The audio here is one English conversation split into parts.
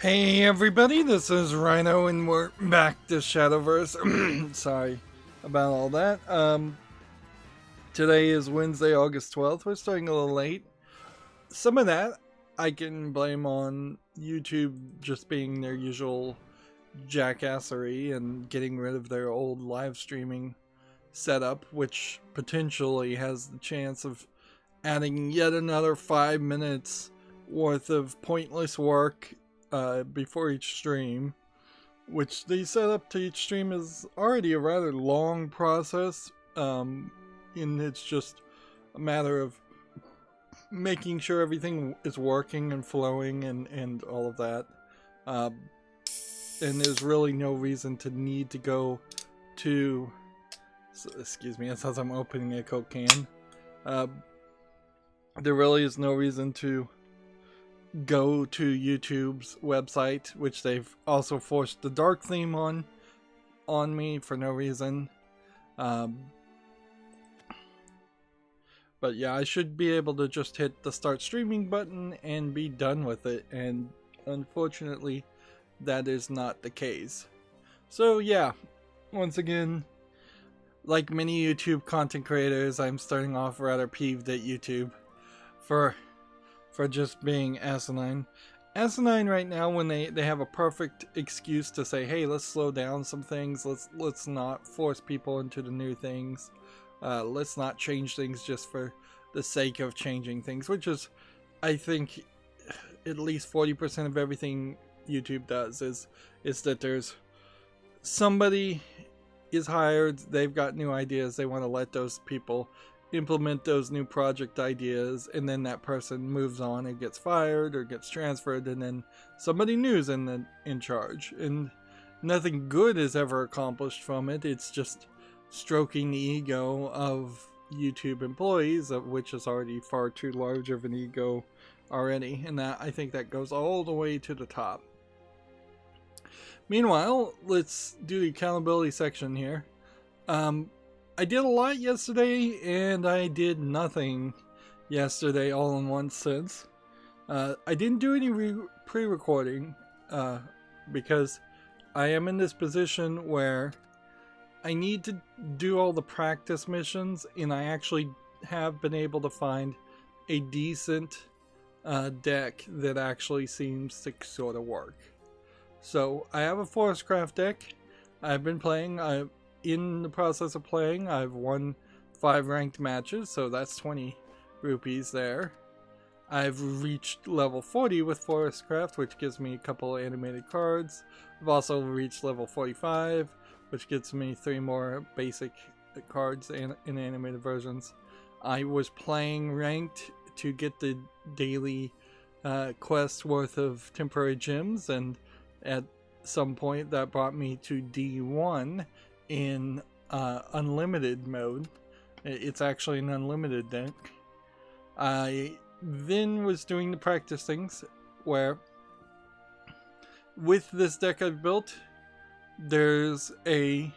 Hey everybody, this is Rydo and we're back to Shadowverse. Sorry about all that. Today is Wednesday, August 12th. We're starting a little late. Some of that I can blame on YouTube just being their usual jackassery and getting rid of their old live streaming setup, which potentially has the chance of adding yet another 5 minutes worth of pointless work before each stream, which the setup to each stream is already a rather long process, and it's just a matter of making sure everything is working and flowing and all of that, and there's really no reason to need to go to, excuse me, it says I'm opening a Coke can. There really is no reason to go to YouTube's website, which they've also forced the dark theme on me for no reason. But yeah, I should be able to just hit the start streaming button and be done with it, and unfortunately that is not the case. So yeah, once again, like many YouTube content creators, I'm starting off rather peeved at YouTube for just being asinine right now, when they have a perfect excuse to say, hey, let's slow down some things, let's not force people into the new things, let's not change things just for the sake of changing things, which is, I think, at least 40% of everything YouTube does is that there's somebody is hired, they've got new ideas, they want to let those people implement those new project ideas, and then that person moves on and gets fired or gets transferred, and then somebody new's in charge, and nothing good is ever accomplished from it. It's just stroking the ego of YouTube employees, of which is already far too large of an ego already, and that, I think, that goes all the way to the top. Meanwhile, let's do the accountability section here. I did a lot yesterday, and I did nothing yesterday all in one sense. I didn't do any pre-recording, because I am in this position where I need to do all the practice missions, and I actually have been able to find a decent deck that actually seems to sort of work. So I have a Forestcraft deck. I've been playing. In the process of playing, I've won 5 ranked matches, so that's 20 rupees there. I've reached level 40 with Forestcraft, which gives me a couple of animated cards. I've also reached level 45, which gets me 3 more basic cards in animated versions. I was playing ranked to get the daily quest worth of temporary gems, and at some point that brought me to D1 in unlimited mode. It's actually an unlimited deck. I then was doing the practice things, where with this deck I've built, there's a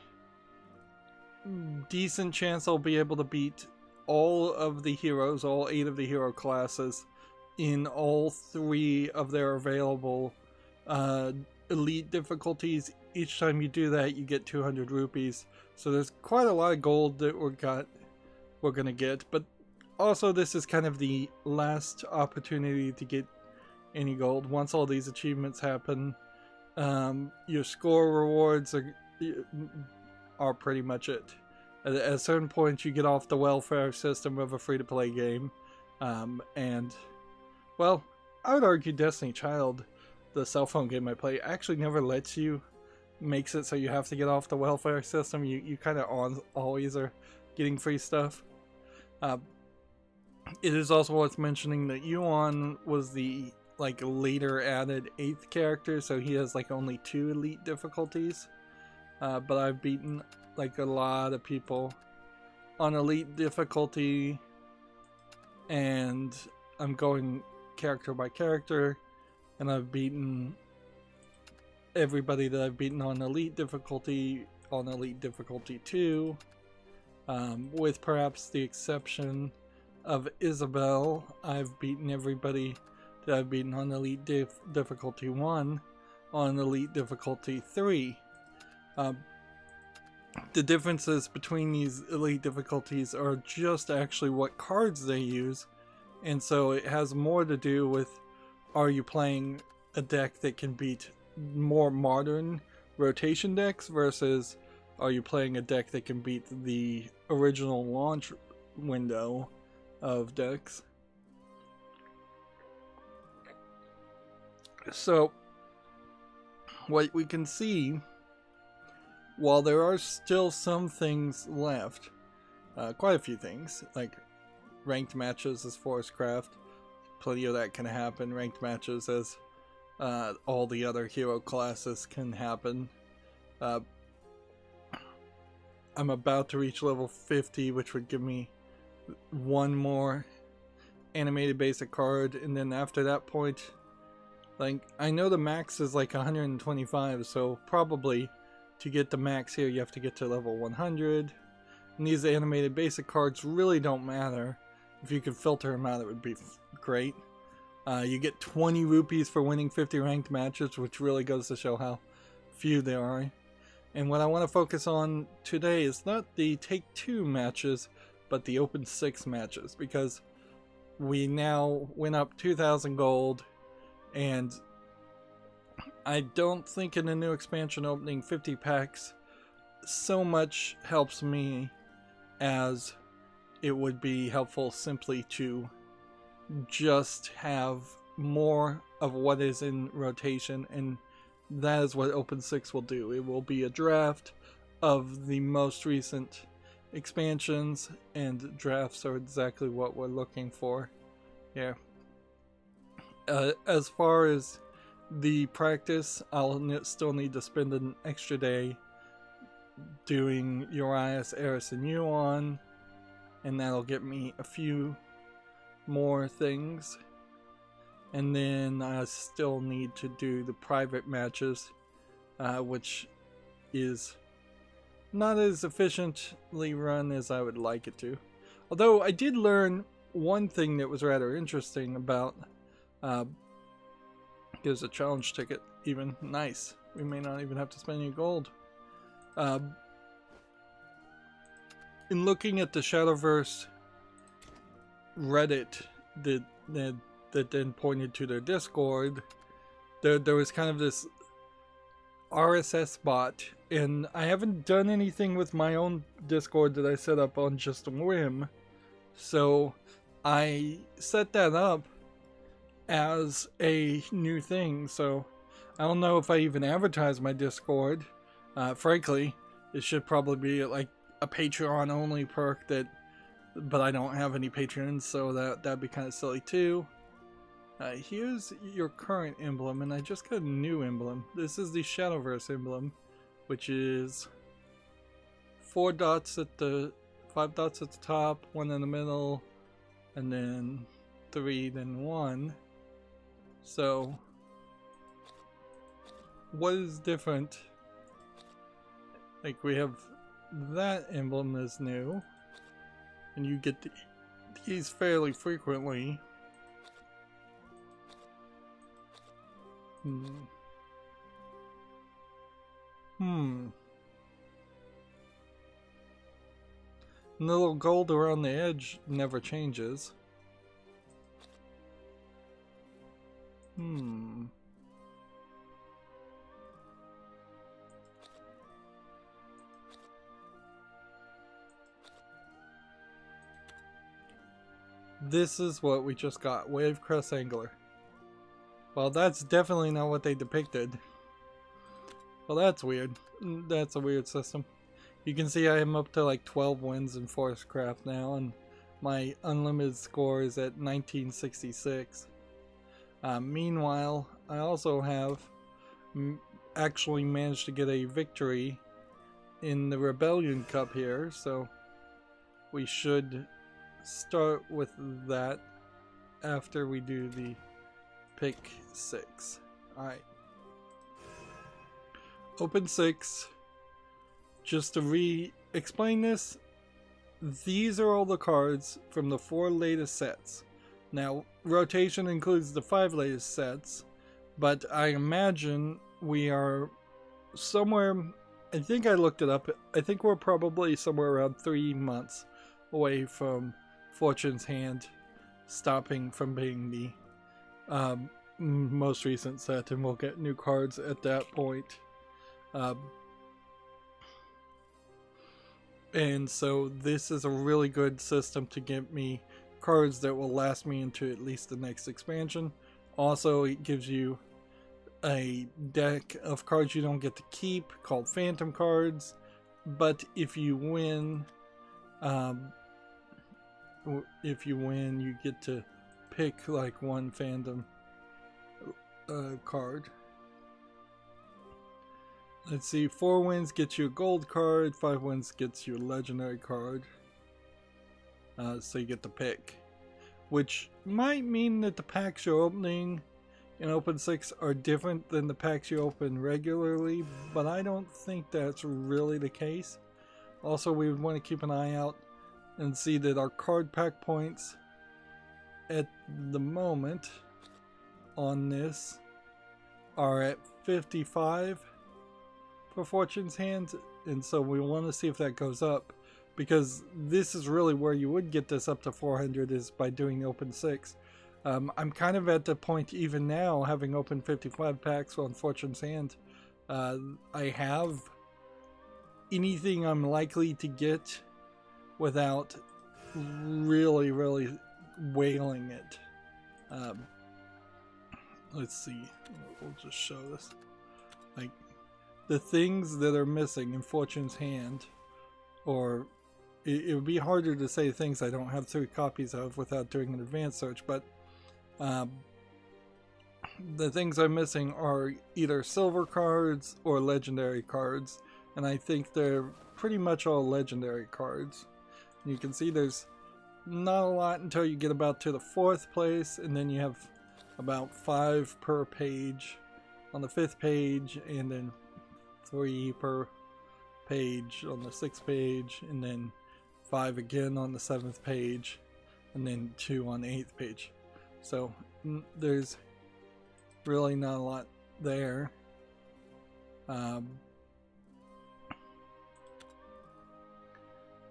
decent chance I'll be able to beat all of the heroes, all 8 of the hero classes, in all 3 of their available elite difficulties. Each time you do that, you get 200 rupees. So there's quite a lot of gold that we're gonna get. But also, this is kind of the last opportunity to get any gold. Once all these achievements happen, your score rewards are pretty much it. At a certain point, you get off the welfare system of a free-to-play game, and, well, I would argue Destiny Child, the cell phone game I play, actually never lets you, makes it so you have to get off the welfare system. You kind of always are getting free stuff. It is also worth mentioning that Yuan was the later added 8th character, so he has only 2 elite difficulties. But I've beaten a lot of people on elite difficulty, and I'm going character by character, and I've beaten everybody that I've beaten on elite difficulty 2, with perhaps the exception of Isabel. I've beaten everybody that I've beaten on elite difficulty 1 on elite difficulty 3. The differences between these elite difficulties are just actually what cards they use, and so it has more to do with, are you playing a deck that can beat more modern rotation decks versus are you playing a deck that can beat the original launch window of decks. So what we can see, while there are still some things left, quite a few things, like ranked matches as Forestcraft, plenty of that can happen. Ranked matches as all the other hero classes can happen. I'm about to reach level 50, which would give me one more animated basic card, and then after that point, I know the max is 125, so probably to get the max here you have to get to level 100, and these animated basic cards really don't matter. If you could filter them out, it would be great. You get 20 rupees for winning 50 ranked matches, which really goes to show how few there are. And what I want to focus on today is not the Take 2 matches, but the Open 6 matches, because we now went up 2,000 gold, and I don't think in the new expansion opening 50 packs so much helps me as it would be helpful simply to just have more of what is in rotation, and that is what Open 6 will do. It will be a draft of the most recent expansions, and drafts are exactly what we're looking for here. As far as the practice, I'll still need to spend an extra day doing Urias, Eris, and Yuan, and that'll get me a few more things. And then I still need to do the private matches, which is not as efficiently run as I would like it to. Although I did learn one thing that was rather interesting about, gives a challenge ticket even. Nice. We may not even have to spend any gold. In looking at the Shadowverse Reddit that then pointed to their Discord, there was kind of this RSS bot, and I haven't done anything with my own Discord that I set up on just a whim, so I set that up as a new thing. So I don't know if I even advertise my Discord. Frankly, it should probably be like a Patreon only perk, but I don't have any patrons, so that'd be kind of silly too. Here's your current emblem, and I just got a new emblem. This is the Shadowverse emblem, which is 5 dots at the top, 1 in the middle, and then 3, then 1. So what is different? We have that emblem is new, and you get these fairly frequently. And the little gold around the edge never changes. This is what we just got. Wave Crest Angler. Well, that's definitely not what they depicted. Well, that's weird. That's a weird system. You can see I am up to like 12 wins in Forestcraft now, and my unlimited score is at 1966. Meanwhile, I also have actually managed to get a victory in the Rebellion Cup here, so we should start with that after we do the pick 6. Alright. Open 6. Just to re-explain this, these are all the cards from the 4 latest sets. Now, rotation includes the 5 latest sets, but I imagine we are somewhere, I think I looked it up, I think we're probably somewhere around 3 months away from Fortune's Hand stopping from being the most recent set, and we'll get new cards at that point. And so this is a really good system to get me cards that will last me into at least the next expansion. Also, it gives you a deck of cards you don't get to keep called Phantom cards, but if you win, you get to pick like one Phantom card. Let's see, 4 wins gets you a gold card, 5 wins gets you a legendary card. So you get to pick. Which might mean that the packs you're opening in Open 6 are different than the packs you open regularly, but I don't think that's really the case. Also, we would want to keep an eye out and see that our card pack points at the moment on this are at 55 for Fortune's Hand, and so we want to see if that goes up, because this is really where you would get this up to 400 is by doing the Open 6. I'm kind of at the point even now, having opened 55 packs on Fortune's Hand. I have anything I'm likely to get without really wailing it. Let's see, we'll just show this. Like, the things that are missing in Fortune's Hand, or it would be harder to say things I don't have 3 copies of without doing an advanced search, but the things I'm missing are either silver cards or legendary cards, and I think they're pretty much all legendary cards. You can see there's not a lot until you get about to the 4th place, and then you have about 5 per page on the 5th page, and then 3 per page on the 6th page, and then 5 again on the 7th page, and then 2 on the 8th page. So there's really not a lot there.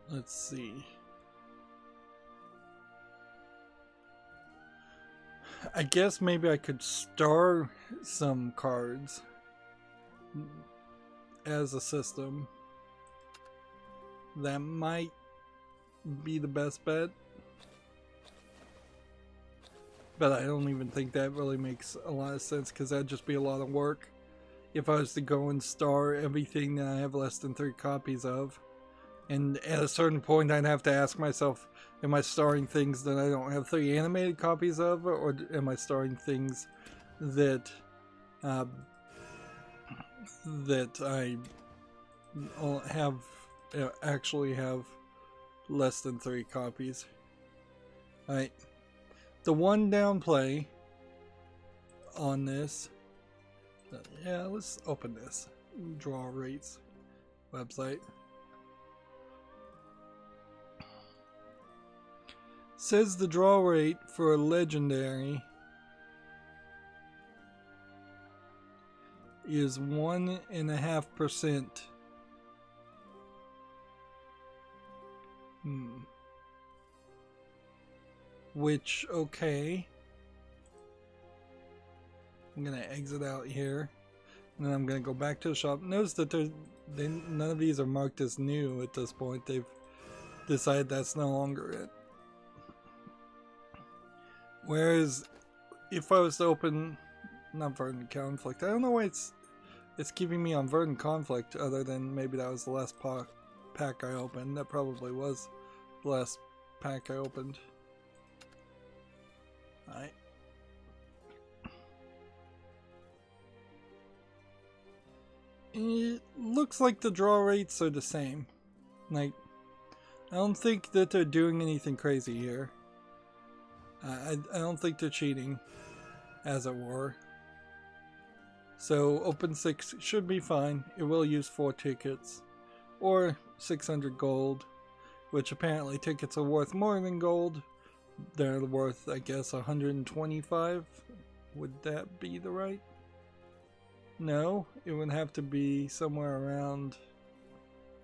Let's see. I guess maybe I could star some cards as a system. That might be the best bet, but I don't even think that really makes a lot of sense, because that'd just be a lot of work if I was to go and star everything that I have less than 3 copies of. And at a certain point I'd have to ask myself, am I starring things that I don't have 3 animated copies of, or am I starring things that that I actually have less than 3 copies? Alright, the one downplay on this, yeah, let's open this draw rates website. Says the draw rate for a legendary is 1.5%. Which, okay. I'm gonna exit out here. And then I'm gonna go back to the shop. Notice that none of these are marked as new at this point. They've decided that's no longer it. Whereas, if I was to open... Not Verdant Conflict. I don't know why it's keeping me on Verdant Conflict, other than maybe that was the last pack I opened. That probably was the last pack I opened. Alright. It looks like the draw rates are the same. Like, I don't think that they're doing anything crazy here. I don't think they're cheating, as it were. So open 6 should be fine. It will use 4 tickets, or 600 gold, which apparently tickets are worth more than gold. They're worth, I guess, 125. Would that be the right? No, it would have to be somewhere around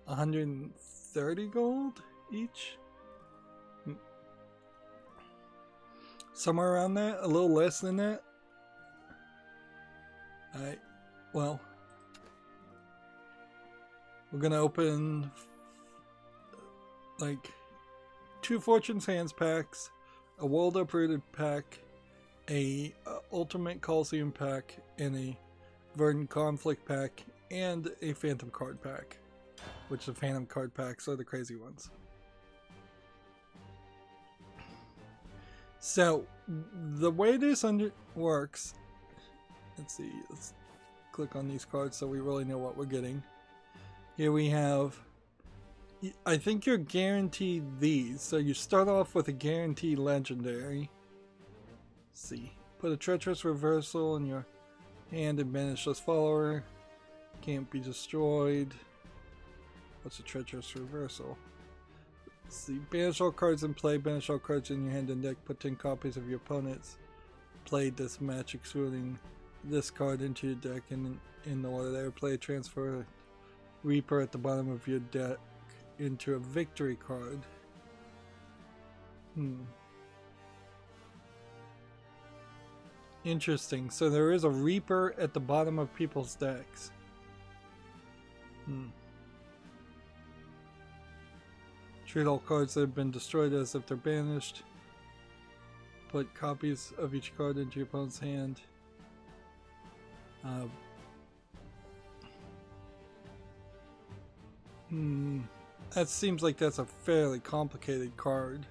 130 gold each. Somewhere around that, a little less than that. Alright, well, we're gonna open like 2 Fortune's Hands packs, a World Uprooted pack, a Ultimate Coliseum pack, and a Verdant Conflict pack, and a Phantom card pack, which the Phantom card packs are the crazy ones. So, the way this works, let's see, let's click on these cards so we really know what we're getting. Here we have, I think you're guaranteed these, so you start off with a guaranteed legendary. Let's see, put a Treacherous Reversal in your hand and banish this follower. Can't be destroyed. What's a Treacherous Reversal? Let's see, banish all cards in play, banish all cards in your hand and deck, put 10 copies of your opponent's played this match, excluding this card, into your deck in the order there. Play a transfer Reaper at the bottom of your deck into a victory card. Interesting. So there is a Reaper at the bottom of people's decks. Treat all cards that have been destroyed as if they're banished. Put copies of each card into your opponent's hand. That seems like that's a fairly complicated card.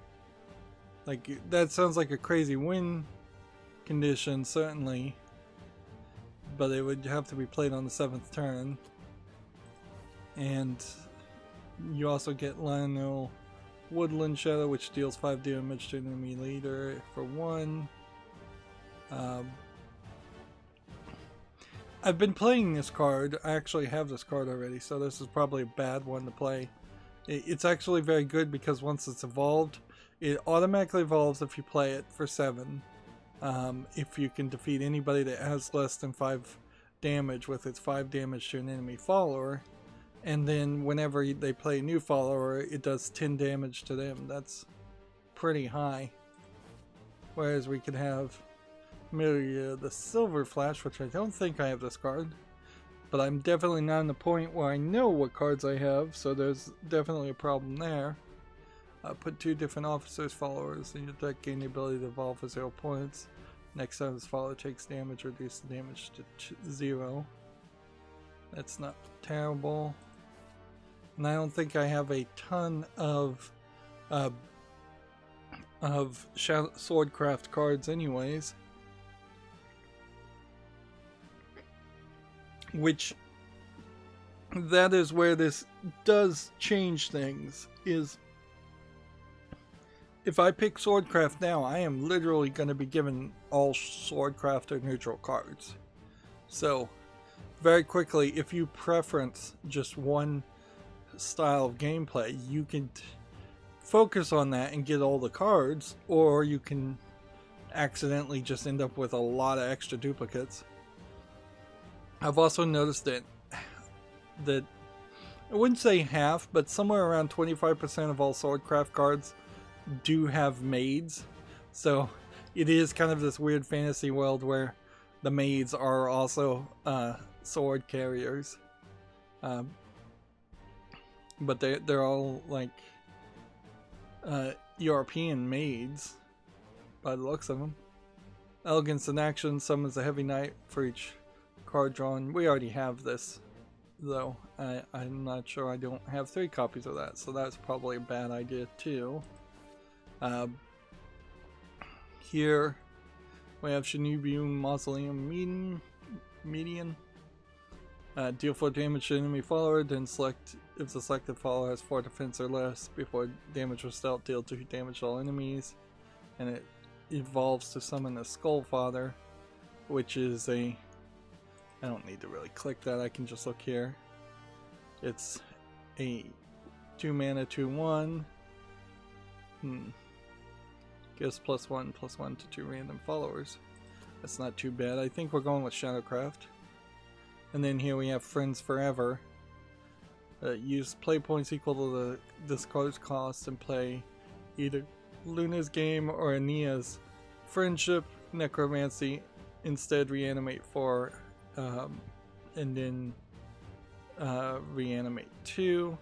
Like, that sounds like a crazy win condition, certainly. But it would have to be played on the 7th turn. And you also get Lionel Woodland Shadow, which deals 5 damage to an enemy leader for 1. I've been playing this card. I actually have this card already, so this is probably a bad one to play. It's actually very good because once it's evolved, it automatically evolves if you play it for 7. If you can defeat anybody that has less than 5 damage with its 5 damage to an enemy follower. And then whenever they play a new follower, it does 10 damage to them. That's pretty high. Whereas we could have Myria the Silver Flash, which I don't think I have this card. But I'm definitely not in the point where I know what cards I have, so there's definitely a problem there. Put 2 different officers' followers in your deck, gain the ability to evolve for 0 points. Next time this follower takes damage, reduce the damage to 0. That's not terrible. And I don't think I have a ton of Swordcraft cards anyways. Which, that is where this does change things, is if I pick Swordcraft now, I am literally going to be given all Swordcraft or neutral cards. So, very quickly, if you preference just one style of gameplay, you can focus on that and get all the cards, or you can accidentally just end up with a lot of extra duplicates. I've also noticed that I wouldn't say half, but somewhere around 25% of all Swordcraft cards do have maids. So it is kind of this weird fantasy world where the maids are also sword carriers. But they're all like European maids by the looks of them. Elegance in action summons a heavy knight for each card drawn. We already have this, though. I'm not sure. I don't have 3 copies of that, so that's probably a bad idea too. Here we have Shinobu Mausoleum Median. Deal 4 damage to enemy follower, then select if the selected follower has 4 defense or less. Before damage was dealt, deal 2 damage to all enemies. And it evolves to summon a Skullfather, which is a... I don't need to really click that, I can just look here. It's a 2 mana 2/1. Gives +1/+1 to 2 random followers. That's not too bad. I think we're going with Shadowcraft. And then here we have Friends Forever. Use play points equal to the discard cost and play either Luna's Game or Ania's Friendship Necromancy. Instead reanimate 4 and then reanimate 2,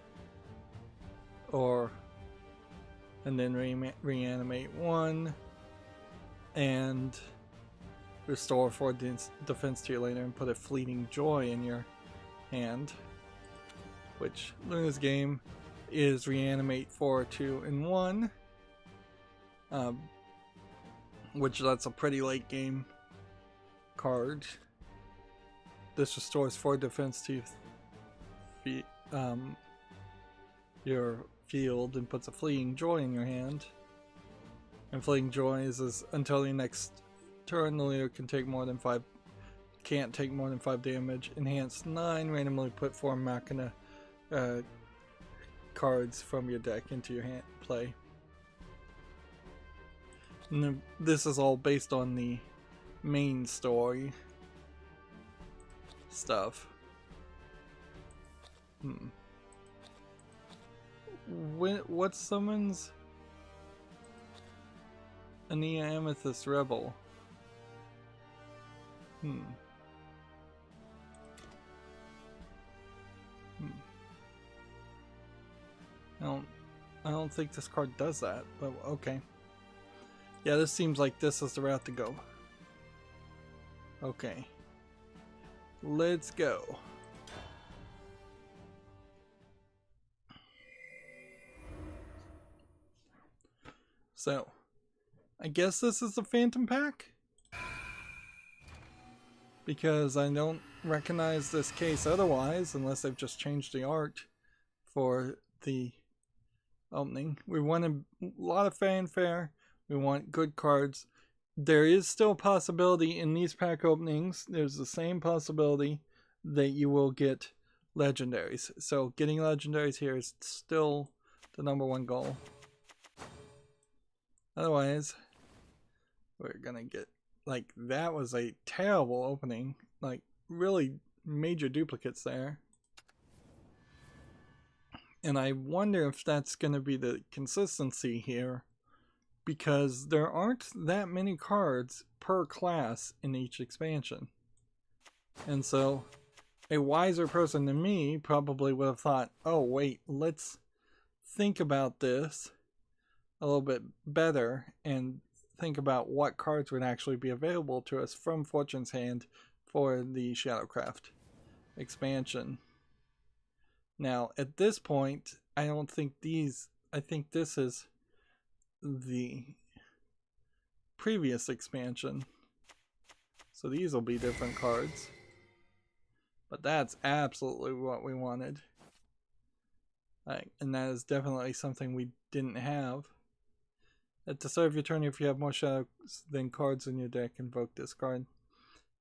and then reanimate 1 and restore 4 defense to your later and put a Fleeting Joy in your hand, which Luna's Game is reanimate 4, 2, and 1, which that's a pretty late game card. This restores 4 defense to your field and puts a Fleeting Joy in your hand. And Fleeting Joy is until the next turn, the leader can't take more than 5 damage. Enhanced 9, randomly put 4 Machina cards from your deck into your hand play. And this is all based on the main story stuff. What summons Ania Amethyst Rebel? I don't think this card does that, but okay. Yeah, this seems like this is the route to go. Okay. Let's go. So, I guess this is the Phantom Pack? Because I don't recognize this case otherwise, unless they've just changed the art for the opening. We want a lot of fanfare. We want good cards. There is still a possibility in these pack openings, there's the same possibility that you will get legendaries. So getting legendaries here is still the #1 goal. Otherwise, we're gonna get, like, that was a terrible opening. Like, really major duplicates there. And I wonder if that's gonna be the consistency here, because there aren't that many cards per class in each expansion. And so a wiser person than me probably would have thought, oh wait, let's think about this a little bit better and think about what cards would actually be available to us from Fortune's Hand for the Shadowcraft expansion. Now, at this point, I don't think I think this is the previous expansion. So these will be different cards. But that's absolutely what we wanted. And that is definitely something we didn't have. At the start of your turn, if you have more shadows than cards in your deck, invoke this card.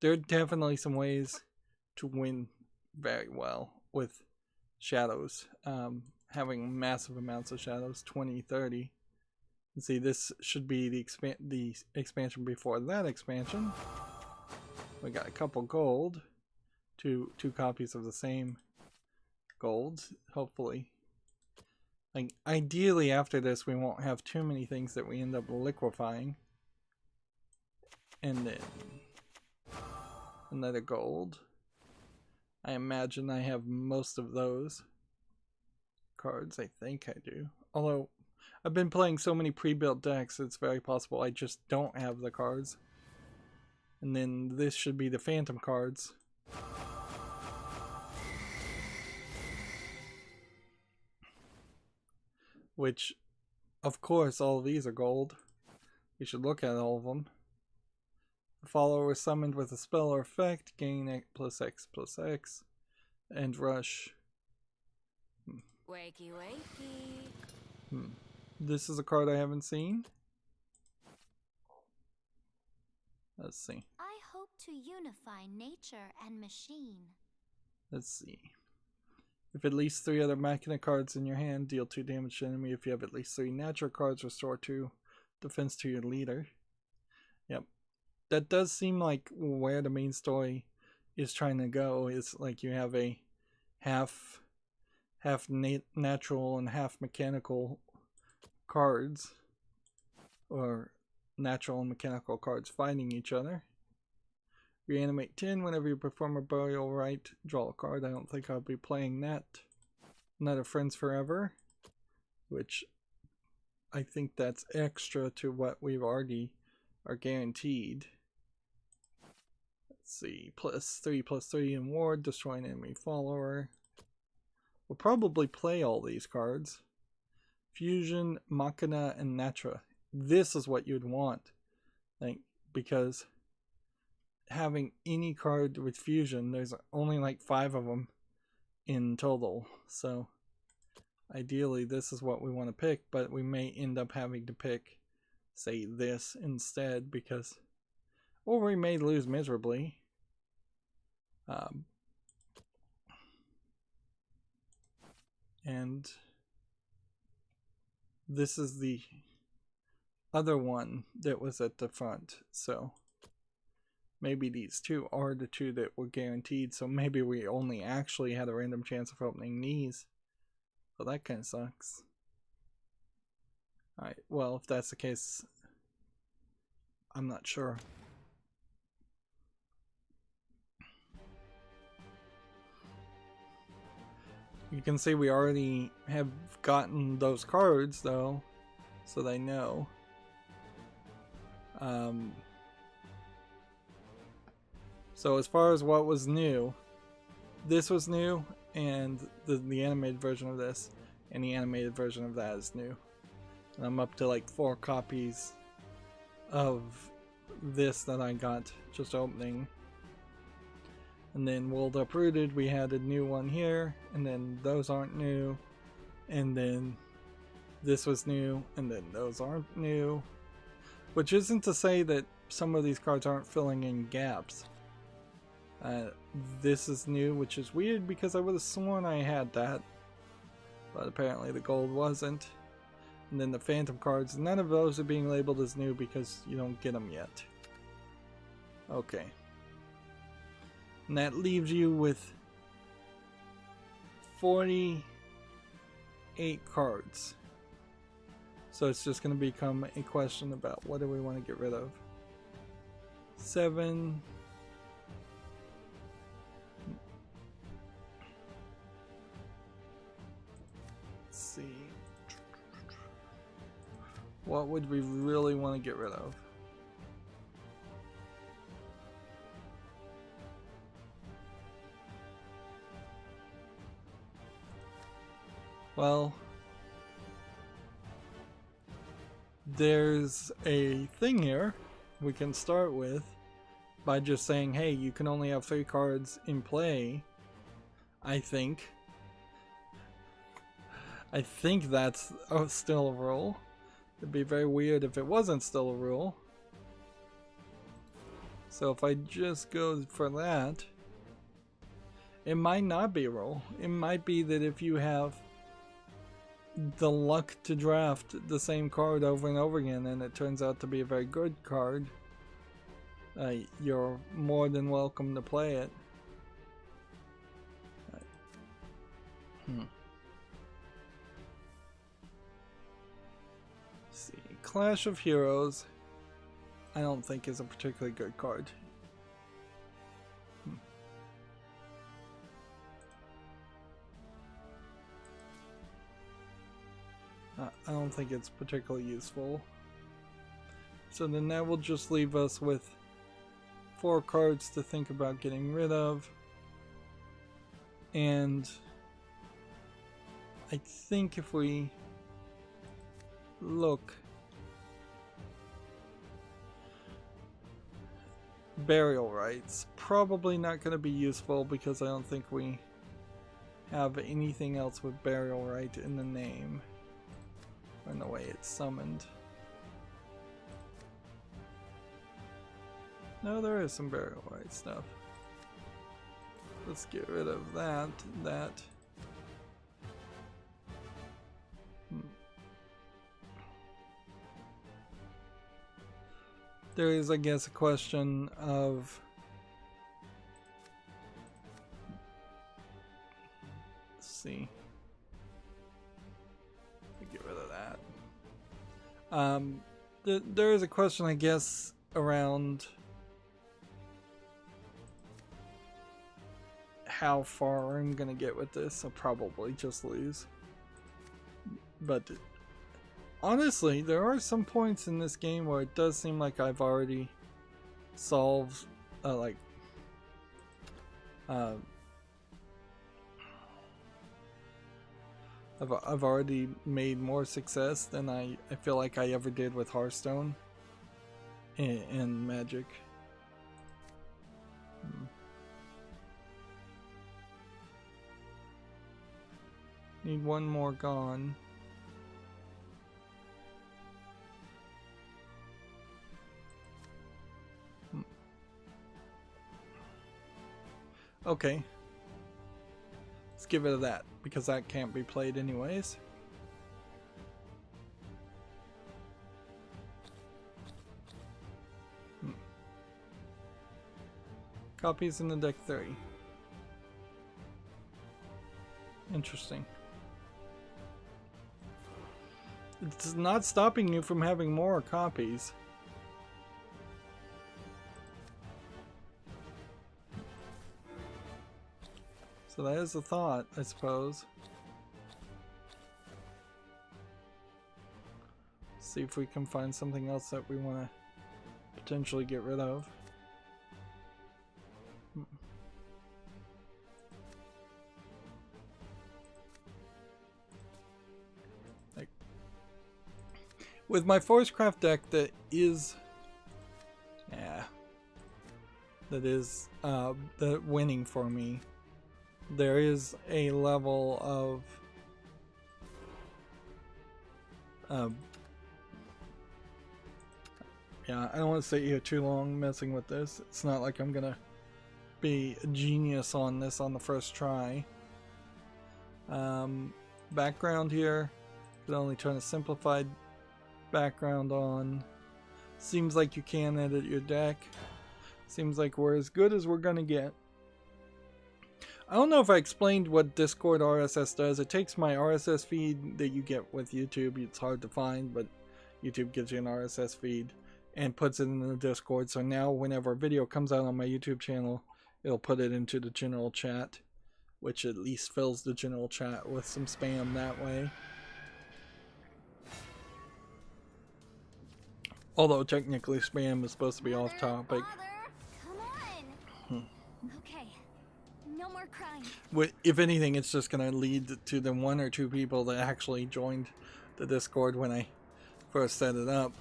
There are definitely some ways to win very well with shadows. Having massive amounts of shadows, 20, 30. See, this should be the expansion before that expansion. We got a couple gold, two copies of the same gold, hopefully. Like, ideally after this we won't have too many things that we end up liquefying. And then another gold. I imagine I have most of those cards. I think I do. Although, I've been playing so many pre-built decks, it's very possible I just don't have the cards. And then this should be the phantom cards. Which, of course, all of these are gold. We should look at all of them. The follower is summoned with a spell or effect, gain X plus X plus X, and rush. Wakey wakey. This is a card I haven't seen. Let's see. I hope to unify nature and machine. Let's see. If at least 3 other Machina cards in your hand, deal 2 damage to enemy. If you have at least 3 natural cards, restore 2 defense to your leader. Yep. That does seem like where the main story is trying to go. Is like you have a half natural and half mechanical cards, or natural and mechanical cards fighting each other. Reanimate 10 whenever you perform a burial rite. Draw a card. I don't think I'll be playing that. Another Friends Forever, which I think that's extra to what we've already are guaranteed. Let's see. +3/+3 in ward. Destroy an enemy follower. We'll probably play all these cards. Fusion, Machina, and Natra. This is what you'd want. Like, because having any card with fusion, there's only like 5 of them in total. So ideally this is what we want to pick, but we may end up having to pick, say, this instead, because, or we may lose miserably. And this is the other one that was at the front, so maybe these 2 are the 2 that were guaranteed, so maybe we only actually had a random chance of opening these. Well, that kind of sucks. Alright, well, if that's the case, I'm not sure. You can see we already have gotten those cards, though, so they know. So as far as what was new, this was new, and the animated version of this, and the animated version of that is new. And I'm up to like 4 copies of this that I got just opening. And then World Uprooted, we had a new one here, and then those aren't new, and then this was new, and then those aren't new. Which isn't to say that some of these cards aren't filling in gaps. This is new, which is weird because I would have sworn I had that, but apparently the gold wasn't. And then the phantom cards, none of those are being labeled as new because you don't get them yet. Okay. And that leaves you with 48 cards. So it's just going to become a question about what do we want to get rid of. 7. Let's see. What would we really want to get rid of? Well, there's a thing here we can start with by just saying, hey, you can only have 3 cards in play. I think that's still a rule. It'd be very weird if it wasn't still a rule. So if I just go for that, it might not be a rule. It might be that if you have the luck to draft the same card over and over again and it turns out to be a very good card, you're more than welcome to play it. Let's see. Clash of Heroes, I don't think is a particularly good card. I don't think it's particularly useful. So then that will just leave us with 4 cards to think about getting rid of. And I think if we look, Burial Rites, probably not going to be useful because I don't think we have anything else with Burial Rite in the name or in the way it's summoned. No, there is some Burial Rite stuff. Let's get rid of that. There is, I guess, a question of let's see. Get rid of that. There is a question, I guess, around how far I'm gonna get with this. I'll probably just lose. But honestly, there are some points in this game where it does seem like I've already solved, I've already made more success than I feel like I ever did with Hearthstone and Magic. Need one more gone. Okay. Let's get rid of that, because that can't be played anyways. Copies in the deck 3. Interesting. It's not stopping you from having more copies. So that is a thought, I suppose. See if we can find something else that we want to potentially get rid of. Like, with my Forcecraft deck that is the winning for me, there is a level of yeah, I don't want to sit here too long messing with this. It's not like I'm gonna be a genius on this on the first try. Background here, could only turn a simplified background on. Seems like you can edit your deck. Seems like we're as good as we're gonna get. I don't know if I explained what Discord RSS does. It takes my RSS feed that you get with YouTube. It's hard to find, but YouTube gives you an RSS feed and puts it in the Discord. So now whenever a video comes out on my YouTube channel, it'll put it into the general chat, which at least fills the general chat with some spam that way. Although technically spam is supposed to be off topic. Come on. Okay. No more crying. If anything, it's just going to lead to the 1 or 2 people that actually joined the Discord when I first set it up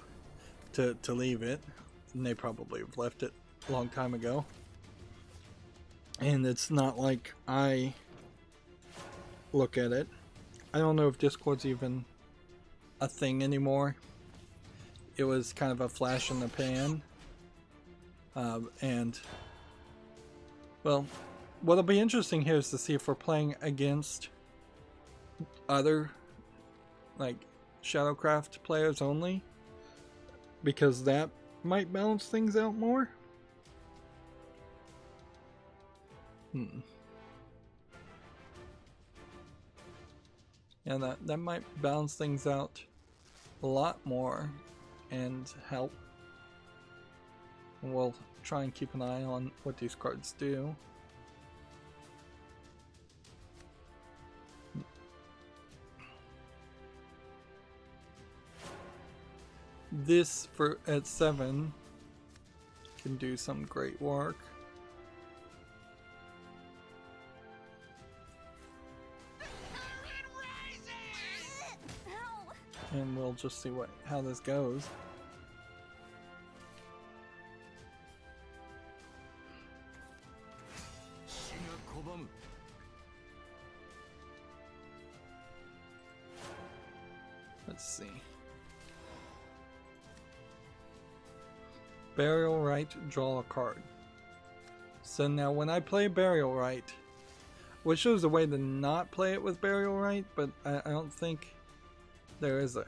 to leave it. And they probably have left it a long time ago. And it's not like I look at it. I don't know if Discord's even a thing anymore. It was kind of a flash in the pan. And, well, what'll be interesting here is to see if we're playing against other, like, Shadowcraft players only, because that might balance things out more. Yeah, that might balance things out a lot more and help. And we'll try and keep an eye on what these cards do. This for at 7 can do some great work. And we'll just see how this goes. Let's see. Burial Rite, draw a card. So now when I play Burial Rite, which is a way to not play it with Burial Rite, but I don't think there is a...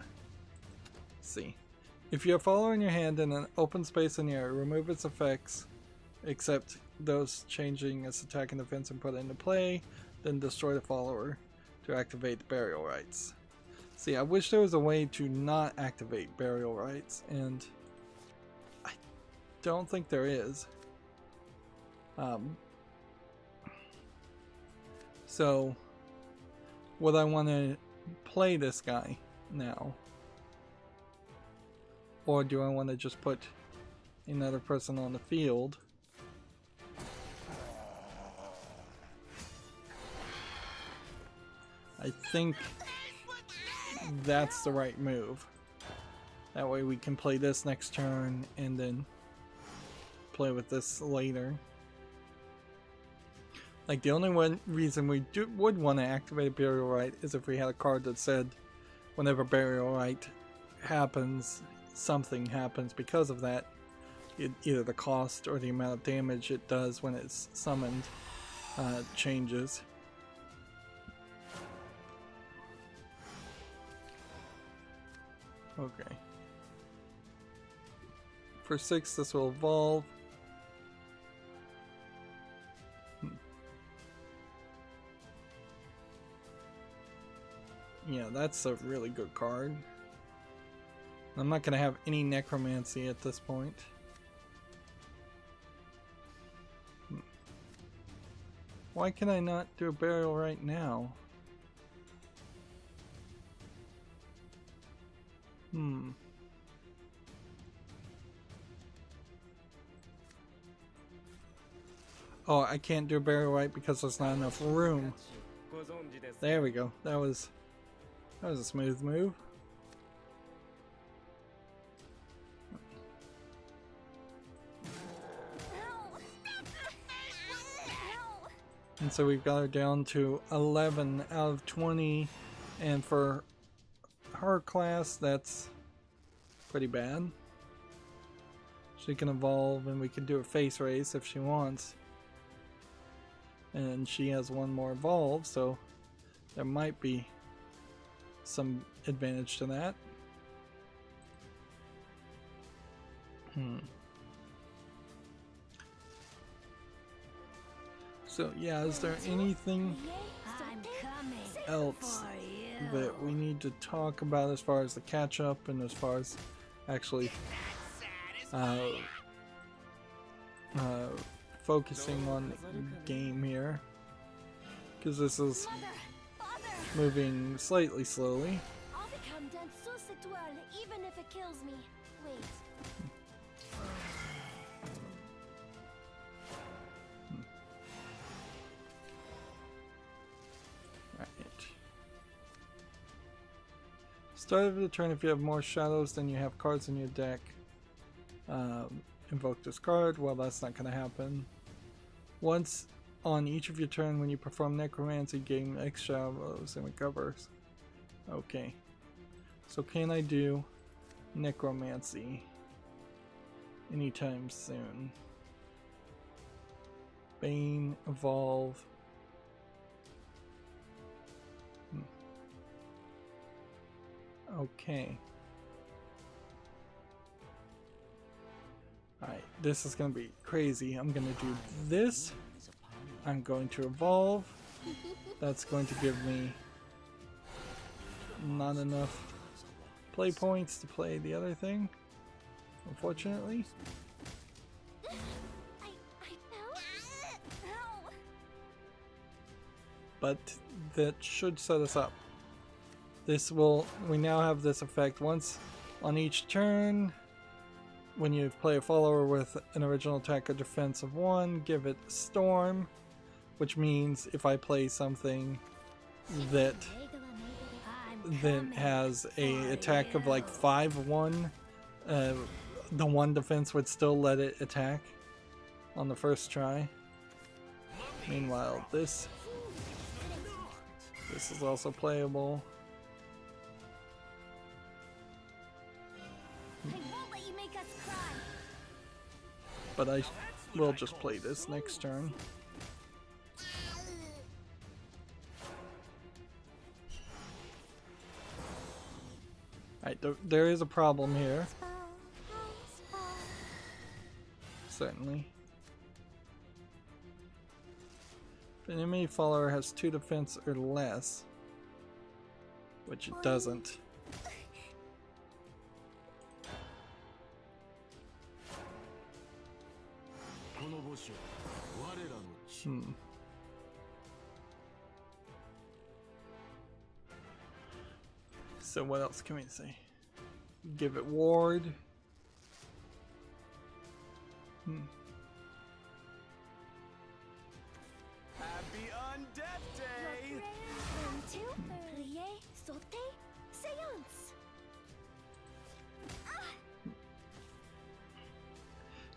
Let's see. If you have follower in your hand in an open space in the area, remove its effects, except those changing its attack and defense, and put it into play, then destroy the follower to activate the Burial Rites. See, I wish there was a way to not activate Burial Rites, and I don't think there is. So, would I want to play this guy now? Or do I want to just put another person on the field? I think that's the right move. That way we can play this next turn and then play with this later. Like, the only reason we would want to activate Burial Rite is if we had a card that said whenever Burial Rite happens, something happens because of that. Either the cost or the amount of damage it does when it's summoned changes. Okay. For 6, this will evolve. Yeah, that's a really good card. I'm not going to have any necromancy at this point. Why can I not do a burial right now? Oh, I can't do a burial right because there's not enough room. There we go. That was a smooth move. And so we've got her down to 11 out of 20, and for her class, that's pretty bad. She can evolve, and we can do a face race if she wants. And she has one more evolve, so there might be some advantage to that. So yeah, is there anything else that we need to talk about as far as the catch up and as far as actually focusing on the game here? Because this is moving slightly slowly. I'll become Danseuse Étoile even if it kills me. Wait. Start of the turn, if you have more shadows than you have cards in your deck, invoke this card. Well, that's not going to happen. Once on each of your turn, when you perform necromancy, gain X shadows and recovers. Okay. So can I do necromancy anytime soon? Bane, evolve. Okay. Alright, this is going to be crazy. I'm going to do this. I'm going to evolve. That's going to give me not enough play points to play the other thing, unfortunately. But that should set us up. We now have this effect once on each turn. When you play a follower with an original attack or defense of 1, give it Storm, which means if I play something that then has a attack of like 5-1, the 1 defense would still let it attack on the first try. Meanwhile, this is also playable. But I will just play this next turn. Alright, there is a problem here. Certainly. If an enemy follower has 2 defense or less, which it doesn't. So what else can we say? Give it ward. Happy Undeath Day!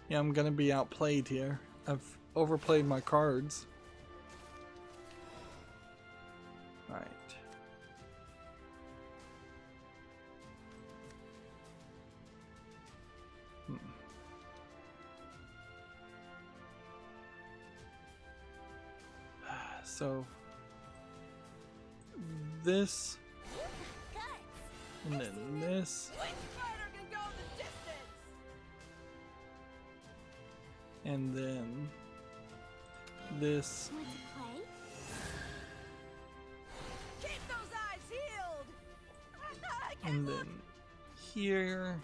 Yeah, I'm gonna be outplayed here. I've overplayed my cards. Alright. So this, and then this, and then this, and then here,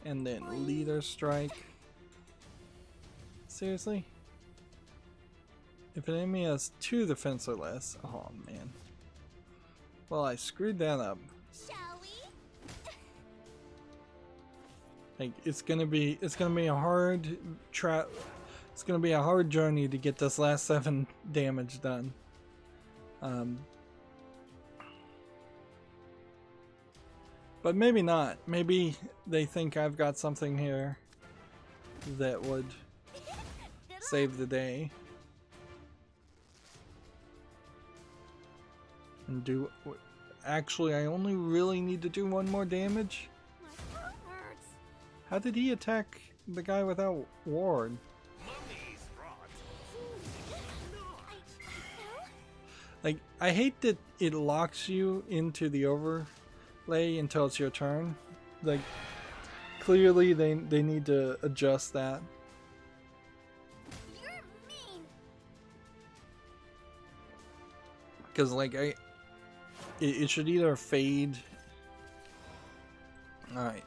and then leader strike. Seriously? If an enemy has 2 defense or less, oh man. Well, I screwed that up. Shall we? Like it's gonna be a hard it's gonna be a hard journey to get this last 7 damage done. But maybe not. Maybe they think I've got something here that would save the day. And do... Actually, I only really need to do 1 more damage? My throat hurts. How did he attack the guy without ward? Like, I hate that it locks you into the overlay until it's your turn. Like, clearly they need to adjust that. You're mean. Because, like, it should either fade. Alright.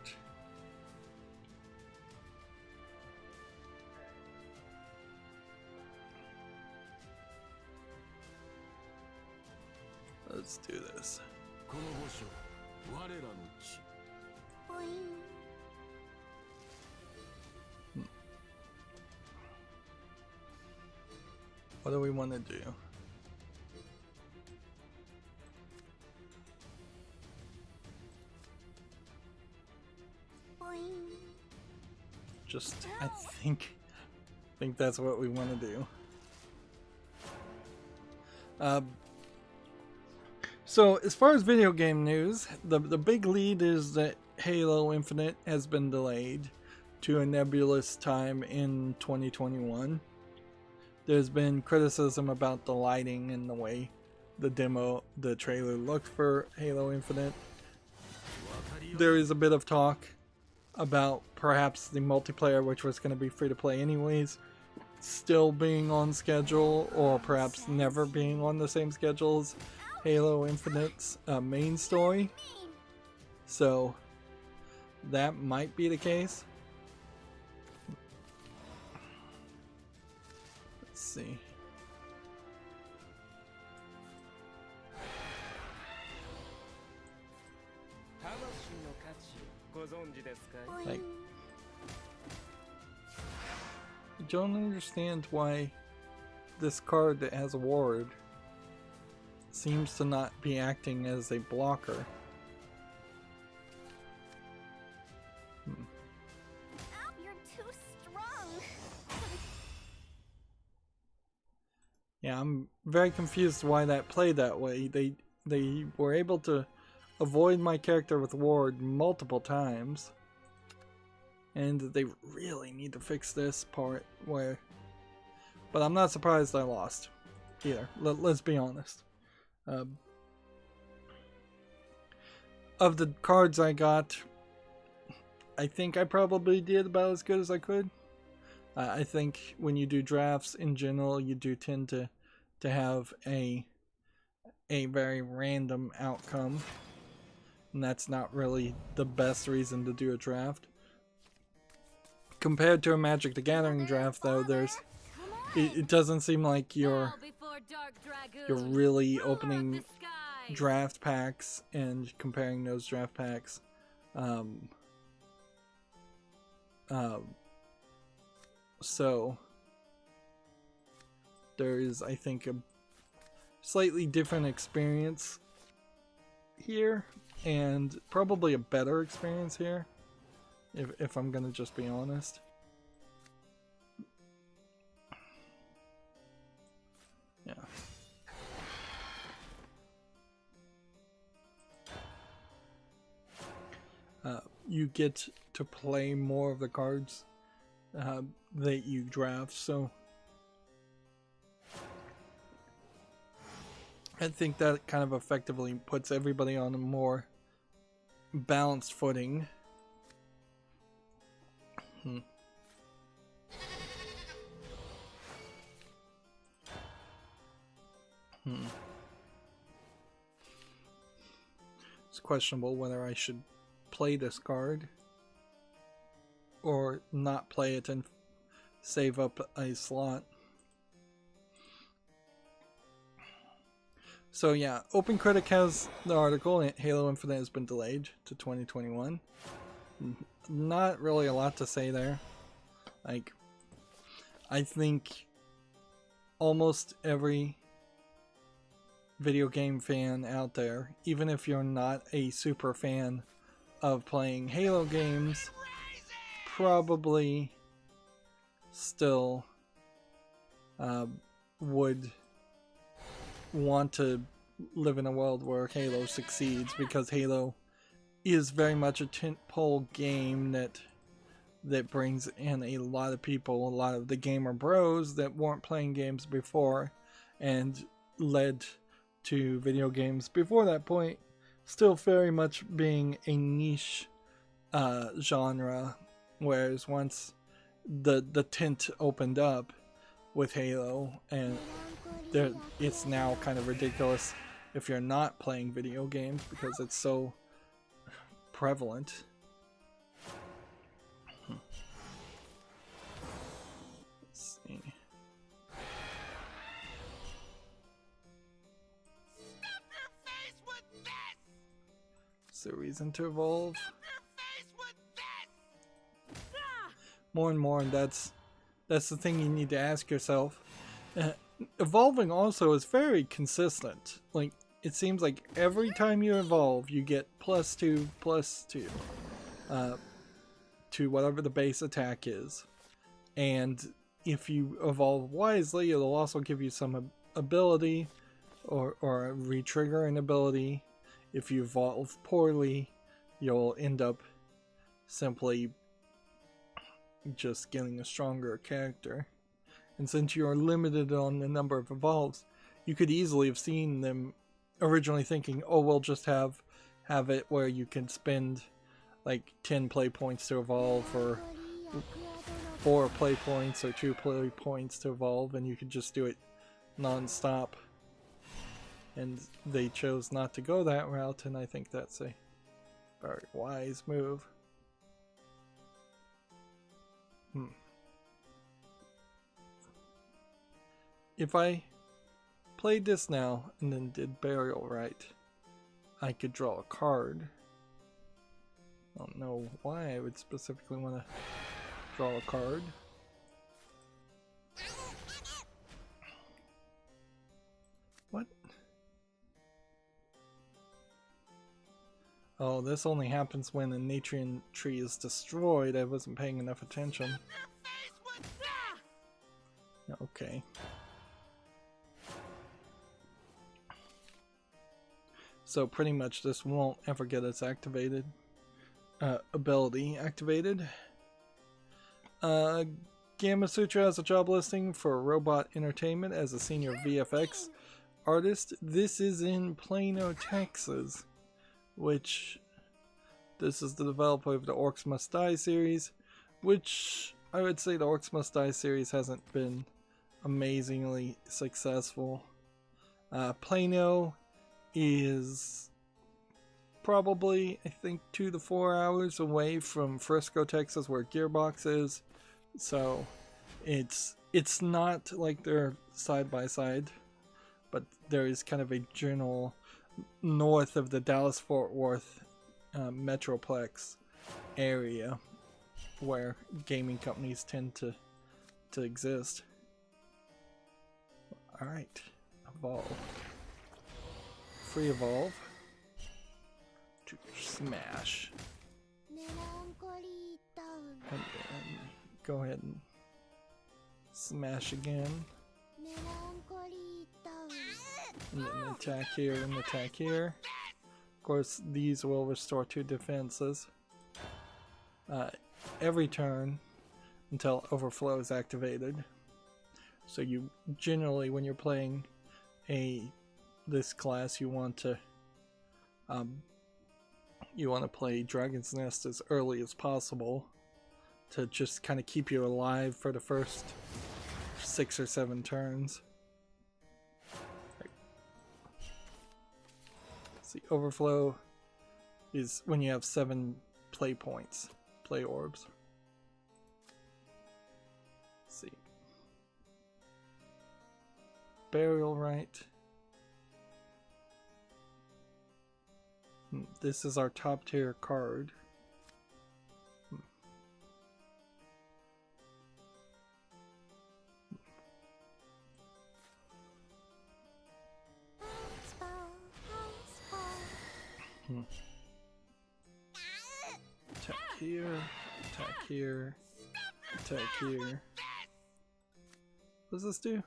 Let's do this. What do we want to do? Just, I think that's what we want to do. So as far as video game news, the big lead is that Halo Infinite has been delayed to a nebulous time in 2021. There's been criticism about the lighting and the way the trailer looked for Halo Infinite. There is a bit of talk about perhaps the multiplayer, which was going to be free to play anyways, still being on schedule, or perhaps never being on the same schedules Halo Infinite's main story, so that might be the case. Let's see. Like, I don't understand why this card that has a ward seems to not be acting as a blocker. You're too strong. Yeah, I'm very confused why that played that way. They were able to avoid my character with ward multiple times. And they really need to fix this part where... But I'm not surprised I lost either. Let's be honest. Of the cards I got, I think I probably did about as good as I could. I think when you do drafts in general, you do tend to have a very random outcome. And that's not really the best reason to do a draft. Compared to a Magic the Gathering draft, though, it doesn't seem like you're really opening draft packs and comparing those draft packs. So there is, I think, a slightly different experience here, and probably a better experience here, if I'm gonna just be honest. Yeah. You get to play more of the cards that you draft, so I think that kind of effectively puts everybody on a more balanced footing. It's questionable whether I should play this card or not play it and save up a slot. So yeah, OpenCritic has the article, Halo Infinite has been delayed to 2021. Not really a lot to say there. Like, I think almost every video game fan out there, even if you're not a super fan of playing Halo games, probably still would want to live in a world where Halo succeeds, because Halo is very much a tentpole game that brings in a lot of people, a lot of the gamer bros that weren't playing games before, and led to video games before that point still very much being a niche genre, whereas once the tent opened up with Halo, and it's now kind of ridiculous if you're not playing video games because it's so prevalent. Let's see. Is there a reason to evolve? More and more, and that's the thing you need to ask yourself. Evolving also is very consistent. Like, it seems like every time you evolve, you get +2, +2 to whatever the base attack is. And if you evolve wisely, it'll also give you some ability or re-trigger an ability. If you evolve poorly, you'll end up simply just getting a stronger character. And since you are limited on the number of evolves, you could easily have seen them originally thinking, oh, we'll just have it where you can spend like 10 play points to evolve, or 4 play points or 2 play points to evolve, and you could just do it non-stop. And they chose not to go that route, and I think that's a very wise move. If I played this now and then did burial right, I could draw a card. I don't know why I would specifically want to draw a card. What? Oh, this only happens when a Natrian tree is destroyed. I wasn't paying enough attention. Okay. So pretty much this won't ever get its activated ability activated. Gematsu has a job listing for Robot Entertainment as a senior VFX artist. This is in Plano, Texas, which this is the developer of the Orcs Must Die series, which I would say the Orcs Must Die series hasn't been amazingly successful. Plano is probably, I think, 2 to 4 hours away from Frisco, Texas, where Gearbox is. So it's not like they're side by side, but there is kind of a general north of the Dallas-Fort Worth Metroplex area where gaming companies tend to exist. Alright, evolve. Free evolve to smash. And then go ahead and smash again. And then attack here and attack here. Of course, these will restore 2 defenses every turn until overflow is activated. So you generally, when you're playing this class, you want to play Dragon's Nest as early as possible to just kind of keep you alive for the first 6 or 7 turns. See, overflow is when you have 7 play points, play orbs. Let's see. Burial Rite. This is our top tier card. Attack here, attack here, attack here. What does this do?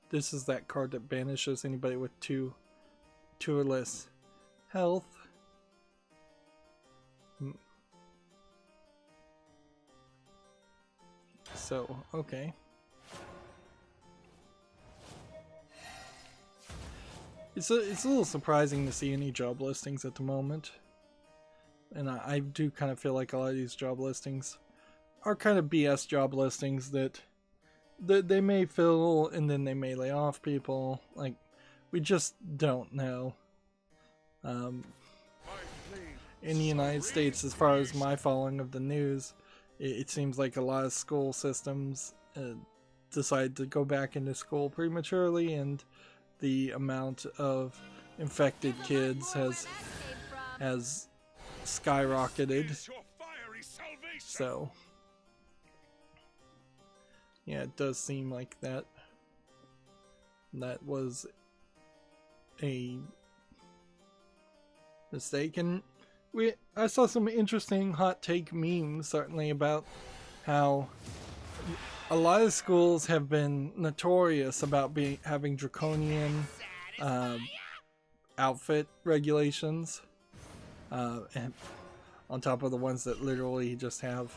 This is that card that banishes anybody with 2 or less health. So, okay. It's a little surprising to see any job listings at the moment. And I do kind of feel like a lot of these job listings are kind of BS job listings that they may fill and then they may lay off people. Like, we just don't know. In the United States, as far as my following of the news, it seems like a lot of school systems decide to go back into school prematurely, and the amount of infected kids has skyrocketed. So yeah, it does seem like that was a mistake. And I saw some interesting hot take memes, certainly, about how a lot of schools have been notorious about having draconian outfit regulations, and on top of the ones that literally just have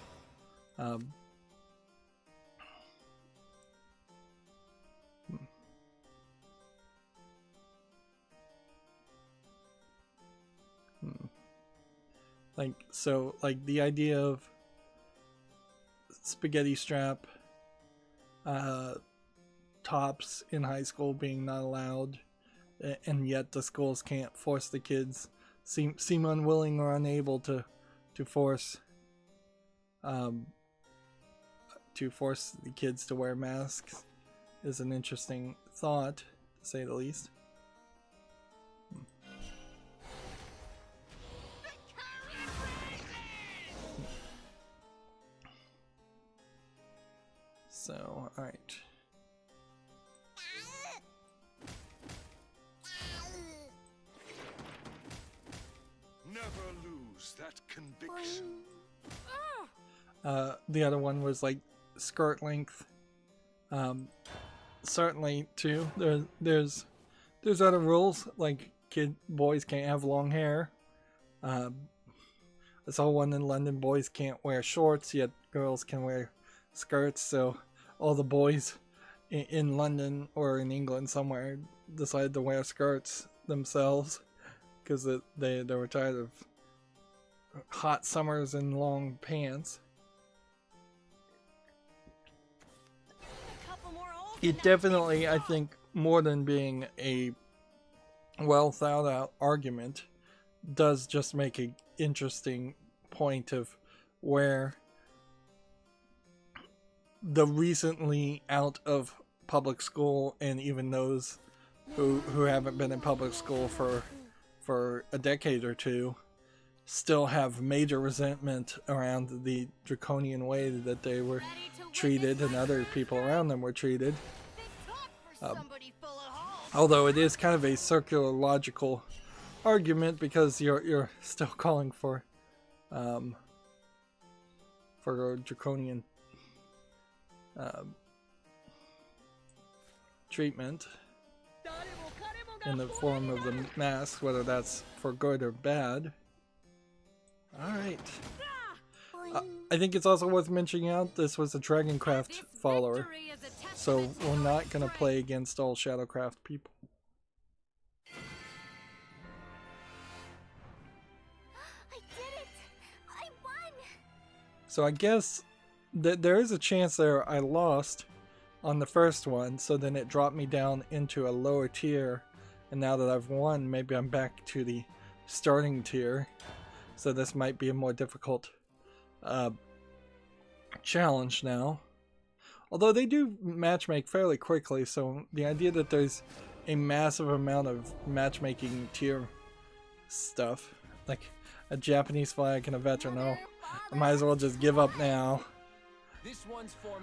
like the idea of spaghetti strap, tops in high school being not allowed, and yet the schools can't force the kids, seem unwilling or unable to force the kids to wear masks is an interesting thought, to say the least. So, alright. Never lose that conviction. The other one was like skirt length. Certainly too. There's other rules, like boys can't have long hair. I saw one in London, boys can't wear shorts, yet girls can wear skirts, so all the boys in London or in England somewhere decided to wear skirts themselves because they were tired of hot summers and long pants. It definitely, I think, more than being a well thought out argument, does just make an interesting point of where the recently out of public school, and even those who haven't been in public school for a decade or two, still have major resentment around the draconian way that they were treated and other people around them were treated. Although it is kind of a circular logical argument, because you're still calling for a draconian treatment in the form of the mask, whether that's for good or bad. Alright. I think it's also worth mentioning out this was a Dragoncraft follower, so we're not going to play against all Shadowcraft people. I did it! I won! So I guess that there is a chance there I lost on the first one, so then it dropped me down into a lower tier, and now that I've won, maybe I'm back to the starting tier, so this might be a more difficult challenge now. Although they do matchmake fairly quickly, so the idea that there's a massive amount of matchmaking tier stuff, like a Japanese flag and a veteran, oh, I might as well just give up now.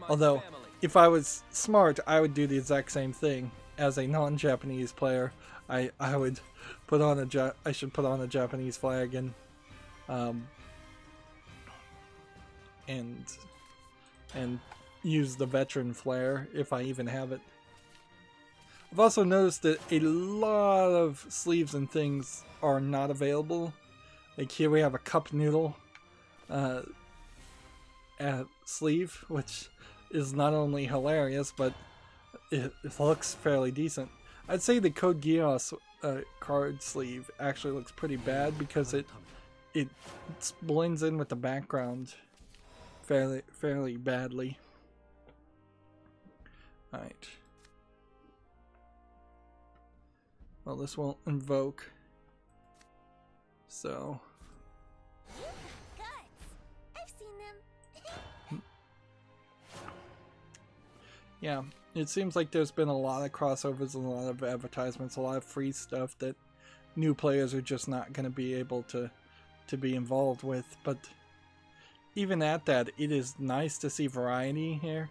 Although, if I was smart, I would do the exact same thing. As a non-Japanese player, I would put on I should put on a Japanese flag and use the veteran flare if I even have it. I've also noticed that a lot of sleeves and things are not available. Like here we have a cup noodle sleeve, which is not only hilarious, but it looks fairly decent. I'd say the Code Geass card sleeve actually looks pretty bad because it blends in with the background fairly badly. Alright. Well, this won't invoke. So. I've seen them. Yeah, it seems like there's been a lot of crossovers and a lot of advertisements, a lot of free stuff that new players are just not going to be able to be involved with. But even at that, it is nice to see variety here.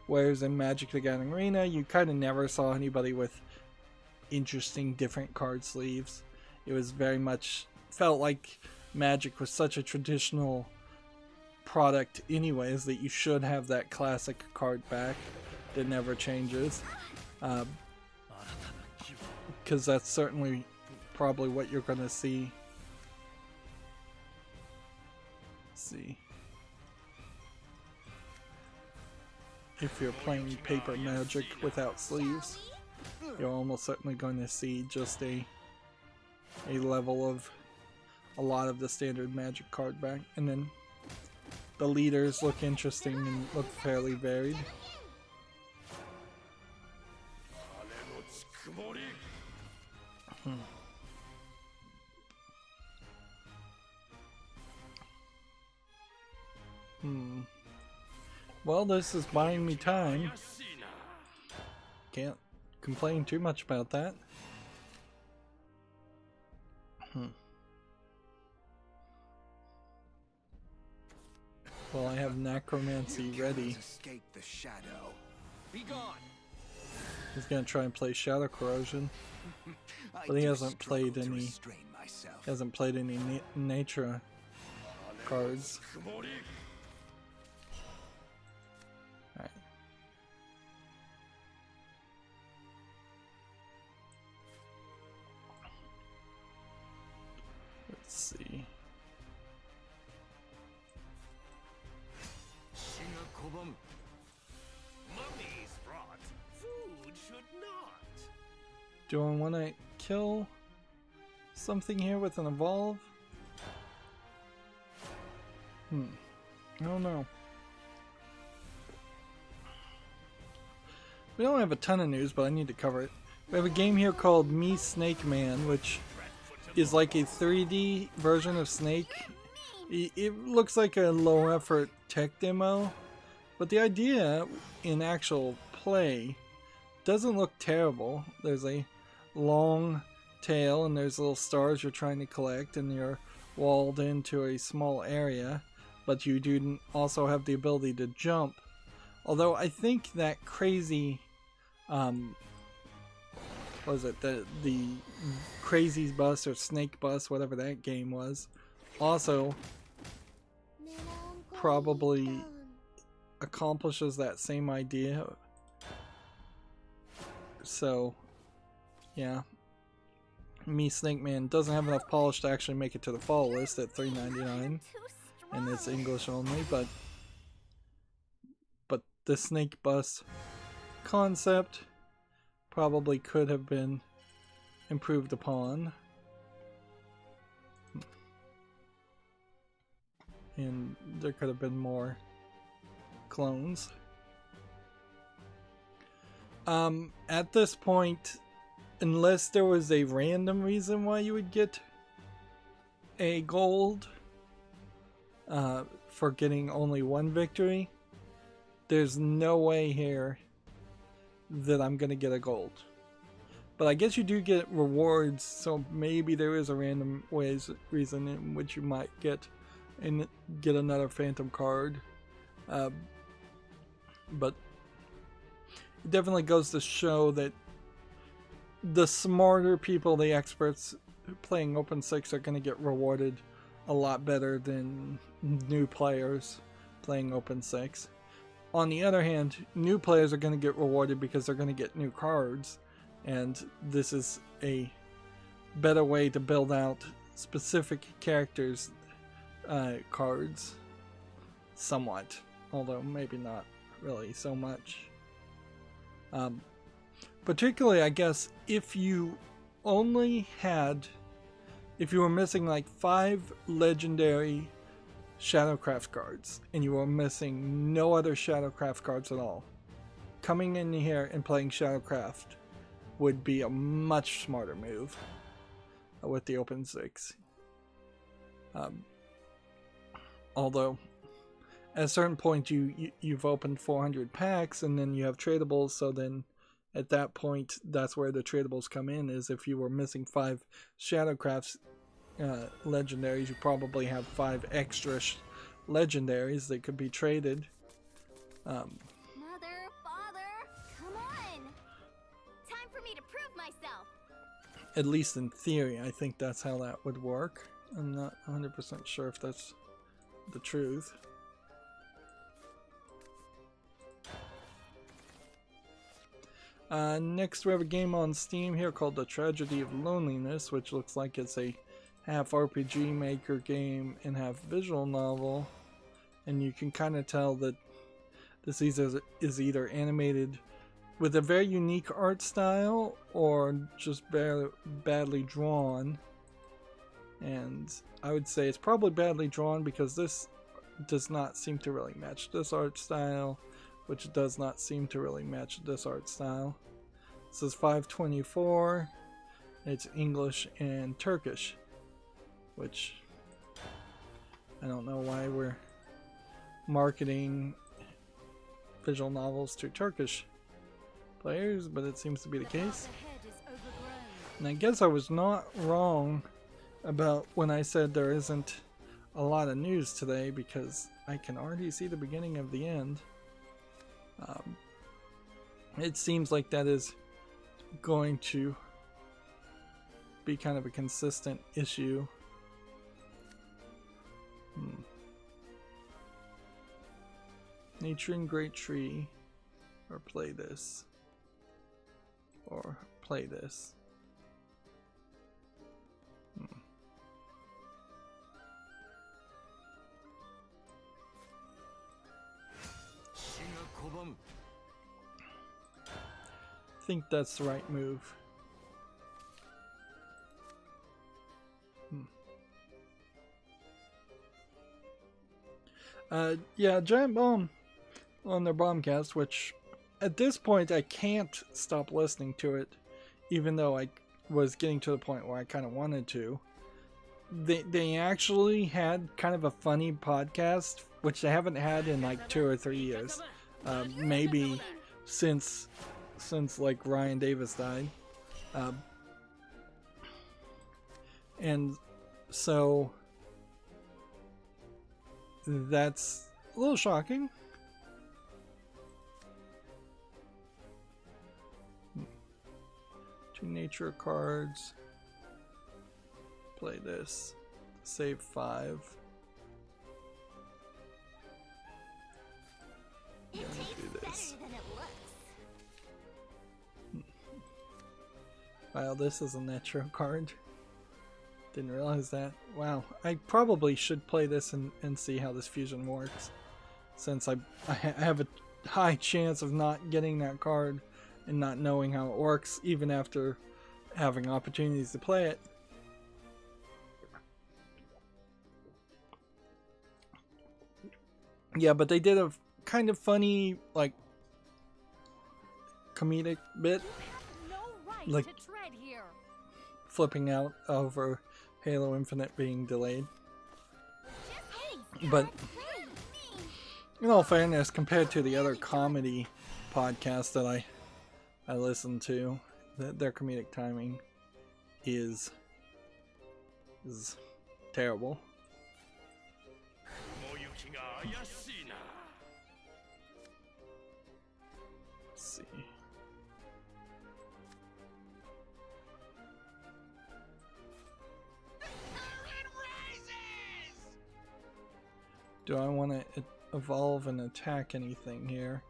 Whereas in Magic the Gathering Arena, you kind of never saw anybody with interesting different card sleeves. It was very much felt like Magic was such a traditional product anyways that you should have that classic card back that never changes. Because that's certainly probably what you're going to see. Let's see. If you're playing paper Magic without sleeves, you're almost certainly going to see just a level of a lot of the standard Magic card back. And then the leaders look interesting and look fairly varied. Well, this is buying me time. Can't complain too much about that. Well, I have necromancy ready. Escape the shadow. Be gone. He's gonna try and play Shadow Corrosion, but he hasn't played any. Hasn't played any nature cards. Alright. Let's see. Mummies brought. Food should not. Do I want to kill something here with an evolve? I don't know. We don't have a ton of news, but I need to cover it. We have a game here called Me Snake Man, which is like a 3D version of Snake. It looks like a low effort tech demo, but the idea in actual play doesn't look terrible. There's a long tail and there's little stars you're trying to collect, and you're walled into a small area, but you do also have the ability to jump. Although I think that crazy what was it, the crazy bus or snake bus, whatever that game was, also probably accomplishes that same idea. So yeah, Me Snake Man doesn't have enough polish to actually make it to the fall list at $3.99, and it's English only, but the snake bus concept probably could have been improved upon, and there could have been more clones. At this point, unless there was a random reason why you would get a gold for getting only one victory, there's no way here that I'm gonna get a gold. But I guess you do get rewards, so maybe there is a random reason in which you might get another phantom card. But it definitely goes to show that the smarter people, the experts playing Open 6, are going to get rewarded a lot better than new players playing Open 6. On the other hand, new players are going to get rewarded because they're going to get new cards, and this is a better way to build out specific characters' cards, somewhat, although maybe not really so much. Particularly, I guess, if you were missing like 5 legendary Shadowcraft cards, and you were missing no other Shadowcraft cards at all, coming in here and playing Shadowcraft would be a much smarter move with the Open 6. Although, at a certain point, you've opened 400 packs, and then you have tradables, so then at that point, that's where the tradables come in, is if you were missing 5 Shadowcrafts legendaries, you probably have 5 extra legendaries that could be traded. Mother, father, come on! Time for me to prove myself! At least in theory, I think that's how that would work. I'm not 100% sure if that's the truth. Next we have a game on Steam here called The Tragedy of Loneliness, which looks like it's a half RPG maker game and half visual novel, and you can kind of tell that this is either animated with a very unique art style or just badly drawn. And I would say it's probably badly drawn, because this does not seem to really match this art style, which does not seem to really match this art style. This is 524. It's English and Turkish, which I don't know why we're marketing visual novels to Turkish players, but it seems to be the case. And I guess I was not wrong about when I said there isn't a lot of news today, because I can already see the beginning of the end. It seems like that is going to be kind of a consistent issue. Nature and Great Tree, or play this, or play this. I think that's the right move. Yeah, Giant Bomb on their Bombcast, which at this point I can't stop listening to it, even though I was getting to the point where I kind of wanted to. They actually had kind of a funny podcast, which they haven't had in like 2 or 3 years. Maybe since like Ryan Davis died. And so that's a little shocking. Two nature cards. Play this. Save 5. It tastes do this. better than it looks. Wow, this is a Netro card. Didn't realize that. Wow, I probably should play this and see how this fusion works, since I have a high chance of not getting that card and not knowing how it works, even after having opportunities to play it. Yeah, but they did a kind of funny, like, comedic bit, like flipping out over Halo Infinite being delayed. But in all fairness, compared to the other comedy podcasts that I listen to, their comedic timing is terrible. Let's see. Do I want to evolve and attack anything here?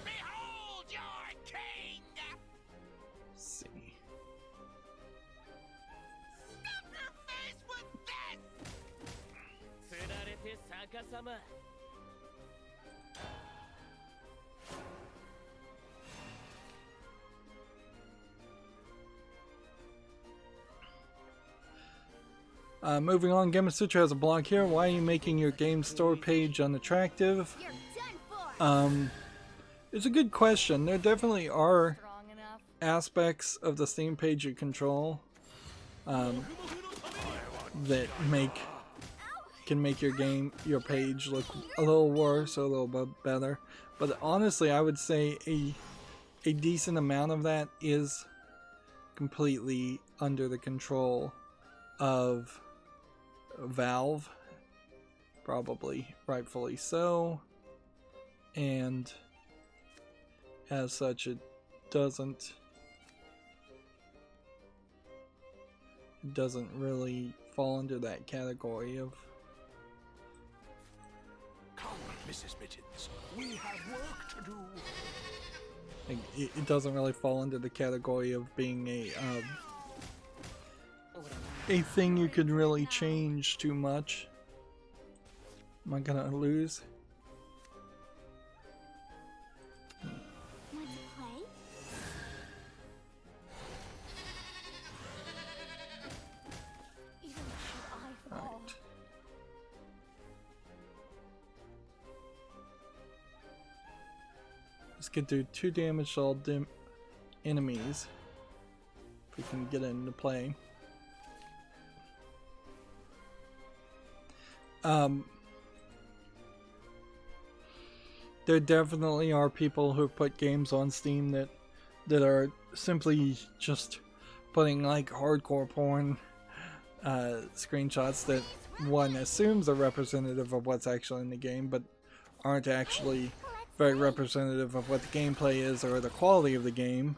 Behold your king! Let's see. Stuff your face with this! Moving on, Gematsu has a blog here. Why are you making your game store page unattractive? You're done for. It's a good question. There definitely are aspects of the Steam page you control that can make your page look a little worse or a little bit better. But honestly, I would say a decent amount of that is completely under the control of Valve, probably rightfully so, and as such it doesn't really fall under that category of Come, Mrs. Mittens. We have work to do. like, it doesn't really fall under the category of being a thing you could really change too much. Am I gonna lose? Want to play? This could do 2 damage to all enemies. If we can get it into play. There definitely are people who put games on Steam that are simply just putting like hardcore porn screenshots that one assumes are representative of what's actually in the game, but aren't actually very representative of what the gameplay is or the quality of the game,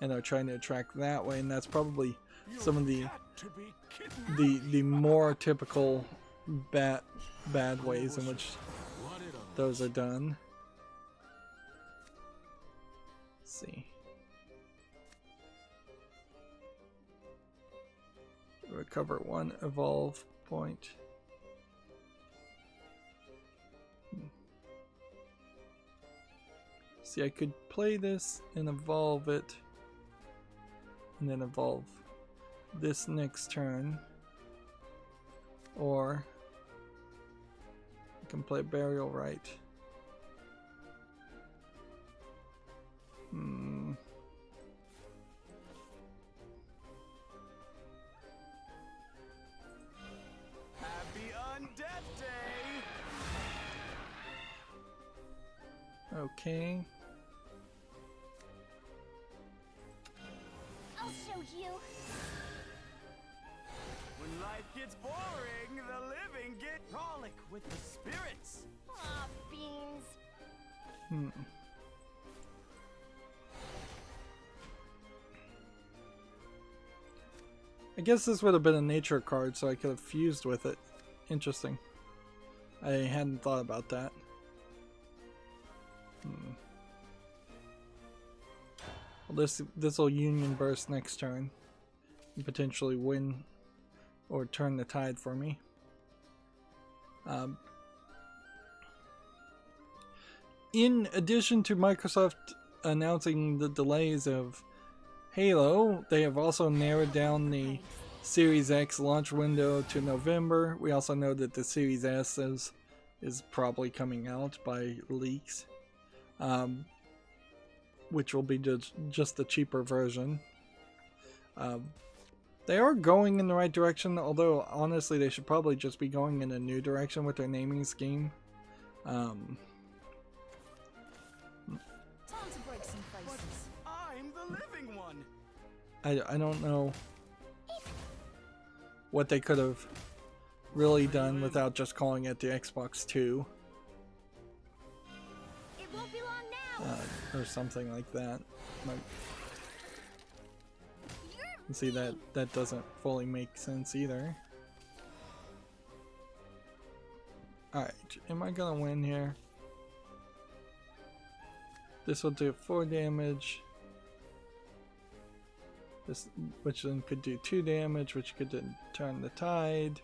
and are trying to attract that way. And that's probably some of the more typical bad ways in which those are done. Let's see. Recover 1 evolve point. See, I could play this and evolve it, and then evolve this next turn, or I can play Burial Rite. Happy Undeath Day! Okay. I'll show you. When life gets boring, the living get frolic with the spirits. Aw, beans. I guess this would have been a nature card, so I could have fused with it. Interesting. I hadn't thought about that. Well, this will Union Burst next turn and potentially win or turn the tide for me. In addition to Microsoft announcing the delays of Halo, they have also narrowed down the Series X launch window to November. We also know that the Series S is probably coming out by leaks, which will be just the cheaper version. They are going in the right direction, although honestly they should probably just be going in a new direction with their naming scheme. Time to break some faces. But I'm the living one. I don't know what they could have really done without just calling it the Xbox 2. It won't be long now. Or something like that. Like, see, that doesn't fully make sense either. Alright, am I gonna win here? This will do 4 damage. This, which then could do 2 damage, which could then turn the tide.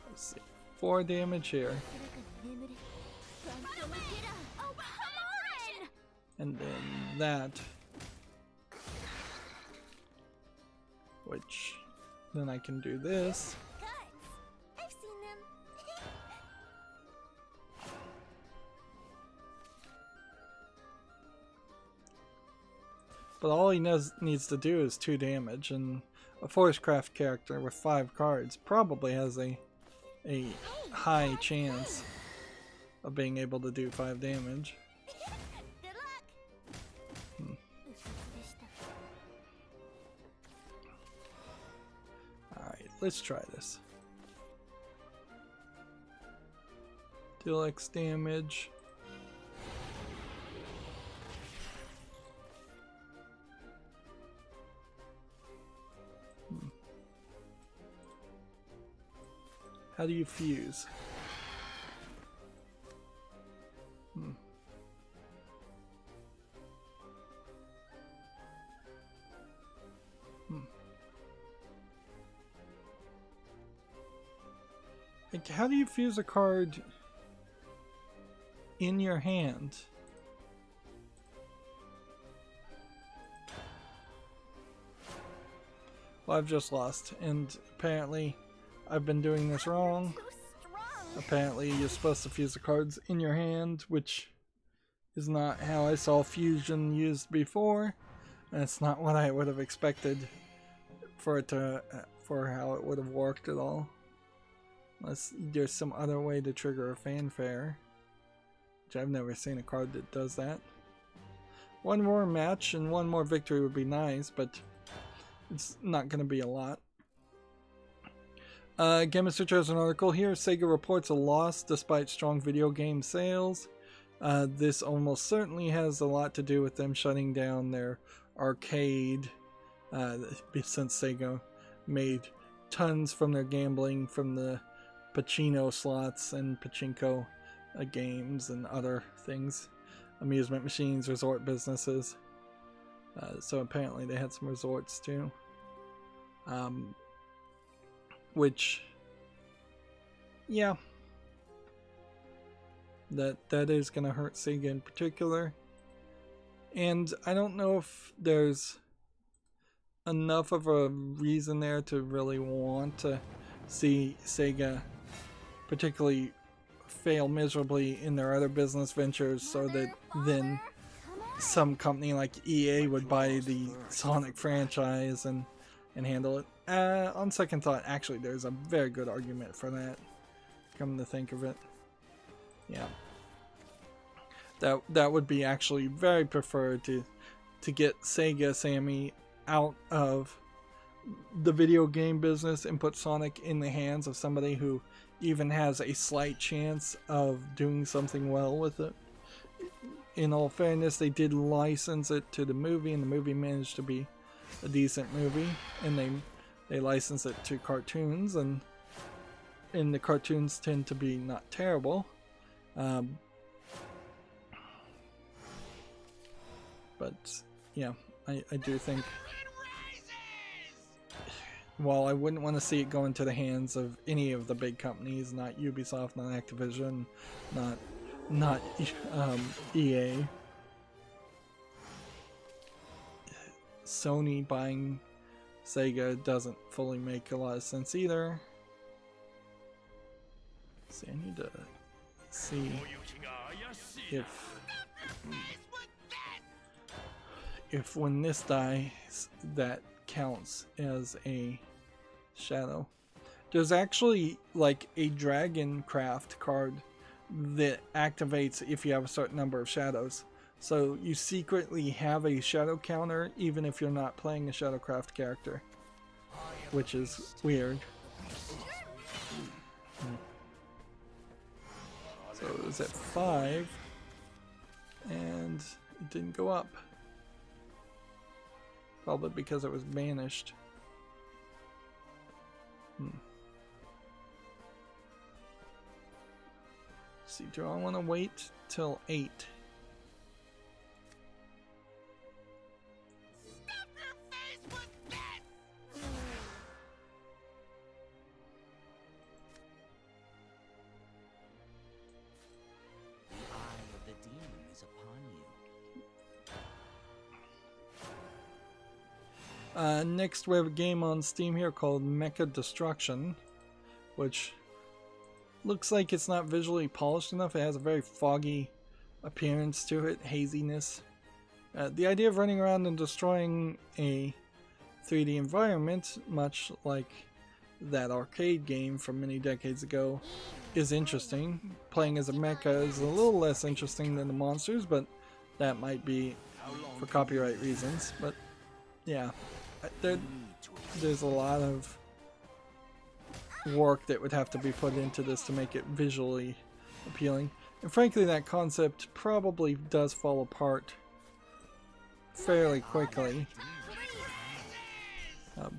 Let's see. 4 damage here. Oh, come on! And then that. Which then I can do this. Guts. I've seen them. But all he needs to do is 2 damage, and a Forestcraft character with 5 cards probably has a high chance of being able to do 5 damage. Good luck. Alright, let's try this. Deal X damage. How do you fuse? Like, how do you fuse a card in your hand? Well, I've just lost, and apparently I've been doing this wrong. So strong. Apparently you're supposed to fuse the cards in your hand, which is not how I saw fusion used before, and it's not what I would have expected for it to, for how it would have worked at all. Unless there's some other way to trigger a fanfare, which I've never seen a card that does that. One more match and one more victory would be nice, but it's not going to be a lot. Gematsu chose an article here. Sega reports a loss despite strong video game sales. This almost certainly has a lot to do with them shutting down their arcade, since Sega made tons from their gambling from the Pacino slots and pachinko games and other things. Amusement machines, resort businesses. So apparently they had some resorts too. Which, yeah, that is gonna hurt Sega in particular. And I don't know if there's enough of a reason there to really want to see Sega particularly fail miserably in their other business ventures, so that then some company like EA would buy the Sonic franchise and handle it. On second thought, actually there's a very good argument for that, come to think of it. Yeah, that would be actually very preferred, to get Sega Sammy out of the video game business and put Sonic in the hands of somebody who even has a slight chance of doing something well with it. In all fairness, they did license it to the movie, and the movie managed to be a decent movie, and they licensed it to cartoons, and the cartoons tend to be not terrible. But yeah, I do think, while I wouldn't want to see it go into the hands of any of the big companies, not Ubisoft, not Activision, not EA, Sony buying Sega doesn't fully make a lot of sense either. See, I need to see if when this dies, that counts as a shadow. There's actually like a Dragon Craft card that activates if you have a certain number of shadows. So you secretly have a shadow counter even if you're not playing a Shadowcraft character, which is weird. So it was at 5 and it didn't go up. Probably because it was banished. Let's see, do I want to wait till 8? Next we have a game on Steam here called Mecha Destruction, which looks like it's not visually polished enough. It has a very foggy appearance to it, haziness. The idea of running around and destroying a 3D environment, much like that arcade game from many decades ago, is interesting. Playing as a mecha is a little less interesting than the monsters, but that might be for copyright reasons. But yeah, there's a lot of work that would have to be put into this to make it visually appealing. And frankly, that concept probably does fall apart fairly quickly. Let's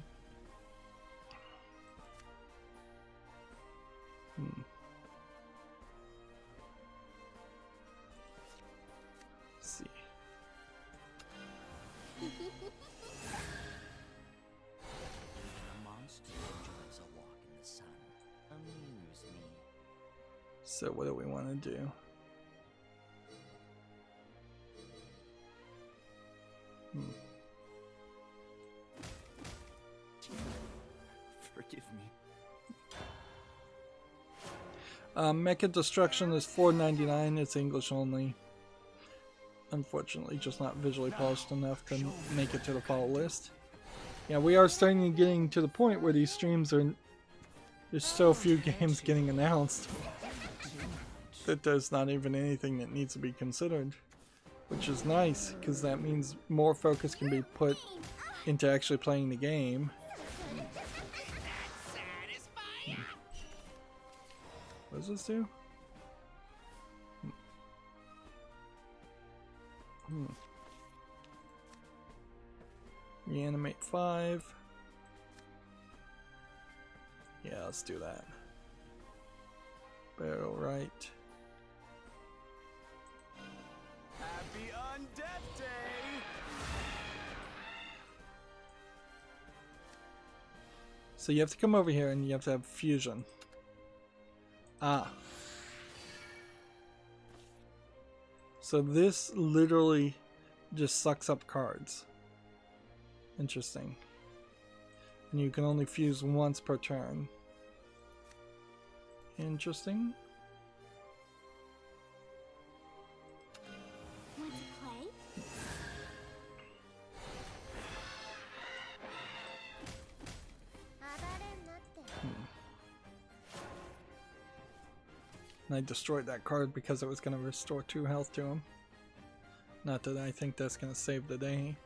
see. So what do we want to do? Mecha Destruction is $4.99. It's English only. Unfortunately, just not visually polished enough to make it to the follow list. Yeah, we are starting to getting to the point where these streams are... There's so few games getting announced that there's not even anything that needs to be considered. Which is nice, because that means more focus can be put into actually playing the game. What does this do? Reanimate 5. Yeah, let's do that. Barrel right. Happy Undeath Day! So you have to come over here and you have to have fusion. Ah. So this literally just sucks up cards. Interesting. And you can only fuse once per turn. Interesting. Want to play? And I destroyed that card because it was going to restore 2 health to him. Not that I think that's going to save the day.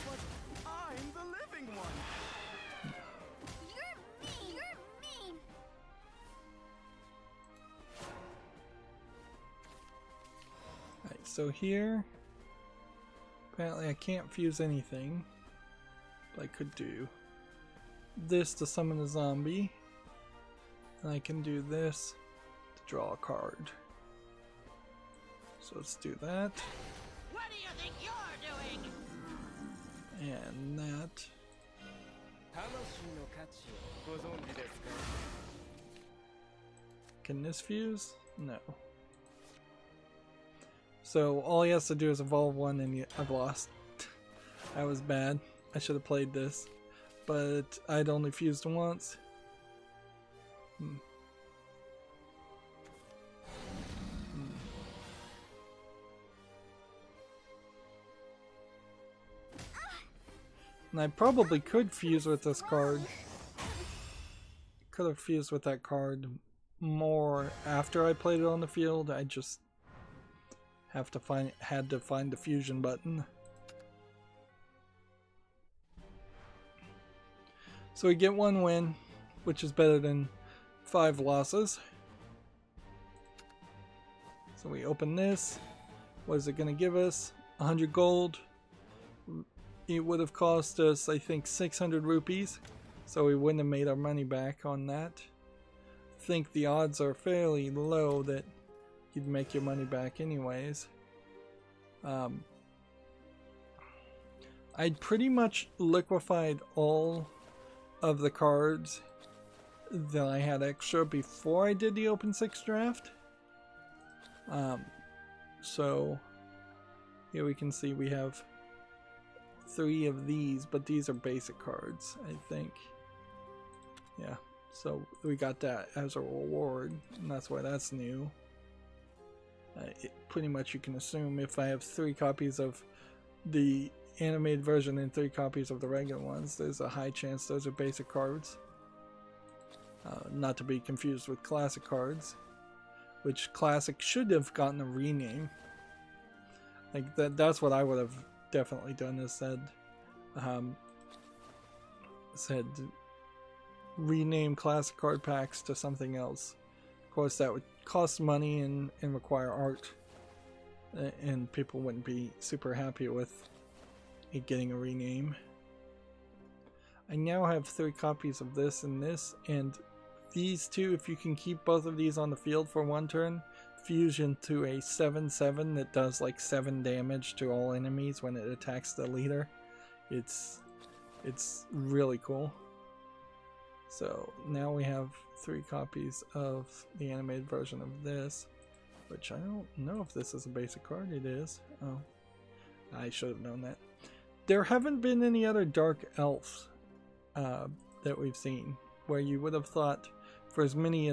But I'm the living one! You're mean! You're mean! Alright, so here... Apparently I can't fuse anything. But I could do this to summon a zombie. And I can do this to draw a card. So let's do that. What do you think you're doing? And that. Can this fuse? No. So all he has to do is evolve one and I've lost. That was bad. I should have played this. But I'd only fused once. And I probably could fuse with this card. Could have fused with that card more after I played it on the field. I just had to find the fusion button. So we get 1 win, which is better than 5 losses. So we open this. What is it going to give us? 100 gold. It would have cost us, I think, 600 rupees. So we wouldn't have made our money back on that. I think the odds are fairly low that you'd make your money back anyways. I'd pretty much liquefied all of the cards that I had extra before I did the Open 6 draft. So here we can see we have 3 of these, but these are basic cards, I think. Yeah, so we got that as a reward, and that's why that's new. Pretty much you can assume if I have 3 copies of the animated version and 3 copies of the regular ones, there's a high chance those are basic cards. Not to be confused with classic cards, which classic should have gotten a rename. Like that's what I would have definitely done, is said rename classic card packs to something else. Of course that would cost money and require art, and people wouldn't be super happy with it getting a rename. I now have 3 copies of this and this, and these 2, if you can keep both of these on the field for 1 turn, fusion to a 7/7 that does like 7 damage to all enemies when it attacks the leader. It's really cool. So now we have 3 copies of the animated version of this, which I don't know if this is a basic card. It is. Oh, I should have known that. there haven't been any other dark elves that we've seen, where you would have thought for as many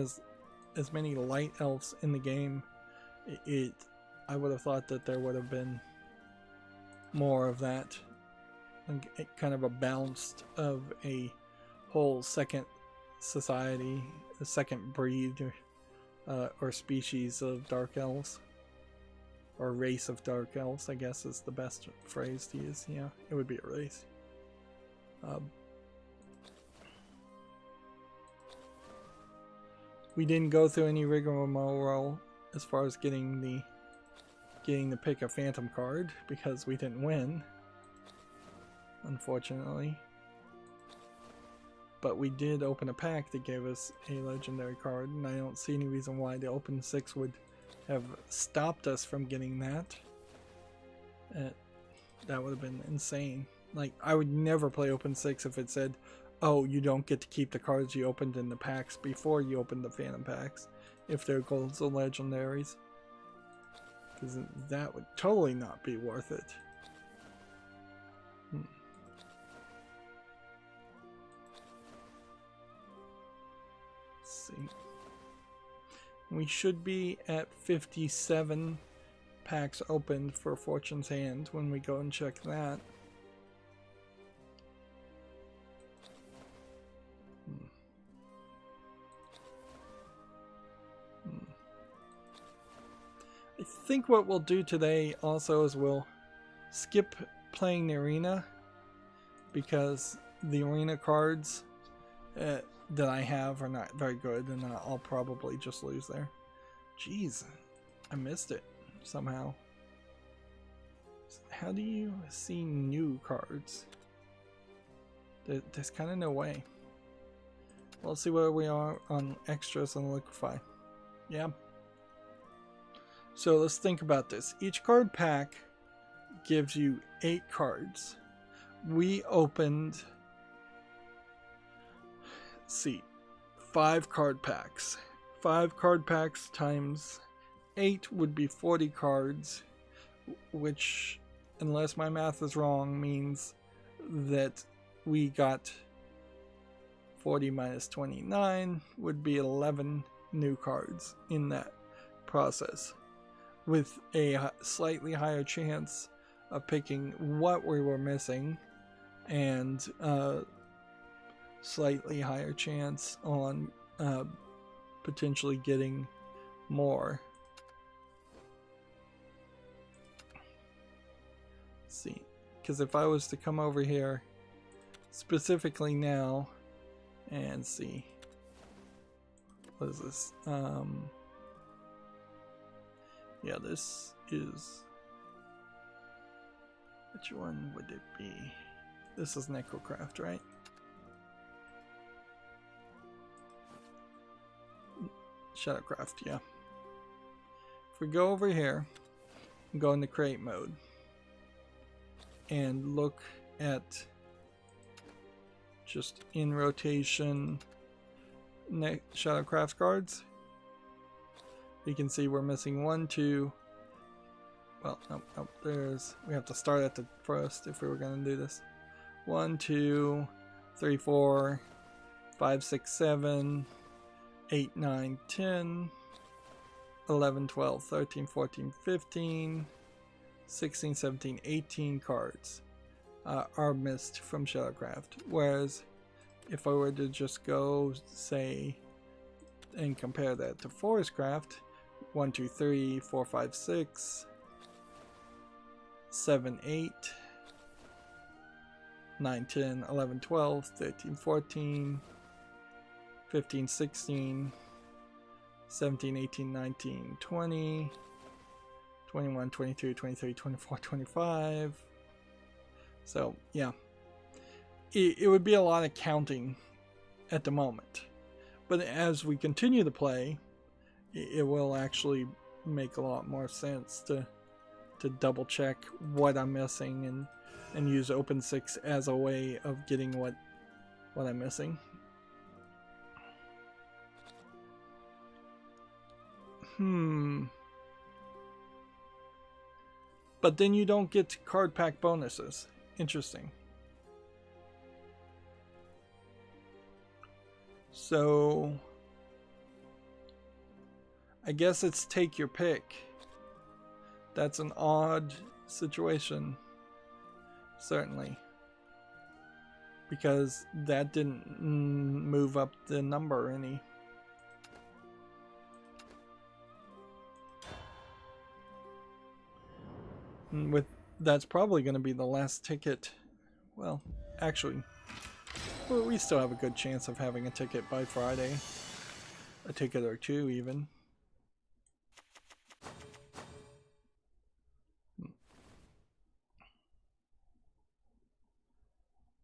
light elves in the game, I would have thought that there would have been more of that, kind of a balance of a whole second society, a second breed or species of dark elves, or race of dark elves, I guess is the best phrase to use. Yeah, it would be a race. We didn't go through any rigmarole as far as getting the pick a phantom card, because we didn't win, unfortunately. But we did open a pack that gave us a legendary card, and I don't see any reason why the open 6 would have stopped us from getting that. That would have been insane. Like, I would never play open 6 if it said, oh, you don't get to keep the cards you opened in the packs before you opened the phantom packs, if they're golds or legendaries. Because that would totally not be worth it. Let's see. We should be at 57 packs opened for Fortune's Hand when we go and check that. I think what we'll do today also is we'll skip playing the arena, because the arena cards that I have are not very good, and I'll probably just lose there. Jeez, I missed it somehow. How do you see new cards? There's kind of no way. We'll see where we are on extras and liquefy. Yeah. So let's think about this. Each card pack gives you 8 cards. We opened, let's see, 5 card packs. 5 card packs times 8 would be 40 cards, which, unless my math is wrong, means that we got 40 minus 29 would be 11 new cards in that process, with a slightly higher chance of picking what we were missing, and slightly higher chance on potentially getting more. Let's see, because if I was to come over here specifically now and see, what is this? Yeah, this is, which one would it be? This is Necrocraft, right? Shadowcraft, yeah. If we go over here and go into create mode and look at just in rotation Shadowcraft cards, you can see we're missing 1, 2. Well, no, there's. We have to start at the first if we were going to do this. 1, 2, 3, 4, 5, 6, 7, 8, 9, 10, 11, 12, 13, 14, 15, 16, 17, 18 cards are missed from Shadowcraft. Whereas if I were to just go, say, and compare that to Forestcraft, 1, 2, 3, 4, 5, 6, 7, 8, 9, 10, 11, 12, 13, 14, 15, 16, 17, 18, 19, 20, 21, 22, 23, 24, 25. So, yeah. It would be a lot of counting at the moment. But as we continue to play, it will actually make a lot more sense to double check what I'm missing and use Open 6 as a way of getting what I'm missing. But then you don't get card pack bonuses. interesting. So I guess it's take your pick. That's an odd situation, certainly, because that didn't move up the number any. And that's probably going to be the last ticket. Well, actually, we still have a good chance of having a ticket by Friday. A ticket or two, even.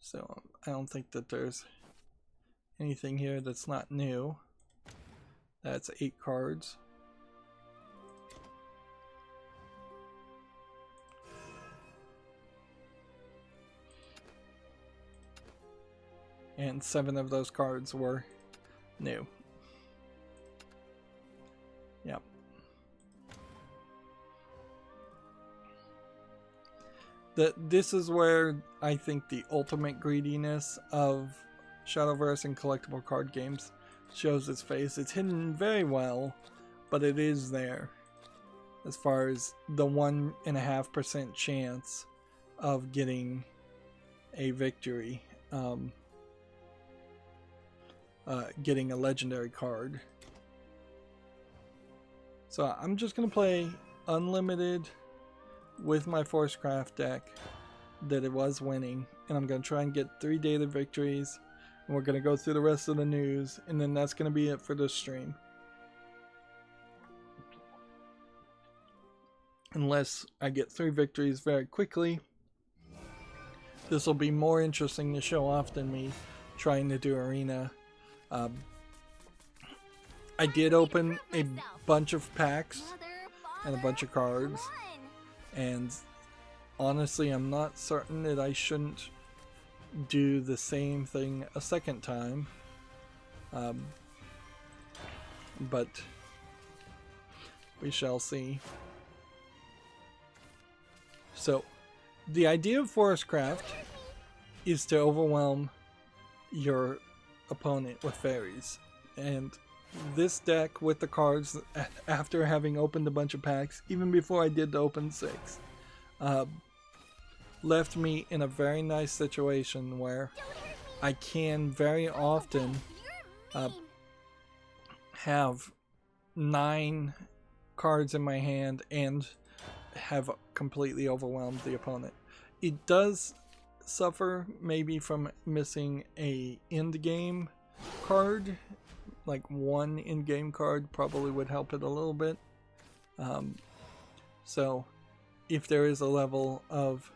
So I don't think that there's anything here that's not new. That's 8 cards. And 7 of those cards were new. Yep. This is where I think the ultimate greediness of Shadowverse and collectible card games shows its face. It's hidden very well, but it is there as far as the 1.5% chance of getting a victory, getting a legendary card. So I'm just going to play unlimited with my Forcecraft deck that it was winning, and I'm going to try and get 3 daily victories, and we're going to go through the rest of the news, and then that's going to be it for this stream. Unless I get 3 victories very quickly, this will be more interesting to show off than me trying to do arena. I did open a bunch of packs and a bunch of cards, and honestly I'm not certain that I shouldn't do the same thing a second time, but we shall see. So the idea of Forestcraft is to overwhelm your opponent with fairies, and this deck with the cards, after having opened a bunch of packs, even before I did the open 6, left me in a very nice situation where I can very often have 9 cards in my hand and have completely overwhelmed the opponent. It does suffer maybe from missing a end game card. Like 1 in-game card probably would help it a little bit. So if there is a level of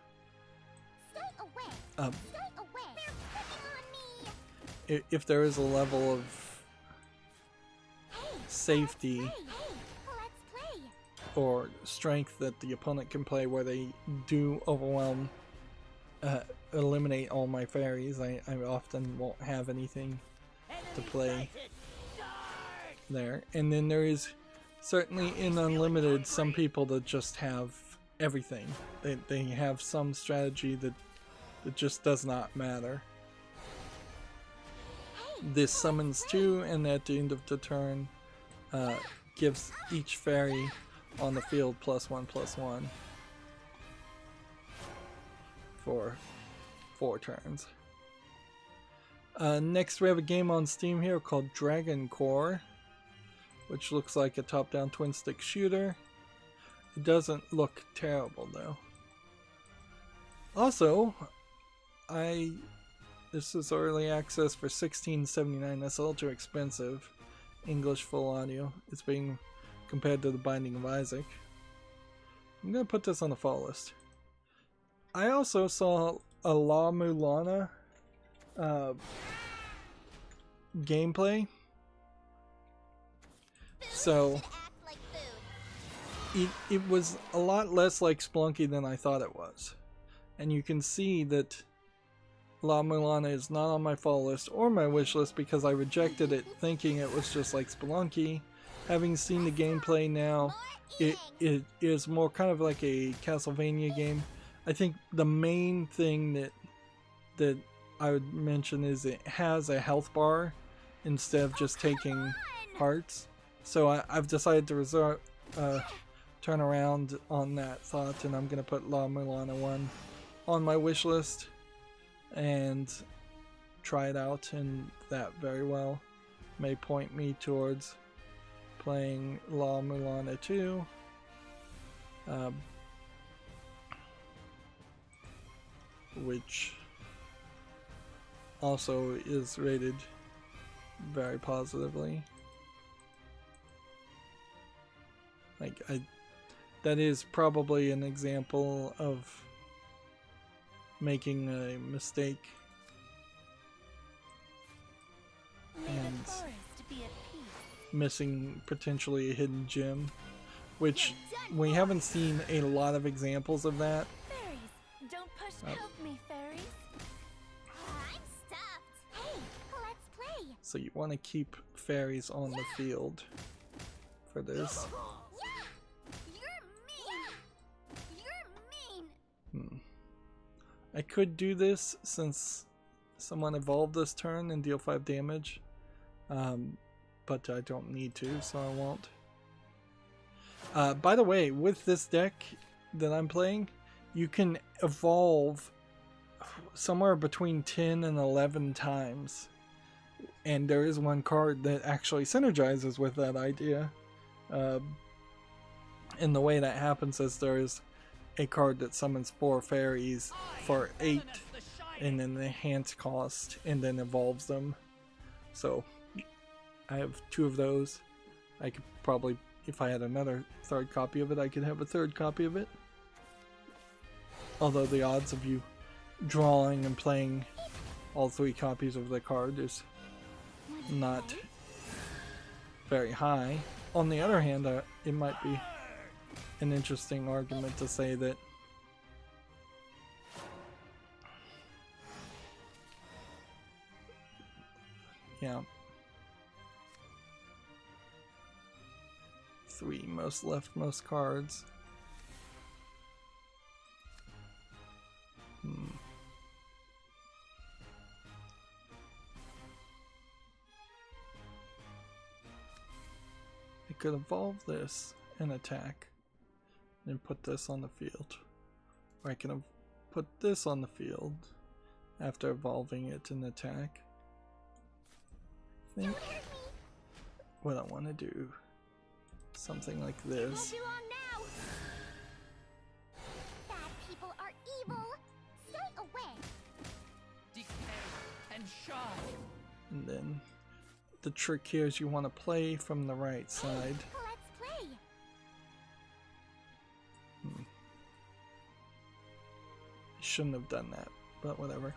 if there is a level of safety or strength that the opponent can play where they do overwhelm, eliminate all my fairies, I often won't have anything to play there. And then there is certainly in Unlimited some people that just have everything. They have some strategy that just does not matter. This summons 2, and at the end of the turn gives each fairy on the field +1/+1 for 4 turns. Next we have a game on Steam here called Dragon Core, which looks like a top-down twin-stick shooter. It doesn't look terrible though. Also, this is early access for $16.79. That's a little too expensive. English full audio. It's being compared to The Binding of Isaac. I'm gonna put this on the fall list. I also saw a La Mulana gameplay. So it was a lot less like Splunky than I thought it was. And you can see that La Mulana is not on my fall list or my wish list because I rejected it thinking it was just like Spelunky. Having seen the gameplay now, it is more kind of like a Castlevania game. I think the main thing that I would mention is it has a health bar instead of just taking hearts. So I've decided to turn around on that thought, and I'm gonna put La Mulana 1 on my wish list and try it out, and that very well may point me towards playing La Mulana 2. Which also is rated very positively. That is probably an example of making a mistake and missing potentially a hidden gem, which we haven't seen a lot of examples of that. Fairies, don't push. Help me, fairies. I'm stuffed. Hey, let's play. So you want to keep fairies on the field for this. I could do this since someone evolved this turn and deal 5 damage, but I don't need to, so I won't. By the way, with this deck that I'm playing, you can evolve somewhere between 10 and 11 times, and there is one card that actually synergizes with that idea. And the way that happens is there's a card that summons 4 fairies for 8 and then the enhance cost and then evolves them. So I have 2 of those. I could probably, if I had another 3rd copy of it, I could have a 3rd copy of it. Although the odds of you drawing and playing all 3 copies of the card is not very high. On the other hand, it might be an interesting argument to say that yeah, 3 most leftmost cards. I could evolve this and attack and put this on the field, or I can put this on the field after evolving it and attack. I think what I want to do, something like this. Bad people are evil. Stay away. Decay and shine. And then the trick here is you want to play from the right side. Let's play. Shouldn't have done that, but whatever.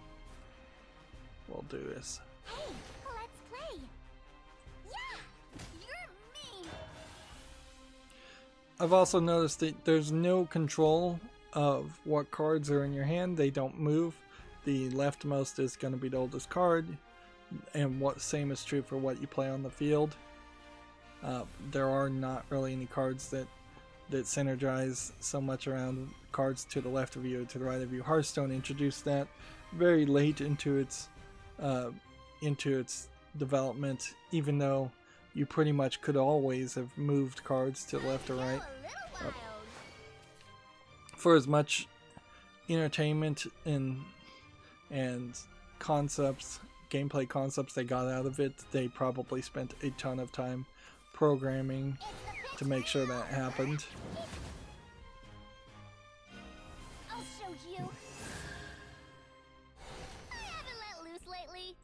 We'll do this. Hey, let's play. Yeah, you're mean. I've also noticed that there's no control of what cards are in your hand. They don't move. The leftmost is going to be the oldest card, and what same is true for what you play on the field. There are not really any cards that synergize so much around cards to the left of you or to the right of you. Hearthstone introduced that very late into its development, even though you pretty much could always have moved cards to the left or right. For as much entertainment and concepts, gameplay concepts they got out of it, they probably spent a ton of time programming to make sure that happened. I'll show you. I haven't let loose lately.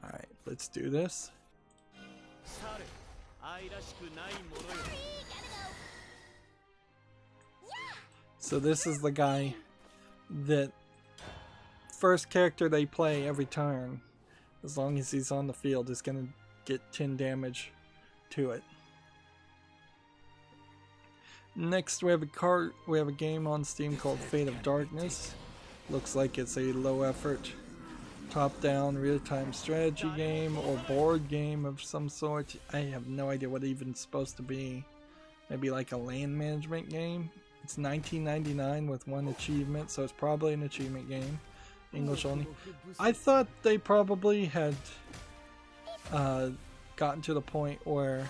Alright, let's do this. So this is the guy that first character they play every turn, as long as he's on the field, is going to get 10 damage to it. Next we have a game on Steam called Fate of Darkness. Looks like it's a low effort top-down real-time strategy game or board game of some sort. I have no idea what it's even supposed to be. Maybe like a land management game. It's $19.99 with 1 achievement, so it's probably an achievement game. English only. I thought they probably had gotten to the point where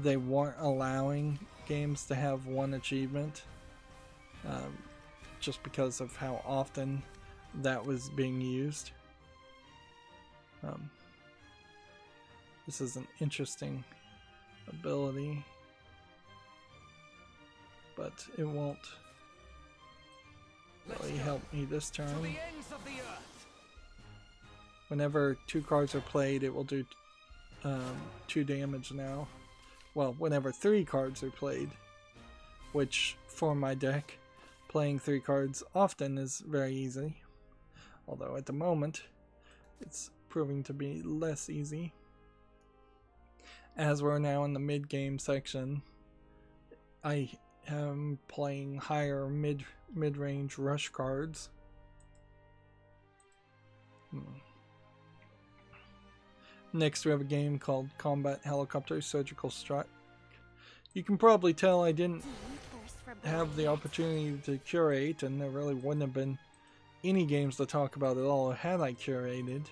they weren't allowing games to have 1 achievement, just because of how often that was being used. This is an interesting ability, but it won't really help me this turn. Whenever 2 cards are played, it will do 2 damage now. Well, whenever 3 cards are played, which for my deck, playing 3 cards often is very easy. Although at the moment, it's proving to be less easy. As we're now in the mid-game section, I am playing higher mid-range rush cards. Next we have a game called Combat Helicopter Surgical Strike. You can probably tell I didn't have the opportunity to curate, and there really wouldn't have been any games to talk about at all had I curated.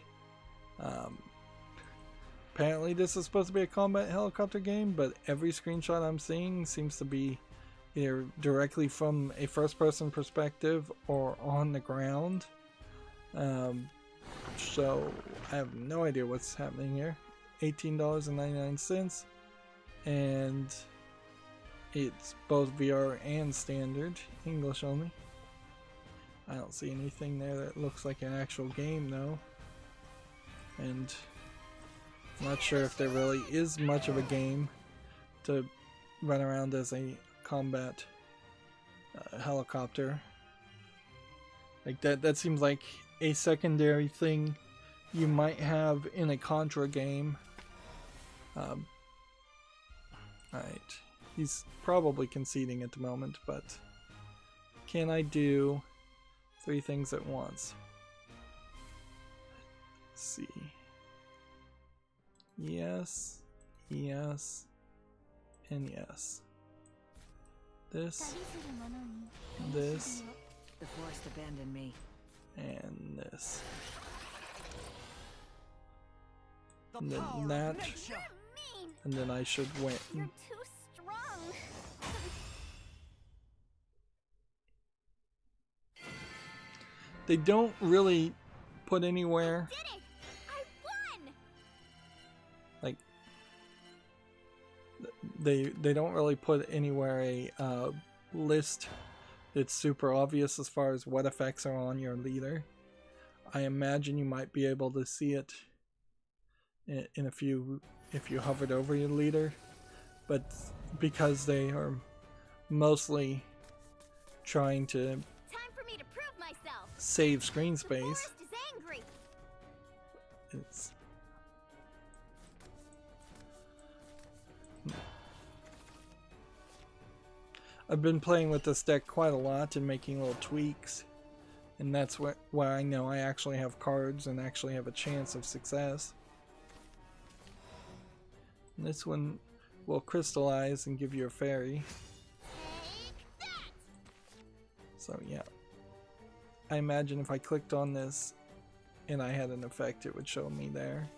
Apparently this is supposed to be a combat helicopter game, but every screenshot I'm seeing seems to be either directly from a first-person perspective or on the ground. So I have no idea what's happening here. $18.99, and it's both VR and standard, English only. I don't see anything there that looks like an actual game though, and I'm not sure if there really is much of a game to run around as a combat helicopter. Like that seems like a secondary thing you might have in a Contra game. Alright, he's probably conceding at the moment, but can I do 3 things at once? Let's see. Yes, yes, and yes. This, this, The forest abandoned me. and this. And then that, and then I should win. You're too strong. They don't really put anywhere, Did it! I won! like, they don't really put anywhere a list that's super obvious as far as what effects are on your leader. I imagine you might be able to see it in a few if you hovered over your leader, but because they are mostly trying to Time for me to prove myself. save screen The space, forest is angry. it's I've been playing with this deck quite a lot and making little tweaks, and that's where I know I actually have cards and actually have a chance of success. And this one will crystallize and give you a fairy. Take that! So yeah, I imagine if I clicked on this and I had an effect, it would show me there.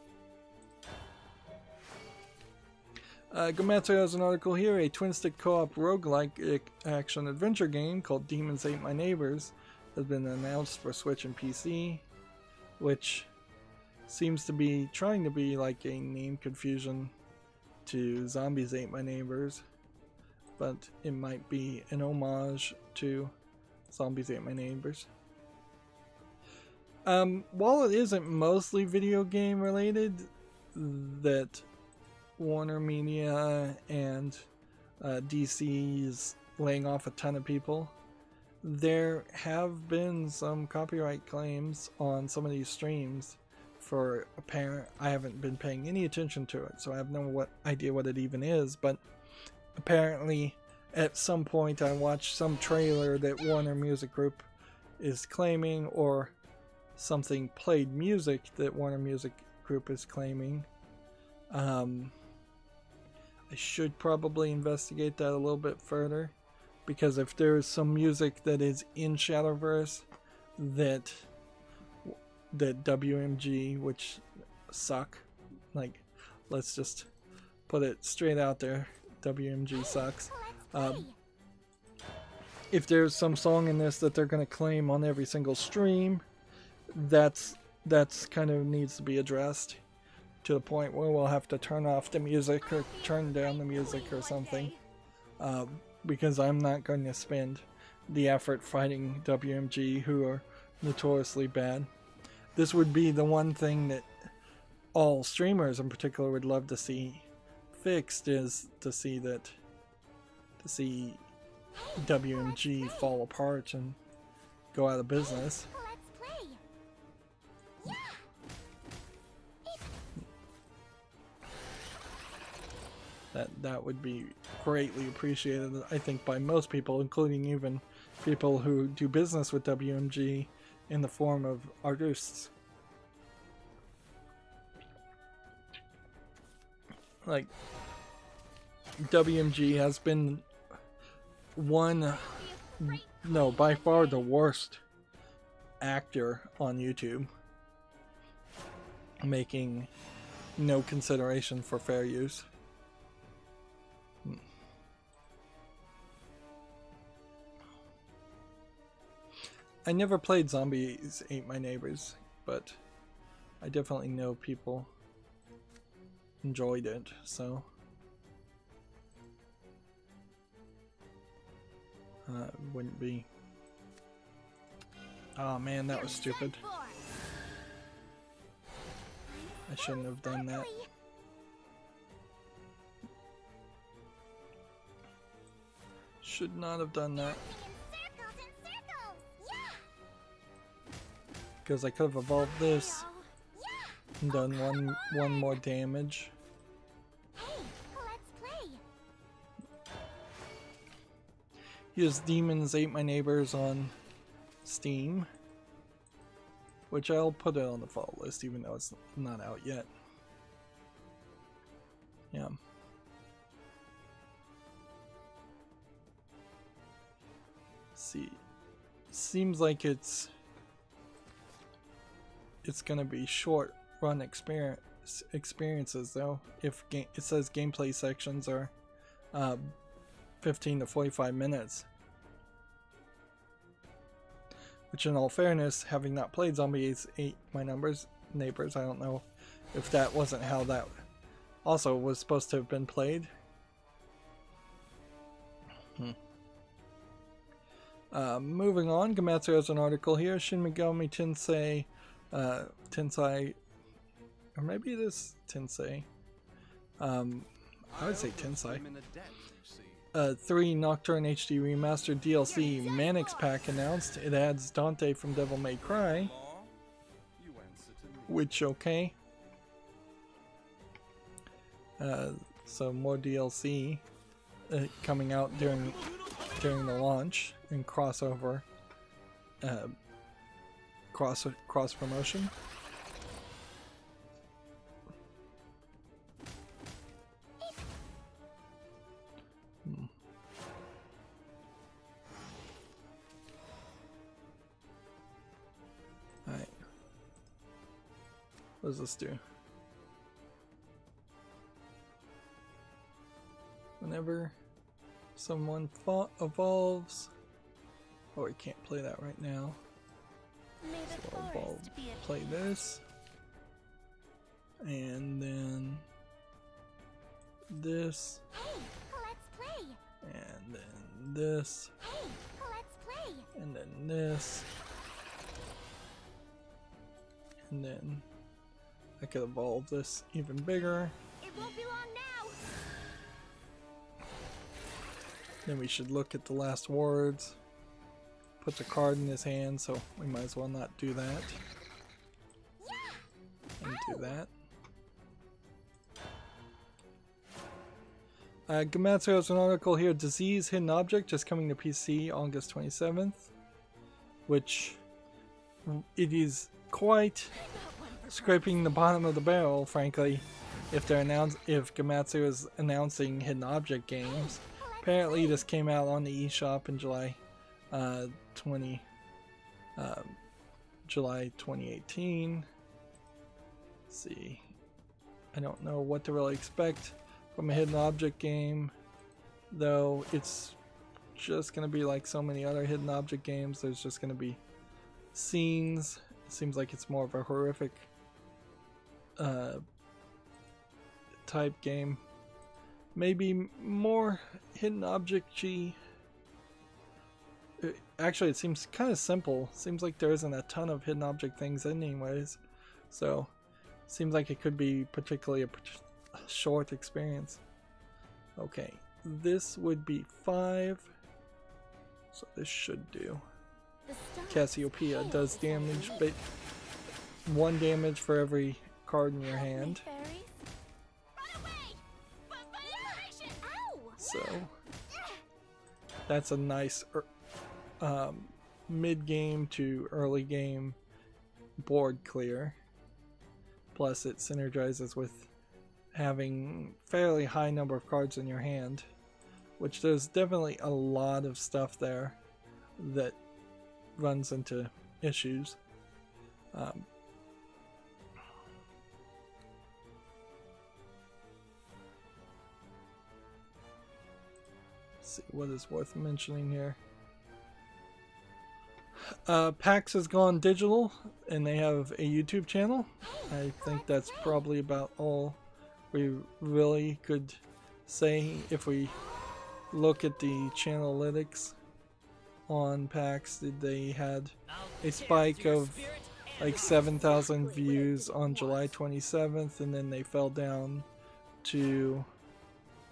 Gematsu has an article here. A twin-stick co-op roguelike action-adventure game called Demons Ate My Neighbors has been announced for Switch and PC, which seems to be trying to be like a name confusion to Zombies Ate My Neighbors, but it might be an homage to Zombies Ate My Neighbors. While it isn't mostly video game related, that Warner Media and DC is laying off a ton of people, there have been some copyright claims on some of these streams for apparent. I haven't been paying any attention to it, so I have no idea what it even is, but apparently at some point I watched some trailer that Warner Music Group is claiming, or something played music that Warner Music Group is claiming. I should probably investigate that a little bit further, because if there's some music that is in Shadowverse that WMG, which suck, like, let's just put it straight out there, WMG sucks. If there's some song in this that they're going to claim on every single stream, that's kind of needs to be addressed, to the point where we'll have to turn off the music or turn down the music or something, because I'm not going to spend the effort fighting WMG, who are notoriously bad. This would be the one thing that all streamers in particular would love to see fixed, is to see WMG fall apart and go out of business. That would be greatly appreciated, I think, by most people, including even people who do business with WMG in the form of artists. Like, WMG has been by far the worst actor on YouTube, making no consideration for fair use. I never played Zombies Ate My Neighbors, but I definitely know people enjoyed it, so it wouldn't be. Oh man, that was stupid. I shouldn't have done that. Should not have done that. Because I could have evolved this and done one more damage. Here's Demons Ate My Neighbors on Steam, which I'll put it on the fall list even though it's not out yet. Yeah. See, seems like it's gonna be short run experiences though. If it says gameplay sections are 15 to 45 minutes, which in all fairness, having not played Zombies Ate My Neighbors, I don't know if that wasn't how that also was supposed to have been played. Moving on, Gematsu has an article here. Shin Megami Tensei, or maybe it is Tensei. I would say Tensei. 3 Nocturne HD Remastered DLC Manix Pack announced. It adds Dante from Devil May Cry, which okay. So more DLC coming out during the launch and crossover, cross promotion. Alright. What does this do? Whenever someone evolves... Oh, we can't play that right now. So I'll play this. And then... this. And then this. And then this. And then I could evolve this even bigger. It won't be long now. Then we should look at the last words. Put the card in his hand, so we might as well not do that. And do that. Gematsu has an article here. Disease Hidden Object is coming to PC August 27th. Which it is quite scraping the bottom of the barrel, frankly, if Gematsu is announcing hidden object games. Apparently this came out on the eShop in July 2018. Let's see. I don't know what to really expect from a hidden object game, though it's just going to be like so many other hidden object games. There's just going to be scenes. It seems like it's more of a horrific type game. Maybe more hidden object-y. Actually, it seems kind of simple. Seems like there isn't a ton of hidden object things anyways. So, seems like it could be particularly a short experience. Okay, this would be 5. So this should do. Cassiopeia does damage, but 1 damage for every card in your hand. So that's a nice mid-game to early game board clear. Plus it synergizes with having fairly high number of cards in your hand, which there's definitely a lot of stuff there that runs into issues. Let's see what is worth mentioning here. PAX has gone digital and they have a YouTube channel. I think that's probably about all we really could say if we look at the channelalytics on PAX. They had a spike of like 7,000 views on July 27th, and then they fell down to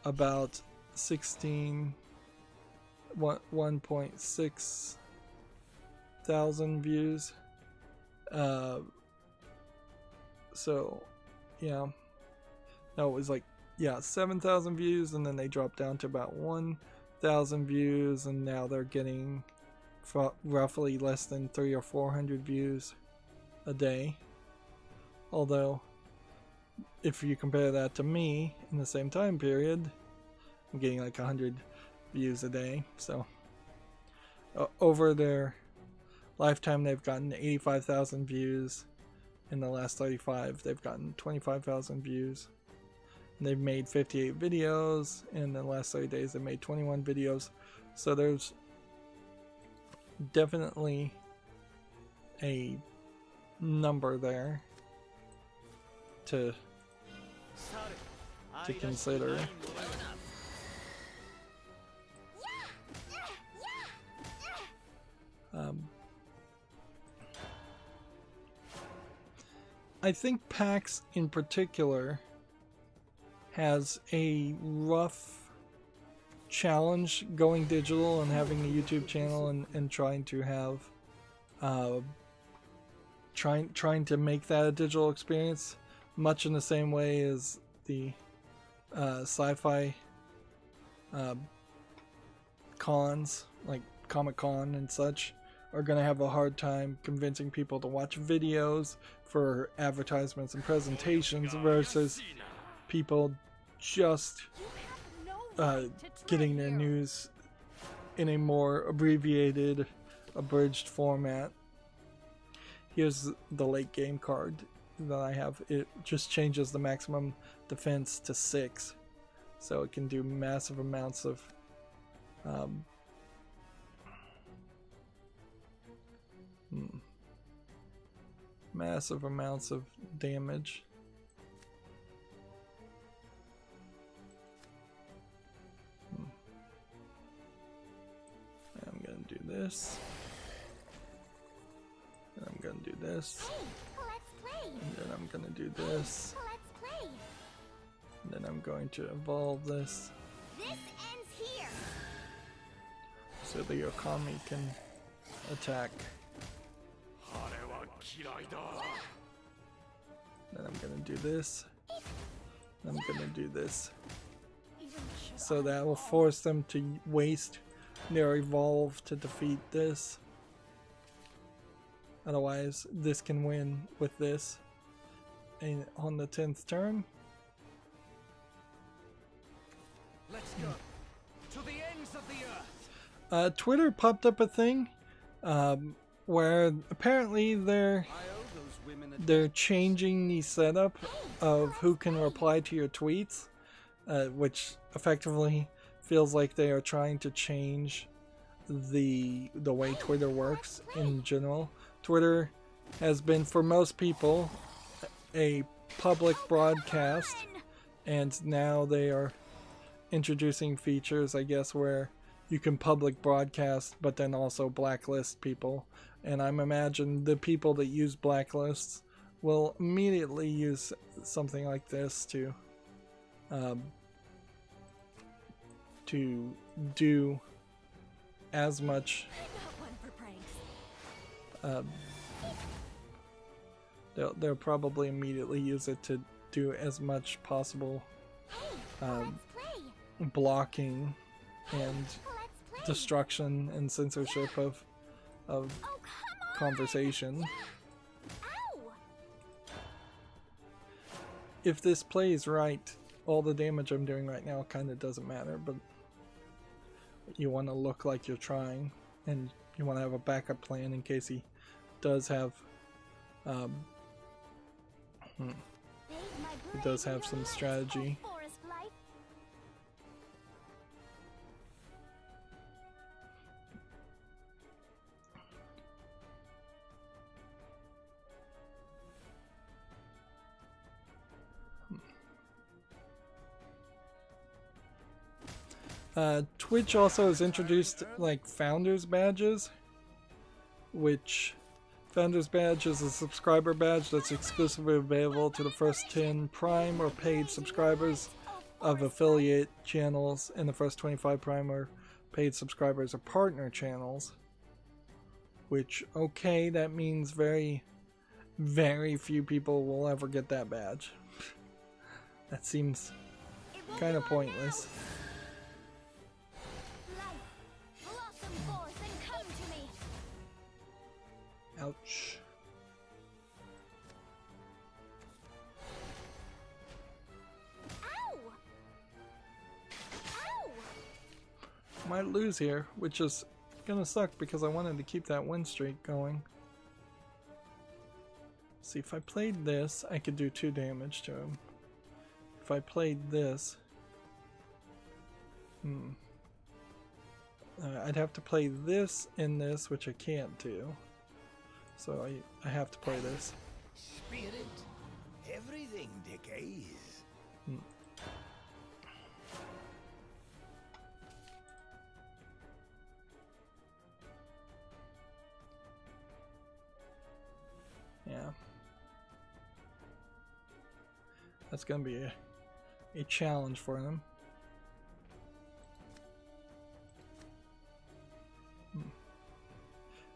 about 1.6 thousand views. So yeah, no, it was like 7,000 views, and then they dropped down to about 1,000 views, and now they're getting roughly less than 300 or 400 views a day. Although if you compare that to me in the same time period, I'm getting like 100 views a day. So over their lifetime they've gotten 85,000 views. In the last 35 they've gotten 25,000 views. And they've made 58 videos. In the last 30 days they made 21 videos. So there's definitely a number there to consider. I think PAX in particular has a rough challenge going digital and having a YouTube channel and trying to have trying to make that a digital experience, much in the same way as the sci-fi cons like Comic-Con and such are going to have a hard time convincing people to watch videos for advertisements and presentations versus people just getting their news in a more abbreviated, abridged format. Here's the late game card that I have. It just changes the maximum defense to 6, so it can do massive amounts of massive amounts of damage. I'm gonna do this, and I'm gonna do this, and then I'm gonna do this, and then I'm going to evolve this. This ends here. So the Okami can attack. Then I'm gonna do this. I'm gonna do this. So that will force them to waste their evolve to defeat this. Otherwise, this can win with this. And on the 10th turn, Let's go to the ends of the earth. Twitter popped up a thing where apparently they're changing the setup of who can reply to your tweets, which effectively feels like they are trying to change the way Twitter works in general. Twitter has been, for most people, a public broadcast, and now they are introducing features, I guess, where you can public broadcast but then also blacklist people. And I'm imagining the people that use blacklists will immediately use something like this to do as much they'll probably immediately use it to do as much possible blocking and destruction and censorship of conversation. If this plays right, all the damage I'm doing right now kind of doesn't matter, but you want to look like you're trying, and you want to have a backup plan in case he does have some strategy. Twitch also has introduced like founders badges, which founders badge is a subscriber badge that's exclusively available to the first 10 prime or paid subscribers of affiliate channels and the first 25 prime or paid subscribers of partner channels. Which, okay, that means very, very few people will ever get that badge. That seems kind of pointless. Ouch. Ow! Ow! Might lose here, which is gonna suck because I wanted to keep that win streak going. See, if I played this, I could do 2 damage to him. If I played this, I'd have to play this and this, which I can't do. So I have to play this. Spirit, everything decays. Yeah. That's gonna be a challenge for them.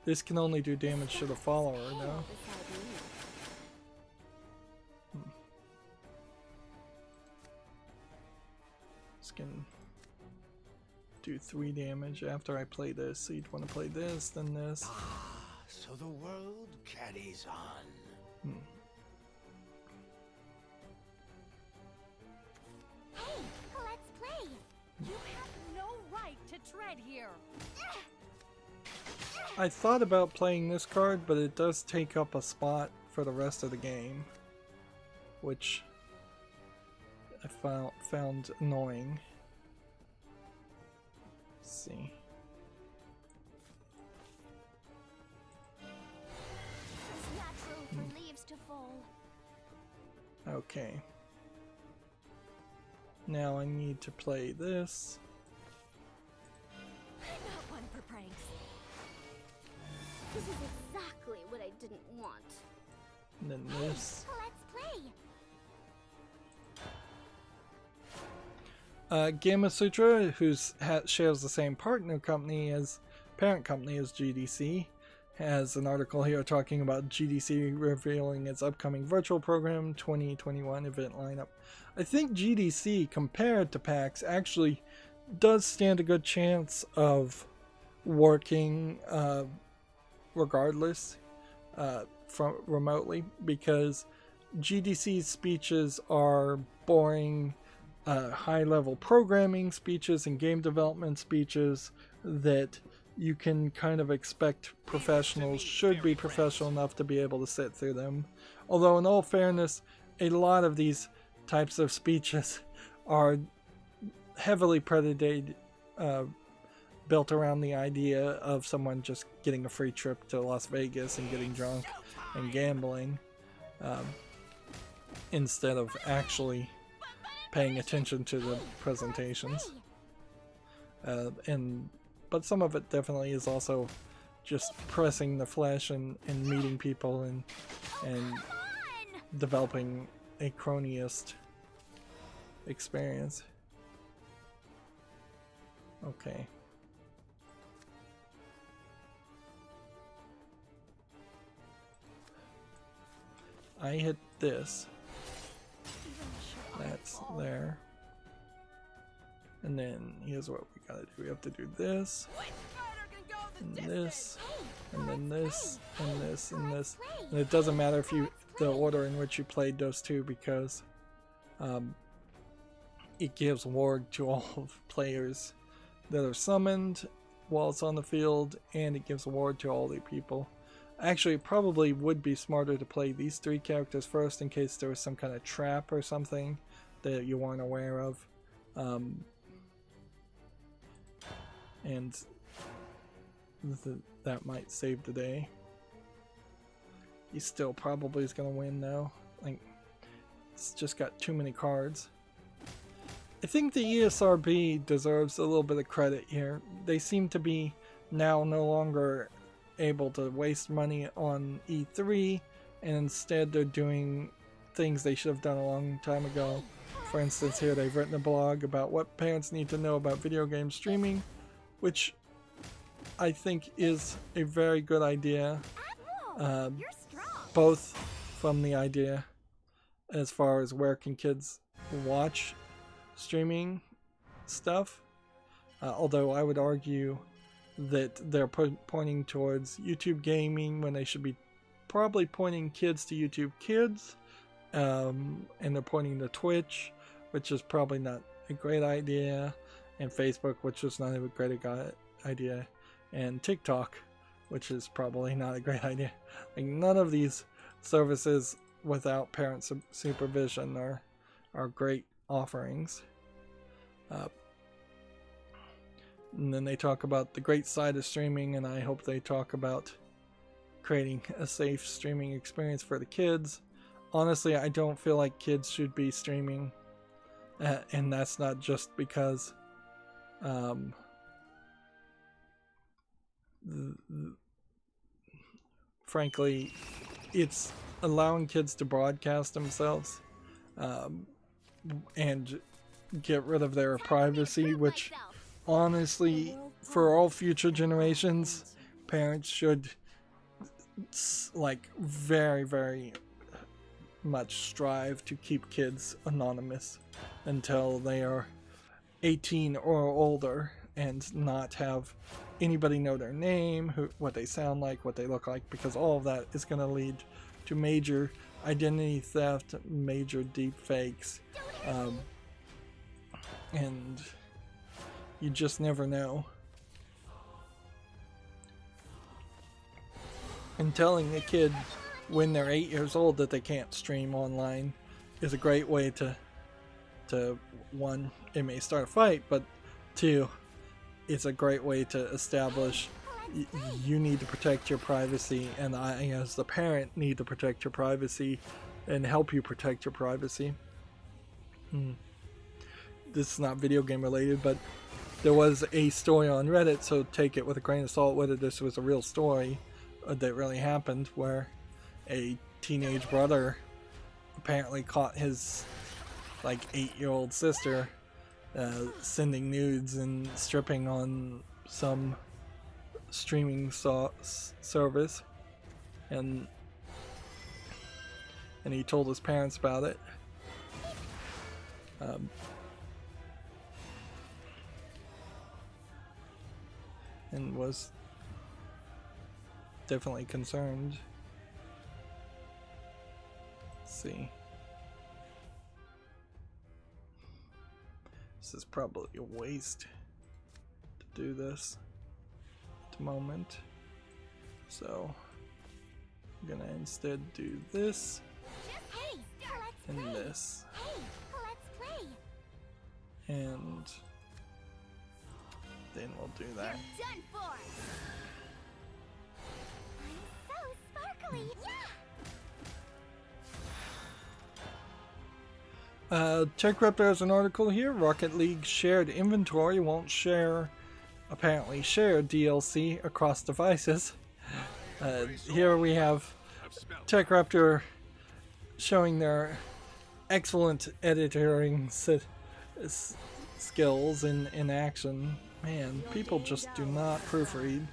This can only do damage to the follower, though. This can do 3 damage after I play this. So you'd want to play this, then this. So the world carries on. Hey, let's play. You have no right to tread here. I thought about playing this card, but it does take up a spot for the rest of the game, which I found annoying. Let's see. It's natural for leaves to fall. Okay. Now I need to play this. Not one for pranks. This is exactly what I didn't want. And then this. Let's play. Gematsu, who shares the same parent company as GDC, has an article here talking about GDC revealing its upcoming virtual program 2021 event lineup. I think GDC, compared to PAX, actually does stand a good chance of working regardless, from remotely, because GDC's speeches are boring, high-level programming speeches and game development speeches that you can kind of expect professionals should be professional enough to be able to sit through them. Although in all fairness, a lot of these types of speeches are heavily predicated, built around the idea of someone just getting a free trip to Las Vegas and getting drunk and gambling, instead of actually paying attention to the presentations. But some of it definitely is also just pressing the flesh and meeting people and developing a cronyist experience. Okay. I hit this. That's there. And then here's what we gotta do. We have to do this, and this, and then this, and this, and this. And it doesn't matter if the order in which you played those two, because it gives ward to all of players that are summoned while it's on the field, and it gives ward to all the people. Actually, it probably would be smarter to play these three characters first in case there was some kind of trap or something that you weren't aware of. And that might save the day. He still probably is going to win though. Like, it's just got too many cards. I think the ESRB deserves a little bit of credit here. They seem to be now no longer able to waste money on E3, and instead they're doing things they should have done a long time ago. For instance, here they've written a blog about what parents need to know about video game streaming, which I think is a very good idea, both from the idea as far as where can kids watch streaming stuff, although I would argue that they're pointing towards YouTube gaming when they should be probably pointing kids to YouTube Kids, and they're pointing to Twitch, which is probably not a great idea, and Facebook, which is not a great idea, and TikTok, which is probably not a great idea. Like, none of these services without parent supervision are great offerings. And then they talk about the great side of streaming, and I hope they talk about creating a safe streaming experience for the kids. Honestly, I don't feel like kids should be streaming, and that's not just because frankly, it's allowing kids to broadcast themselves and get rid of their privacy, which honestly, for all future generations, parents should like very, very much strive to keep kids anonymous until they are 18 or older, and not have anybody know their name, what they sound like, what they look like, because all of that is going to lead to major identity theft, major deep fakes, and you just never know. And telling a kid when they're 8 years old that they can't stream online is a great way to one, it may start a fight, but two, it's a great way to establish you need to protect your privacy, and I, as the parent, need to protect your privacy and help you protect your privacy. This is not video game related, but there was a story on Reddit, so take it with a grain of salt whether this was a real story that really happened, where a teenage brother apparently caught his like 8-year-old sister sending nudes and stripping on some streaming service, and he told his parents about it. And was definitely concerned. see. This is probably a waste to do this at the moment. So I'm gonna instead do this and this. And then we'll do that. Done for. I'm so sparkly. Yeah. Tech Raptor has an article here. Rocket League shared inventory won't apparently share DLC across devices. Here we have Tech Raptor showing their excellent editing skills in action. Man, people just do not proofread.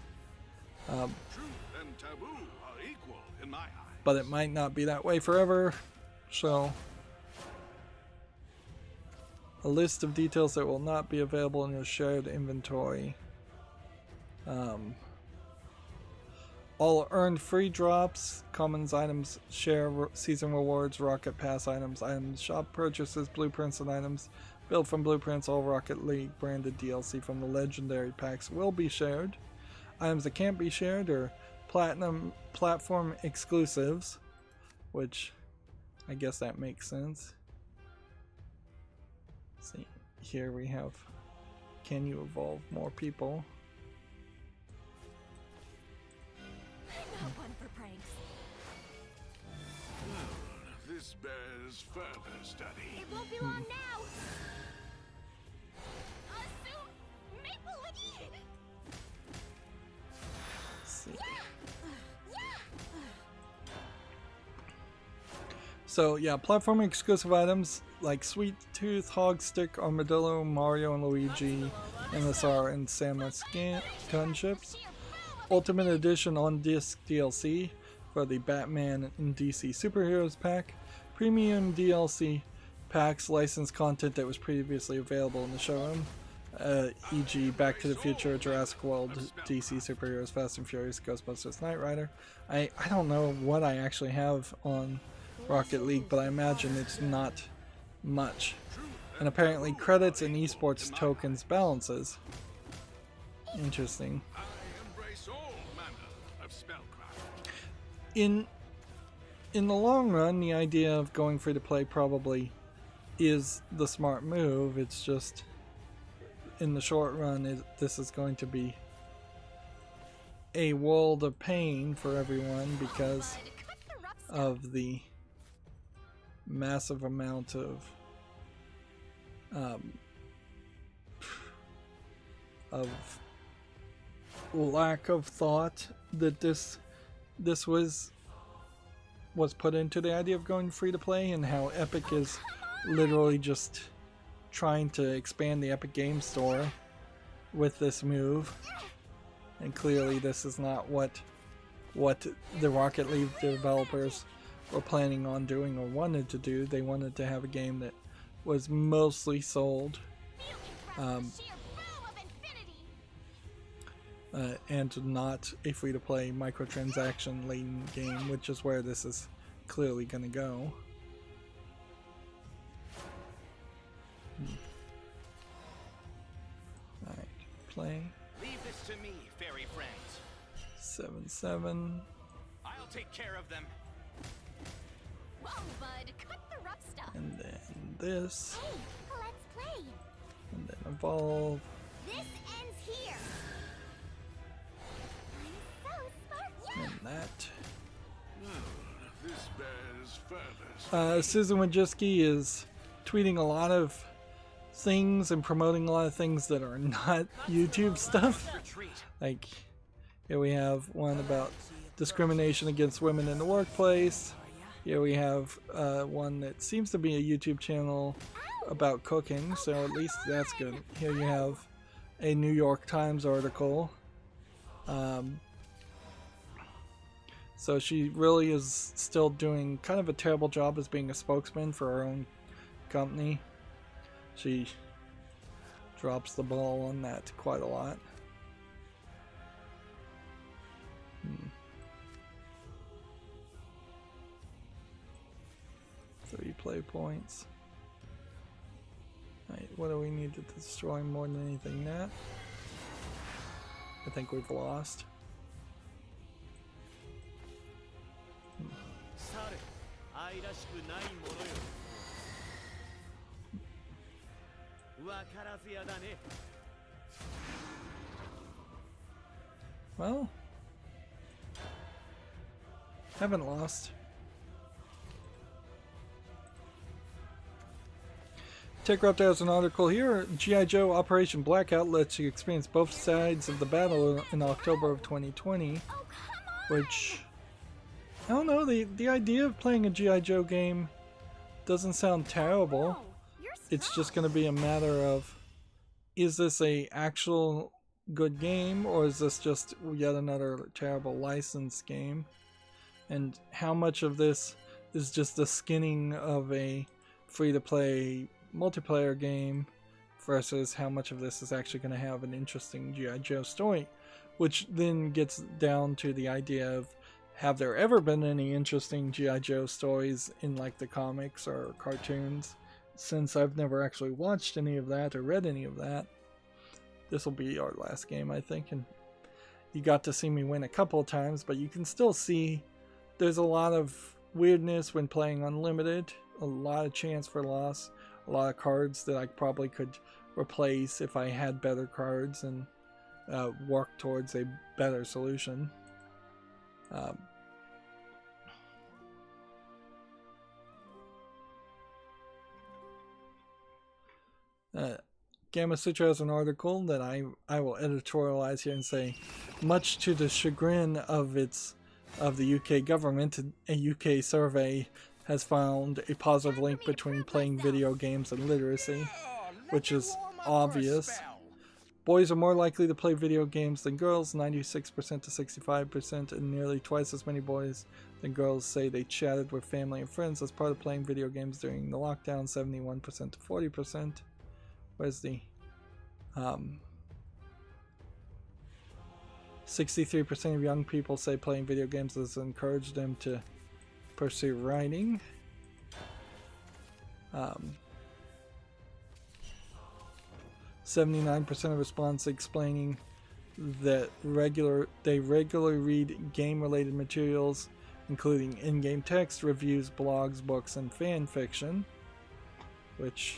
But it might not be that way forever. So, a list of details that will not be available in your shared inventory. All earned free drops, commons items, share season rewards, rocket pass items, shop purchases, blueprints and items built from blueprints, all Rocket League branded DLC from the legendary packs will be shared. Items that can't be shared are platinum platform exclusives, which I guess that makes sense. See, here we have, can you evolve more people? I'm not one for pranks. This bears further study. It won't be long now. Assume Maple Leaf. Let's see. Yeah. So yeah, platform exclusive items like Sweet Tooth, Hog Stick, Armadillo, Mario and Luigi, MSR, and Samus gunships. Ultimate Edition on disc DLC for the Batman and DC Superheroes pack. Premium DLC packs licensed content that was previously available in the showroom, e.g. Back to the Future, Jurassic World, DC Superheroes, Fast and Furious, Ghostbusters, Knight Rider. I don't know what I actually have on Rocket League, but I imagine it's not much. And apparently credits and esports tokens balances. Interesting. In the long run, the idea of going free to play probably is the smart move. It's just in the short run, this is going to be a world of pain for everyone because of the massive amount of lack of thought that this was put into the idea of going free to play, and how Epic is literally just trying to expand the Epic Game Store with this move. And clearly this is not what the Rocket League developers were planning on doing or wanted to do. They wanted to have a game that was mostly sold and not a free-to-play microtransaction laden game, which is where this is clearly going to go. Alright, play. Leave this to me, fairy friends. 7-7. I'll take care of them. Whoa, bud, cut the rough stuff. And then this. Hey, let's play. And then evolve. This ends here. I'm so sparkly. And that. This bears further. Susan Wojcicki is tweeting a lot of things and promoting a lot of things that are not YouTube stuff. Like, here we have one about discrimination against women in the workplace. Here we have one that seems to be a YouTube channel about cooking, so at least that's good. Here you have a New York Times article. So she really is still doing kind of a terrible job as being a spokesman for her own company. She drops the ball on that quite a lot. play points. Alright, what do we need to destroy more than anything? That. I think we've lost. Well, haven't lost. TechRaptor has an article here. G.I. Joe Operation Blackout lets you experience both sides of the battle in October of 2020, which, I don't know, the idea of playing a G.I. Joe game doesn't sound terrible. It's just going to be a matter of, is this a actual good game, or is this just yet another terrible licensed game? And how much of this is just the skinning of a free-to-play multiplayer game versus how much of this is actually going to have an interesting G.I. Joe story, which then gets down to the idea of, have there ever been any interesting G.I. Joe stories in like the comics or cartoons? Since I've never actually watched any of that or read any of that, this will be our last game, I think. And you got to see me win a couple of times, but you can still see there's a lot of weirdness when playing Unlimited, a lot of chance for loss, a lot of cards that I probably could replace if I had better cards and work towards a better solution. Gematsu has an article that I will editorialize here and say, much to the chagrin of the UK government, a UK survey has found a positive link between playing video games and literacy, which is obvious. Boys are more likely to play video games than girls, 96% to 65%, and nearly twice as many boys than girls say they chatted with family and friends as part of playing video games during the lockdown, 71% to 40%. Where's the 63% of young people say playing video games has encouraged them to pursue writing. 79% of respondents explaining that they regularly read game-related materials, including in-game text, reviews, blogs, books, and fan fiction. Which,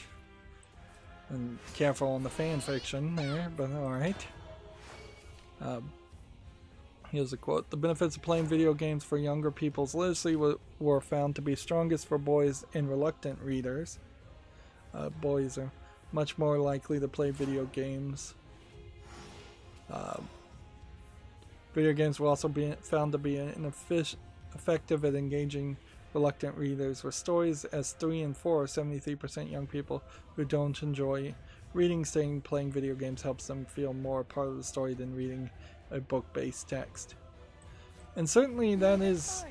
and careful on the fan fiction there, but alright. Here's a quote. The benefits of playing video games for younger people's literacy were found to be strongest for boys and reluctant readers. Boys are much more likely to play video games. Video games were also found to be effective at engaging reluctant readers with stories, as 3 and 4, 73% young people who don't enjoy reading saying playing video games helps them feel more a part of the story than reading a book-based text. And certainly that has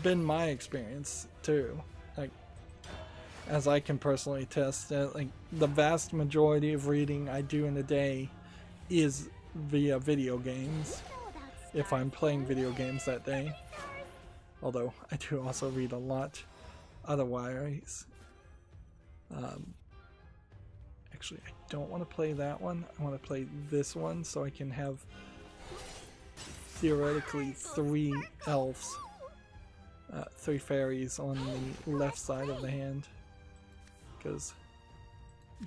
been my experience too. Like, as I can personally attest, like the vast majority of reading I do in a day is via video games, if I'm playing video games that day. Although I do also read a lot otherwise. Actually, I don't want to play that one. I want to play this one so I can have theoretically 3 elves, 3 fairies on the left side of the hand. Because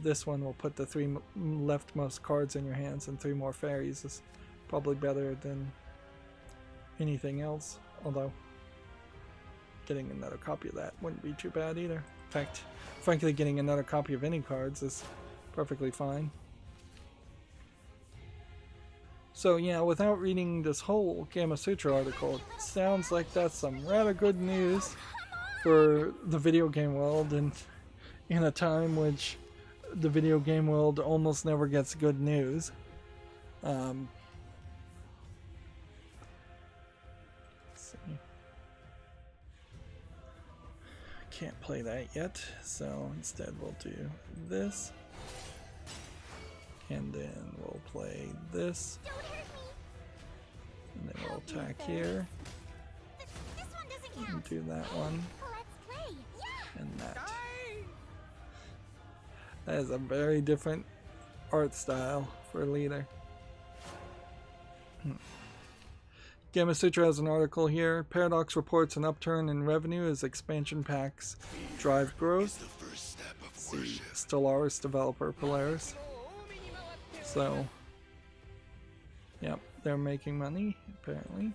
this one will put the 3 leftmost cards in your hands, and 3 more fairies is probably better than anything else. Although, getting another copy of that wouldn't be too bad either. In fact, frankly, getting another copy of any cards is perfectly fine. So yeah, without reading this whole Gematsu article, it sounds like that's some rather good news for the video game world, and in a time which the video game world almost never gets good news. Let's see. Can't play that yet, so instead we'll do this. And then we'll play this. And then we'll attack here. And do that one. And that. That is a very different art style for a leader. Gematsu has an article here. Paradox reports an upturn in revenue as expansion packs drive growth. See Stellaris developer Polaris. So, yep, they're making money apparently.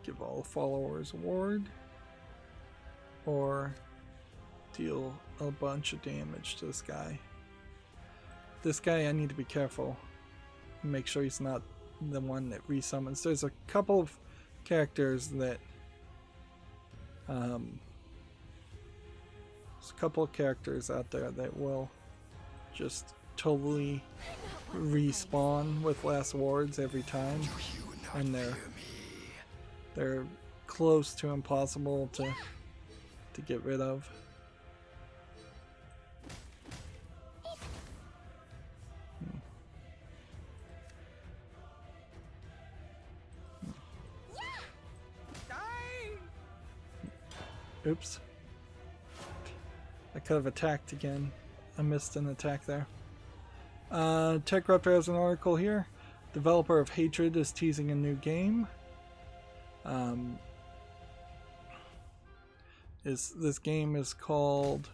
Give all followers award, or deal a bunch of damage to this guy. This guy, I need to be careful. Make sure he's not the one that resummons. There's a couple of characters that there's a couple of characters out there that will just totally respawn with less wards every time, and they're close to impossible to get rid of. Oops. I could have attacked again. I missed an attack there. TechRaptor has an article here. Developer of Hatred is teasing a new game. This game is called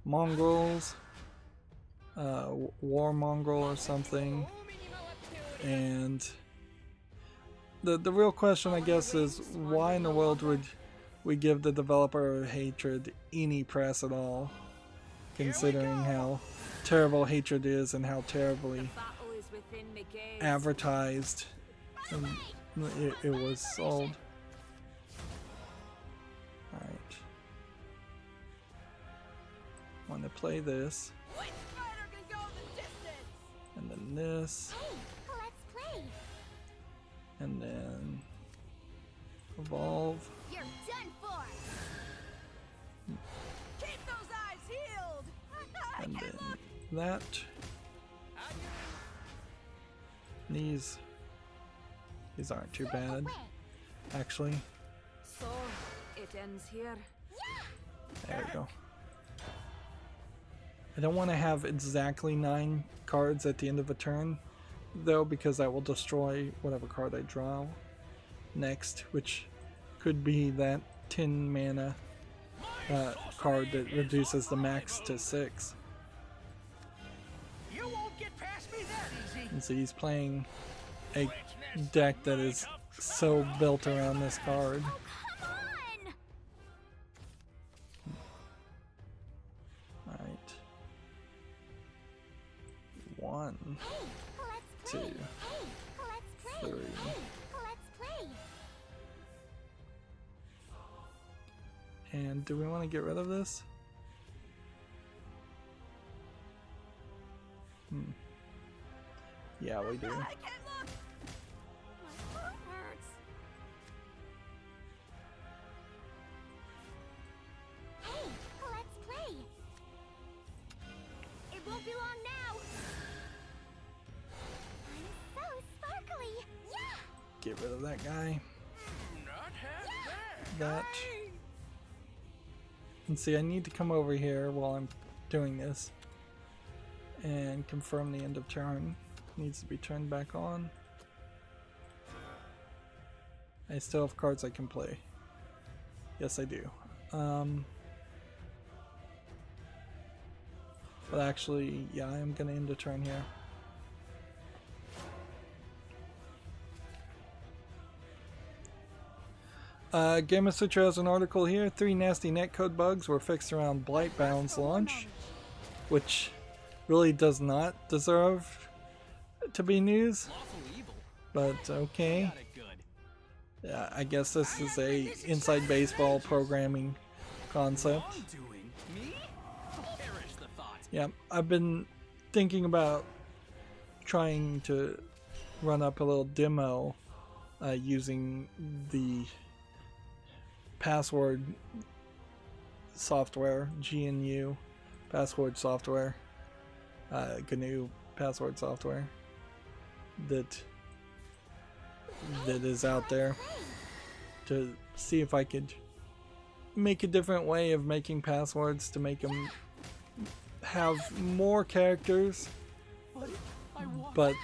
Mongrels, War Mongrel or something, and the real question, I guess, is why in the world would we give the developer of Hatred any press at all, considering how terrible Hatred is and how terribly advertised and it was sold. Alright. Want to play this. And then this. And then evolve. You're done for. Keep those eyes healed. And then that. These aren't too bad, actually. So, it ends here. There we go. I don't want to have exactly 9 cards at the end of a turn, though, because that will destroy whatever card I draw next, which could be that 10 mana card that reduces the max to 6. You won't get past me that easy. And so he's playing a deck that is so built around this card. Oh, come on! Alright. 1, 2, 3. And do we want to get rid of this? Yeah, we do. I can't look. My heart hurts. Hey, let's play. It won't be long now. I'm so sparkly. Yeah. Get rid of that guy. Not half bad. That. And see, I need to come over here while I'm doing this and confirm the end of turn. Needs to be turned back on. I still have cards I can play. Yes, I do. But actually, yeah, I am going to end the turn here. Gematsu has an article here. 3 nasty netcode bugs were fixed around Blightbound's launch, which really does not deserve to be news, but okay. Yeah, I guess this is a inside baseball programming concept. Yeah, I've been thinking about trying to run up a little demo using the password software, GNU password software, GNU password software, that that is out there to see if I could make a different way of making passwords to make them have more characters, but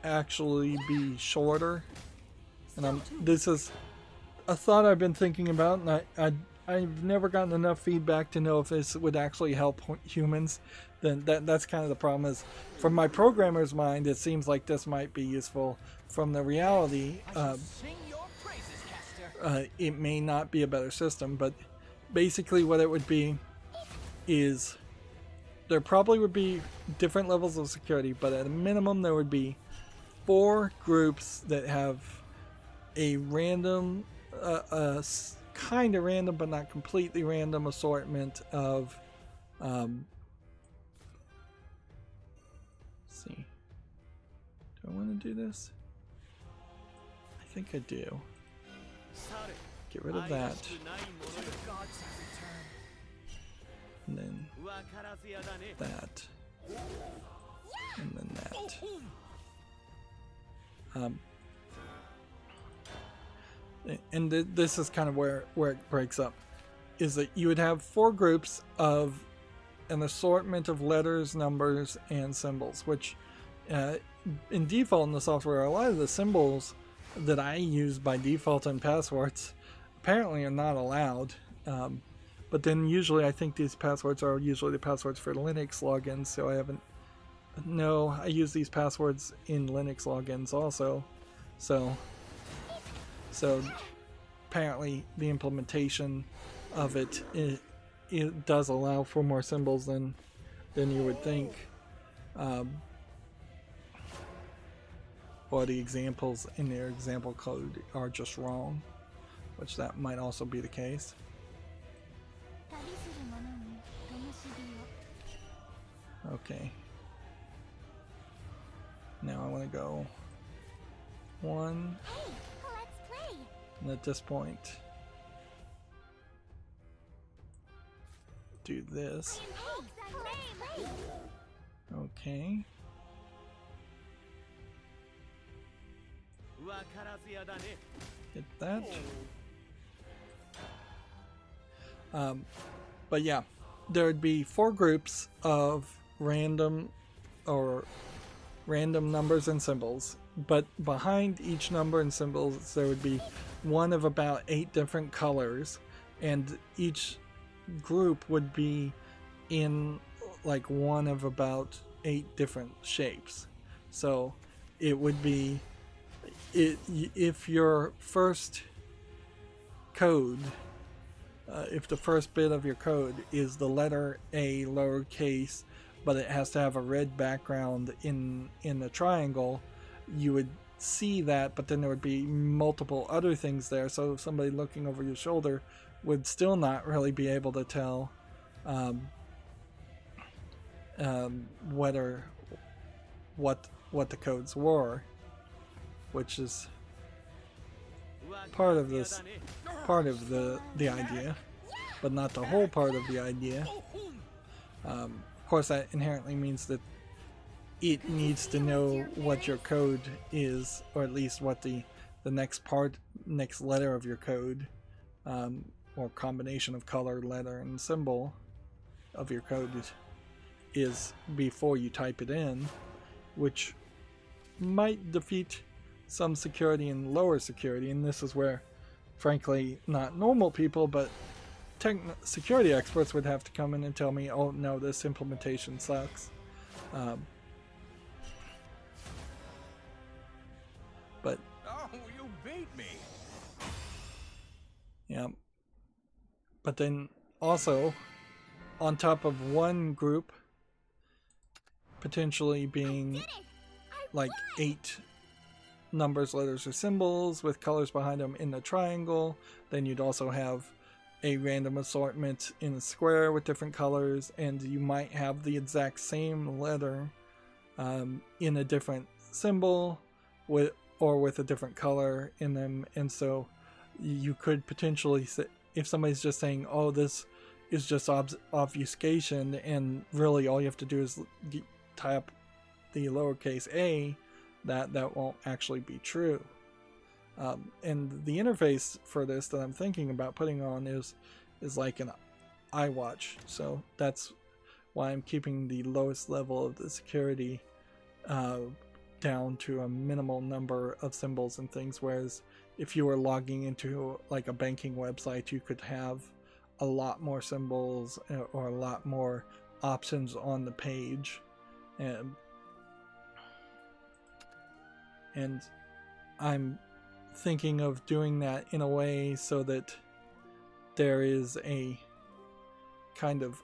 actually be shorter. And this is a thought I've been thinking about, and I've never gotten enough feedback to know if this would actually help humans. Then that's kind of the problem. Is from my programmer's mind, it seems like this might be useful. From the reality, it may not be a better system. But basically, what it would be is there probably would be different levels of security, but at a minimum, there would be 4 groups that have a random, kind of random, but not completely random assortment of. Let's see. Do I want to do this? I think I do. Get rid of that. And then that. And then that. And this is kind of where it breaks up, is that you would have 4 groups of an assortment of letters, numbers, and symbols, which in default in the software, a lot of the symbols that I use by default in passwords apparently are not allowed. But then usually I think these passwords are usually the passwords for Linux logins, so I haven't. No, I use these passwords in Linux logins also. So apparently the implementation of it does allow for more symbols than you would think. Or the examples in their example code are just wrong, which that might also be the case. Okay. Now I want to go 1. And at this point, do this. Okay. Hit that. But yeah, there would be 4 groups of random numbers and symbols, but behind each number and symbols there would be one of about 8 different colors, and each group would be in like one of about 8 different shapes. So it would be, if your first code, if the first bit of your code is the letter A lowercase, but it has to have a red background in the triangle, you would see that, but then there would be multiple other things there, so somebody looking over your shoulder would still not really be able to tell what the codes were, which is part of the idea, but not the whole part of the idea. Of course, that inherently means that it needs to know what your code is, or at least what the next letter of your code, or combination of color, letter, and symbol of your code is before you type it in, which might defeat some security and lower security. And this is where, frankly, not normal people, but security experts would have to come in and tell me, oh no, this implementation sucks. But you beat me. Yeah. But then also, on top of one group potentially being like 8 numbers, letters, or symbols with colors behind them in the triangle, then you'd also have a random assortment in a square with different colors, and you might have the exact same letter in a different symbol with a different color in them. And so you could potentially, if somebody's just saying, oh, this is just obfuscation, and really all you have to do is tie up the lowercase a that won't actually be true. And the interface for this that I'm thinking about putting on is like an iWatch. So that's why I'm keeping the lowest level of the security down to a minimal number of symbols and things, whereas if you were logging into like a banking website, you could have a lot more symbols or a lot more options on the page. And I'm thinking of doing that in a way so that there is a kind of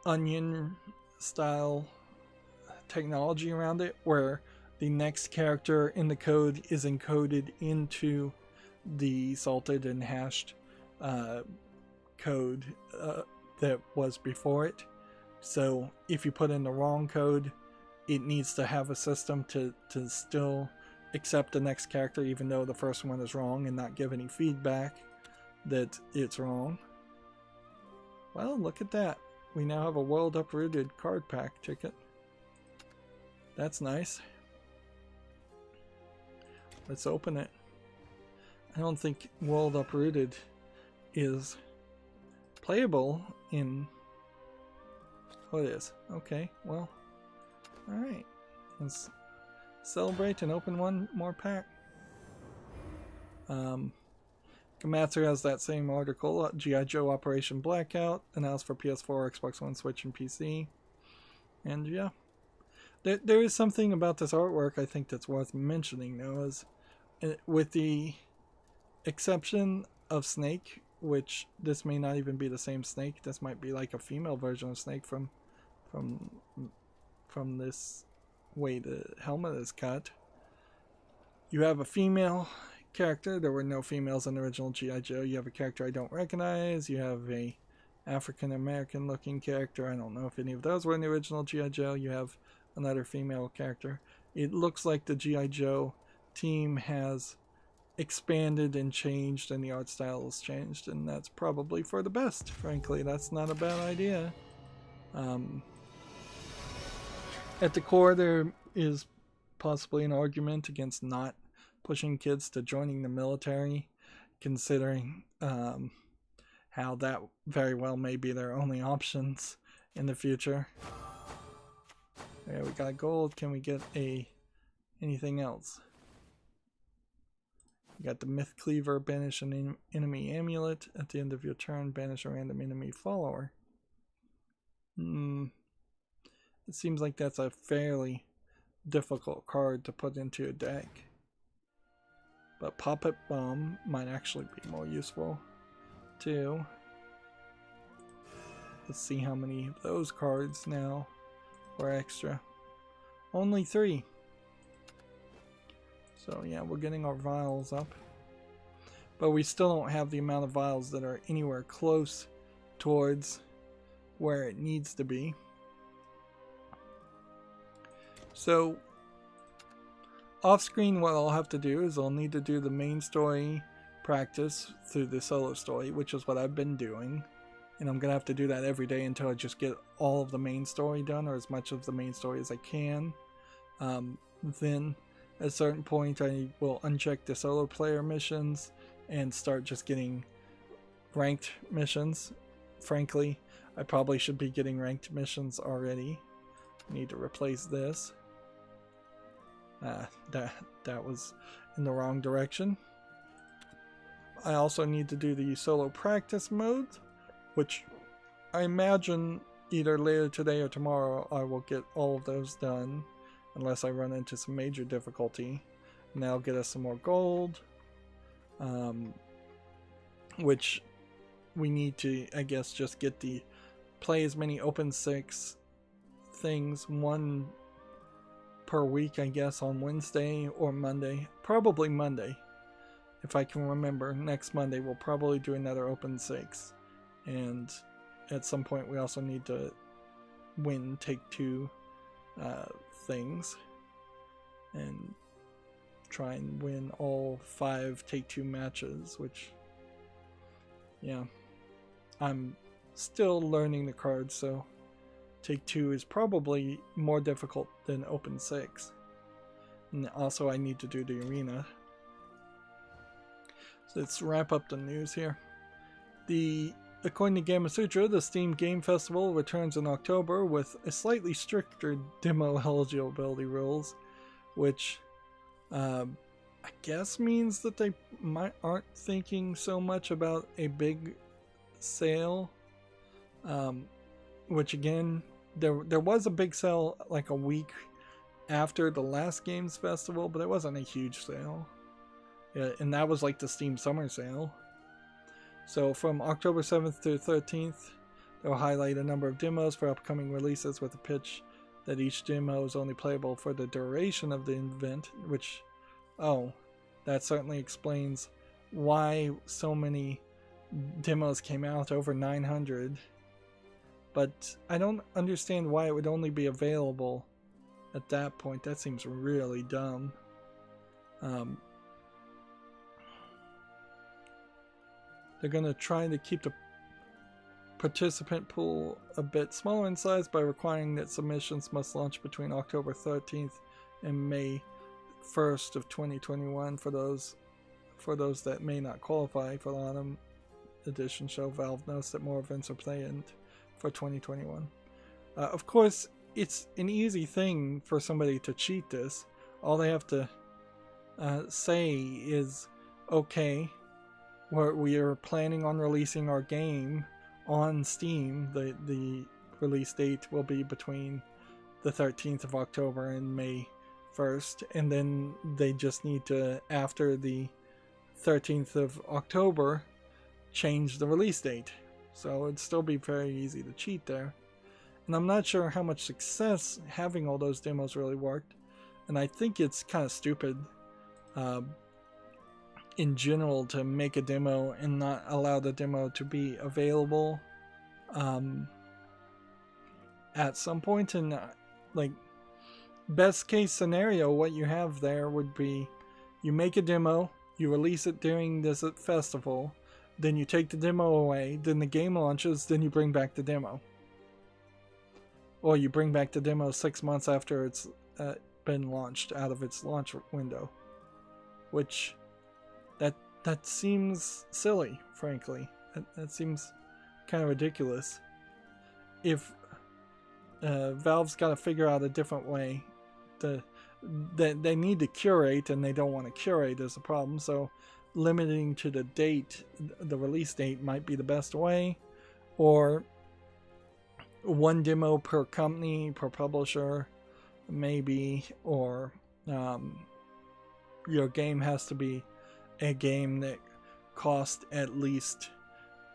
onion style technology around it, where the next character in the code is encoded into the salted and hashed code that was before it. So if you put in the wrong code, it needs to have a system to still accept the next character even though the first one is wrong, and not give any feedback that it's wrong. Well, look at that. We now have a World Uprooted card pack ticket. That's nice. Let's open it. I don't think World Uprooted is playable in... Oh, it is. Okay, well. Alright. Let's celebrate and open one more pack. Gematsu has that same article. G.I. Joe Operation Blackout, announced for PS4, Xbox One, Switch, and PC. And yeah. There is something about this artwork I think that's worth mentioning, though, is with the exception of Snake, which this may not even be the same Snake. This might be like a female version of Snake from this way the helmet is cut. You have a female character. There were no females in the original G.I. Joe. You have a character I don't recognize. You have a African American looking character. I don't know if any of those were in the original G.I. Joe. You have another female character. It looks like the G.I. Joe team has expanded and changed, and the art style has changed, and that's probably for the best. Frankly, that's not a bad idea. At the core, there is possibly an argument against not pushing kids to joining the military, considering how that very well may be their only options in the future. Okay, we got gold. Can we get anything else? We got the Myth Cleaver, banish an enemy amulet. At the end of your turn, banish a random enemy follower. It seems like that's a fairly difficult card to put into a deck. But Puppet Bomb might actually be more useful too. Let's see how many of those cards now were extra. Only 3. So yeah, we're getting our vials up. But we still don't have the amount of vials that are anywhere close towards where it needs to be. So off screen, what I'll have to do is I'll need to do the main story practice through the solo story, which is what I've been doing. And I'm going to have to do that every day until I just get all of the main story done, or as much of the main story as I can. Then at a certain point I will uncheck the solo player missions and start just getting ranked missions. Frankly, I probably should be getting ranked missions already. I need to replace this. That was in the wrong direction. I also need to do the solo practice mode, which I imagine either later today or tomorrow I will get all of those done, unless I run into some major difficulty. And that'll get us some more gold, which we need to, I guess, just get the play as many open 6 things, 1 per week, I guess, on Wednesday or Monday. Probably Monday, if I can remember. Next Monday we'll probably do another open 6. And at some point we also need to win Take-Two things and try and win all 5 Take-Two matches, which, yeah, I'm still learning the cards, so Take-Two is probably more difficult than Open 6. And also I need to do the arena. So let's wrap up the news here. According to Gematsu, the Steam Game Festival returns in October with a slightly stricter demo eligibility rules, which I guess means that they aren't thinking so much about a big sale. Which again, there was a big sale like a week after the last Games Festival, but it wasn't a huge sale. Yeah, and that was like the Steam Summer Sale. So from October 7th to 13th, they'll highlight a number of demos for upcoming releases with a pitch that each demo is only playable for the duration of the event, which, oh, that certainly explains why so many demos came out, over 900. But I don't understand why it would only be available at that point. That seems really dumb. They're going to try to keep the participant pool a bit smaller in size by requiring that submissions must launch between October 13th and May 1st of 2021 for those that may not qualify for the autumn edition show. Valve notes that more events are planned for 2021. Of course, it's an easy thing for somebody to cheat this. All they have to say is, okay, we are planning on releasing our game on Steam. The release date will be between the 13th of October and May 1st, and then they just need to, after the 13th of October, change the release date. So it'd still be very easy to cheat there. And I'm not sure how much success having all those demos really worked. And I think it's kind of stupid in general to make a demo and not allow the demo to be available at some point. And like, best case scenario, what you have there would be you make a demo, you release it during this festival, then you take the demo away, then the game launches, then you bring back the demo. Or you bring back the demo 6 months after it's been launched out of its launch window. Which, that seems silly, frankly. That seems kind of ridiculous. If Valve's got to figure out a different way, they need to curate, and they don't want to curate is the problem, so limiting to the date, the release date, might be the best way, or one demo per company, per publisher, maybe, or your game has to be a game that cost at least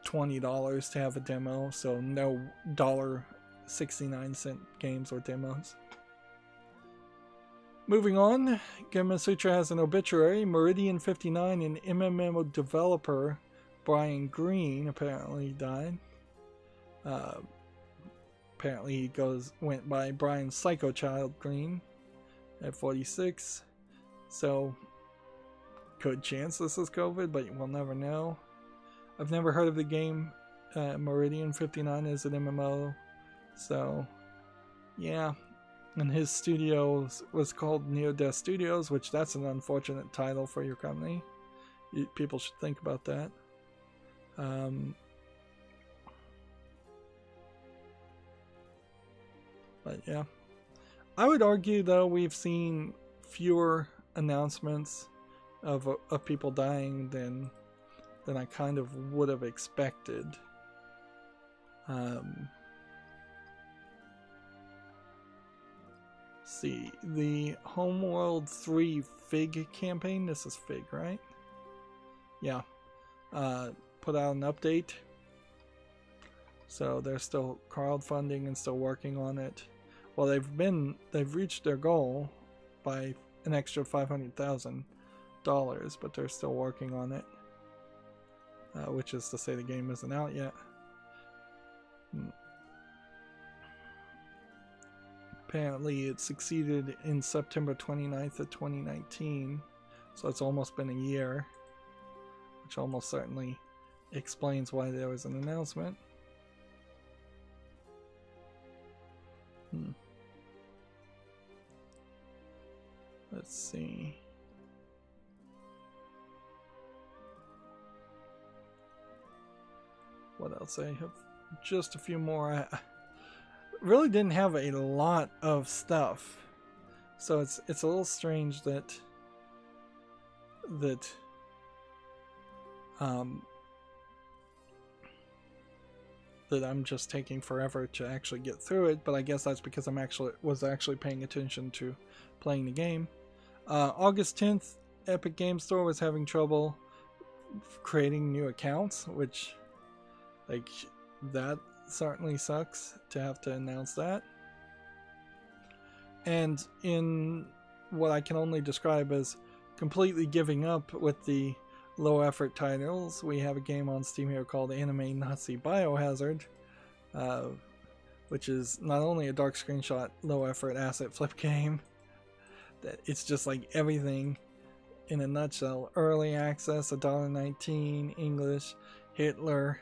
$20 to have a demo, so no $1.69 games or demos. Moving on, Gematsu has an obituary. Meridian59 and MMO developer Brian Green apparently died. Apparently he went by Brian Psychochild Green at 46. So, good chance this is COVID, but we'll never know. I've never heard of the game. Meridian59 is an MMO. So, yeah. And his studio was called Near Death Studios, which that's an unfortunate title for your company. People should think about that. But yeah. I would argue, though, we've seen fewer announcements of people dying than I kind of would have expected. See, the Homeworld 3 Fig campaign, this is Fig, right? Yeah. Put out an update. So they're still crowdfunding and still working on it. Well, they've reached their goal by an extra $500,000, but they're still working on it. Which is to say the game isn't out yet. Apparently it succeeded in September 29th of 2019, so it's almost been a year, which almost certainly explains why there was an announcement. Let's see. What else? I have just a few more. I really didn't have a lot of stuff, so it's a little strange that that I'm just taking forever to actually get through it. But I guess that's because I'm was actually paying attention to playing the game. August 10th, Epic Game Store was having trouble creating new accounts, which, like, that certainly sucks to have to announce that. And in what I can only describe as completely giving up with the low effort titles, we have a game on Steam here called Anime Nazi Biohazard, which is not only a dark screenshot low effort asset flip game, that it's just like everything in a nutshell. Early access, $1.19, English, Hitler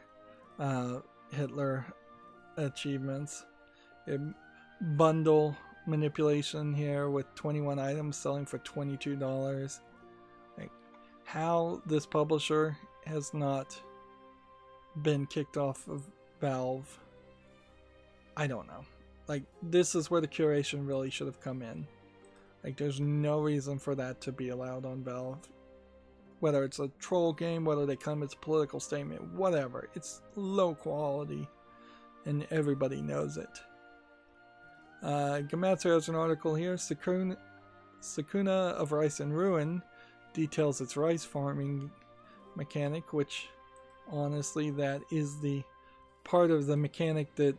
achievements, a bundle manipulation here with 21 items selling for $22. Like, how this publisher has not been kicked off of Valve, I don't know. Like, this is where the curation really should have come in. Like, there's no reason for that to be allowed on Valve. Whether it's a troll game, whether they come as a political statement, whatever. It's low quality, and everybody knows it. Gematsu has an article here. Sakuna of Rice and Ruin details its rice farming mechanic, which, honestly, that is the part of the mechanic that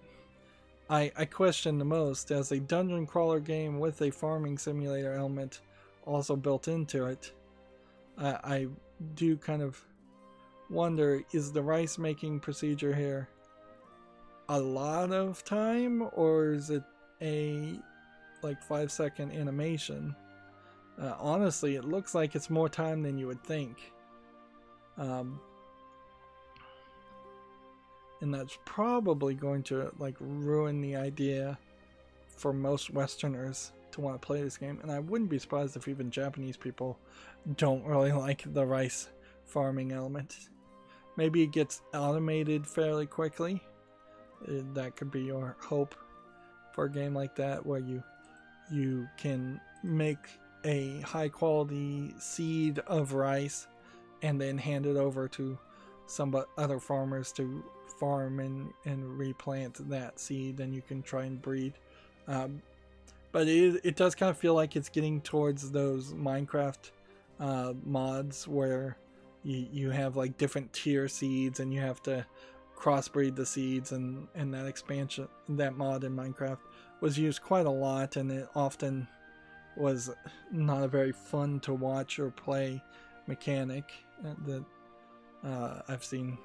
I question the most, as a dungeon crawler game with a farming simulator element also built into it. I do kind of wonder, is the rice making procedure here a lot of time, or is it a like 5-second animation? Honestly, it looks like it's more time than you would think. And that's probably going to like ruin the idea for most Westerners to want to play this game. And I wouldn't be surprised if even Japanese people don't really like the rice farming element. Maybe it gets automated fairly quickly. That could be your hope for a game like that, where you can make a high quality seed of rice and then hand it over to some other farmers to farm and replant that seed, and you can try and breed. But it does kind of feel like it's getting towards those Minecraft mods where you have like different tier seeds and you have to crossbreed the seeds, and that expansion, that mod in Minecraft was used quite a lot, and it often was not a very fun to watch or play mechanic. That I've seen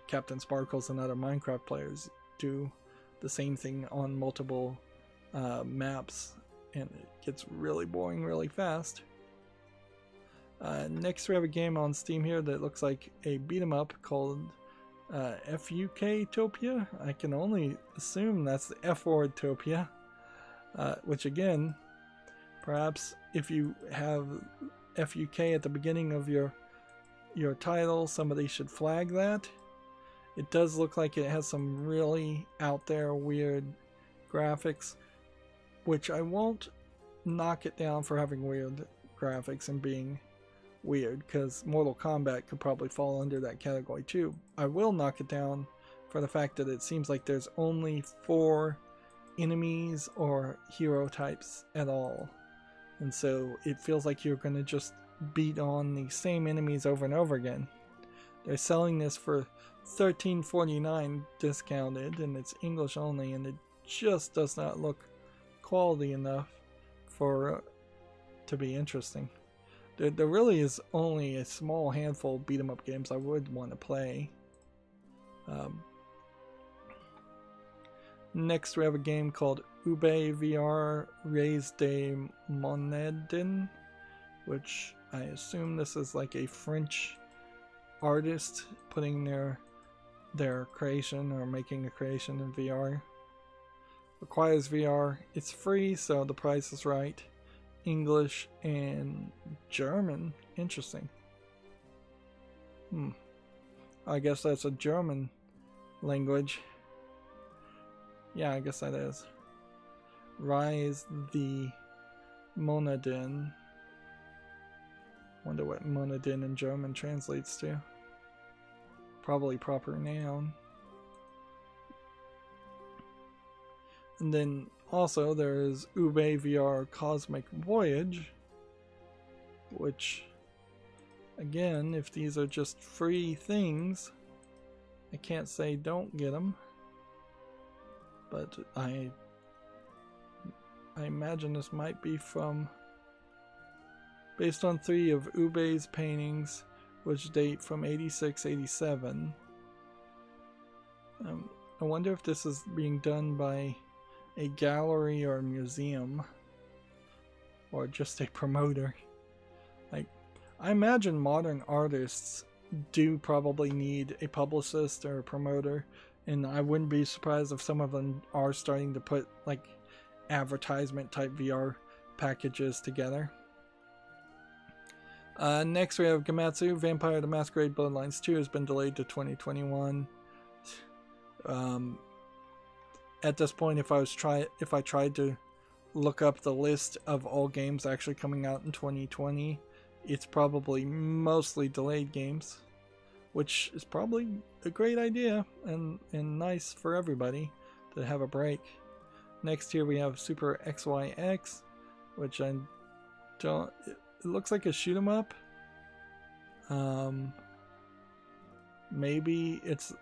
Captain Sparkles and other Minecraft players do the same thing on multiple maps, and it gets really boring really fast. Next we have a game on Steam here that looks like a beat 'em up called FUK-topia. I can only assume that's the F-word Topia, which again, perhaps if you have FUK at the beginning of your title, somebody should flag that. It does look like it has some really out there weird graphics, which I won't knock it down for having weird graphics and being weird, because Mortal Kombat could probably fall under that category too. I will knock it down for the fact that it seems like there's only 4 enemies or hero types at all, and so it feels like you're going to just beat on the same enemies over and over again. They're selling this for $13.49 discounted, and it's English only, and it just does not look quality enough for to be interesting. There really is only a small handful of beat 'em up games I would want to play. Next we have a game called Ube VR Reis de Moneden, which I assume this is like a French artist putting their creation or making a creation in VR. Requires VR. It's free, so the price is right. English and German. Interesting. I guess that's a German language. Yeah, I guess that is. Rise the Monadin. Wonder what Monadin in German translates to. Probably proper noun. And then also there is Ube VR Cosmic Voyage, which, again, if these are just free things, I can't say don't get them. But I imagine this might be based on 3 of Ube's paintings, which date from 86-87. I wonder if this is being done by a gallery or a museum, or just a promoter. Like, I imagine modern artists do probably need a publicist or a promoter, and I wouldn't be surprised if some of them are starting to put like advertisement type VR packages together. Next we have Gematsu. Vampire the Masquerade Bloodlines 2 has been delayed to 2021. At this point, if I tried to look up the list of all games actually coming out in 2020, it's probably mostly delayed games, which is probably a great idea and nice for everybody to have a break. Next here we have Super XYX, which I don't... It looks like a shoot 'em up. Maybe it's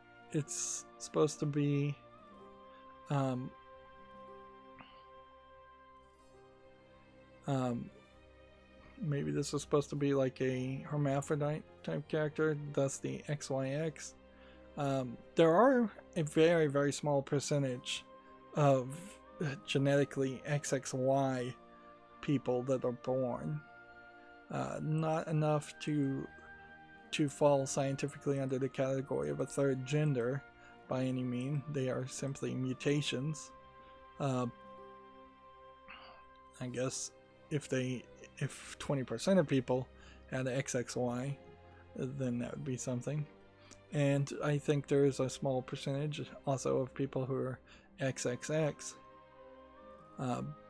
supposed to be... maybe this is supposed to be like a hermaphrodite type character, thus the XYX. There are a very, very small percentage of genetically XXY people that are born. Not enough to fall scientifically under the category of a third gender by any mean. They are simply mutations. I guess if 20% of people had XXY, then that would be something. And I think there is a small percentage also of people who are XXX.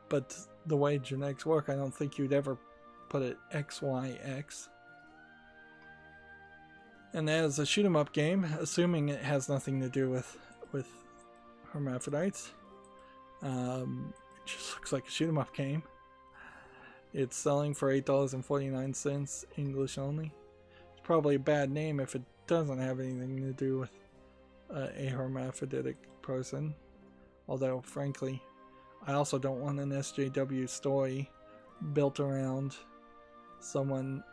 But the way genetics work, I don't think you'd ever put it XYX. And that is a shoot 'em up game, assuming it has nothing to do with hermaphrodites. It just looks like a shoot 'em up game. It's selling for $8.49, English only. It's probably a bad name if it doesn't have anything to do with a hermaphroditic person. Although, frankly, I also don't want an SJW story built around someone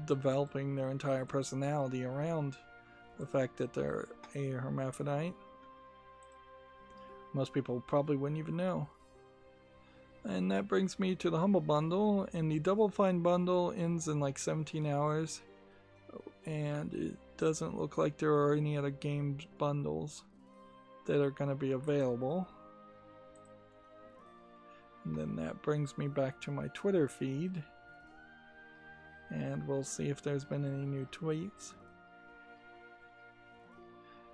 developing their entire personality around the fact that they're a hermaphrodite. Most people probably wouldn't even know. And that brings me to the Humble Bundle, and the Double Fine Bundle ends in like 17 hours, and it doesn't look like there are any other games bundles that are going to be available. And then that brings me back to my Twitter feed, and we'll see if there's been any new tweets.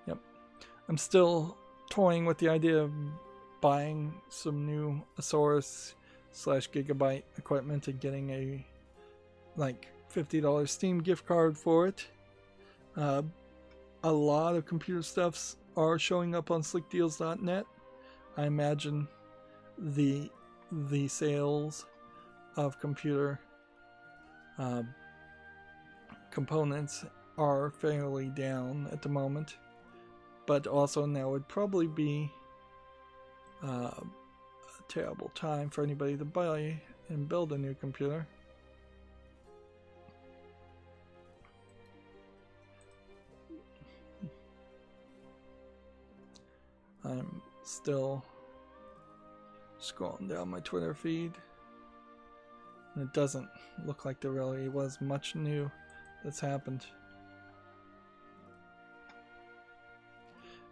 Yep, I'm still toying with the idea of buying some new Asaurus / Gigabyte equipment and getting a like $50 Steam gift card for it. A lot of computer stuffs are showing up on slickdeals.net. I imagine the sales of computer components are fairly down at the moment, but also now would probably be a terrible time for anybody to buy and build a new computer. I'm still scrolling down my Twitter feed, and it doesn't look like there really was much new that's happened.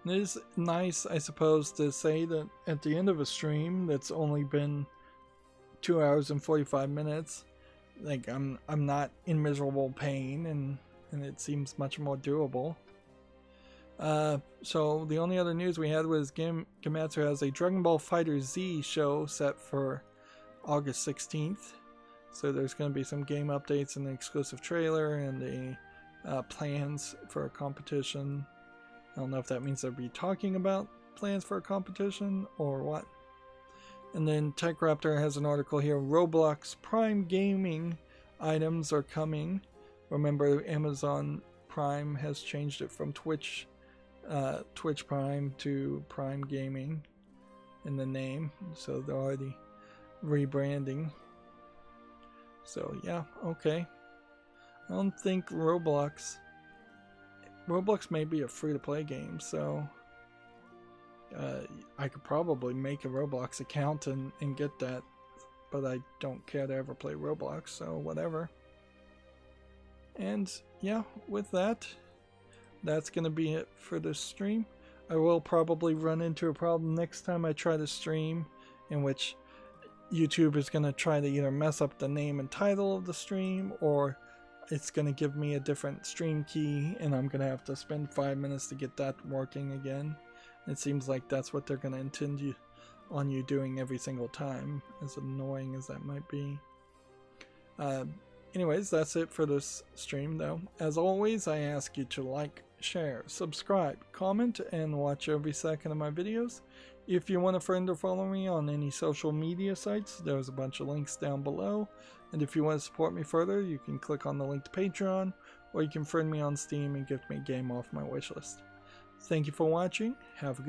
It is nice, I suppose, to say that at the end of a stream that's only been 2 hours and 45 minutes, like I'm not in miserable pain, and it seems much more doable. So the only other news we had was Gematsu has a Dragon Ball Fighter Z show set for August 16th. So there's going to be some game updates and an exclusive trailer and plans for a competition. I don't know if that means they'll be talking about plans for a competition or what. And then TechRaptor has an article here. Roblox Prime Gaming items are coming. Remember, Amazon Prime has changed it from Twitch Prime to Prime Gaming in the name. So they're already rebranding. So yeah, okay. I don't think Roblox may be a free-to-play game, so I could probably make a Roblox account and get that, but I don't care to ever play Roblox, so whatever. And yeah, with that, that's going to be it for this stream. I will probably run into a problem next time I try to stream, in which YouTube is going to try to either mess up the name and title of the stream, or it's going to give me a different stream key, and I'm going to have to spend 5 minutes to get that working again. It seems like that's what they're going to intend on you doing every single time, as annoying as that might be. Anyways, that's it for this stream, though. As always, I ask you to like, share, subscribe, comment, and watch every second of my videos. If you want a friend or follow me on any social media sites, there's a bunch of links down below. And if you want to support me further, you can click on the link to Patreon, or you can friend me on Steam and gift me a game off my wishlist. Thank you for watching. Have a good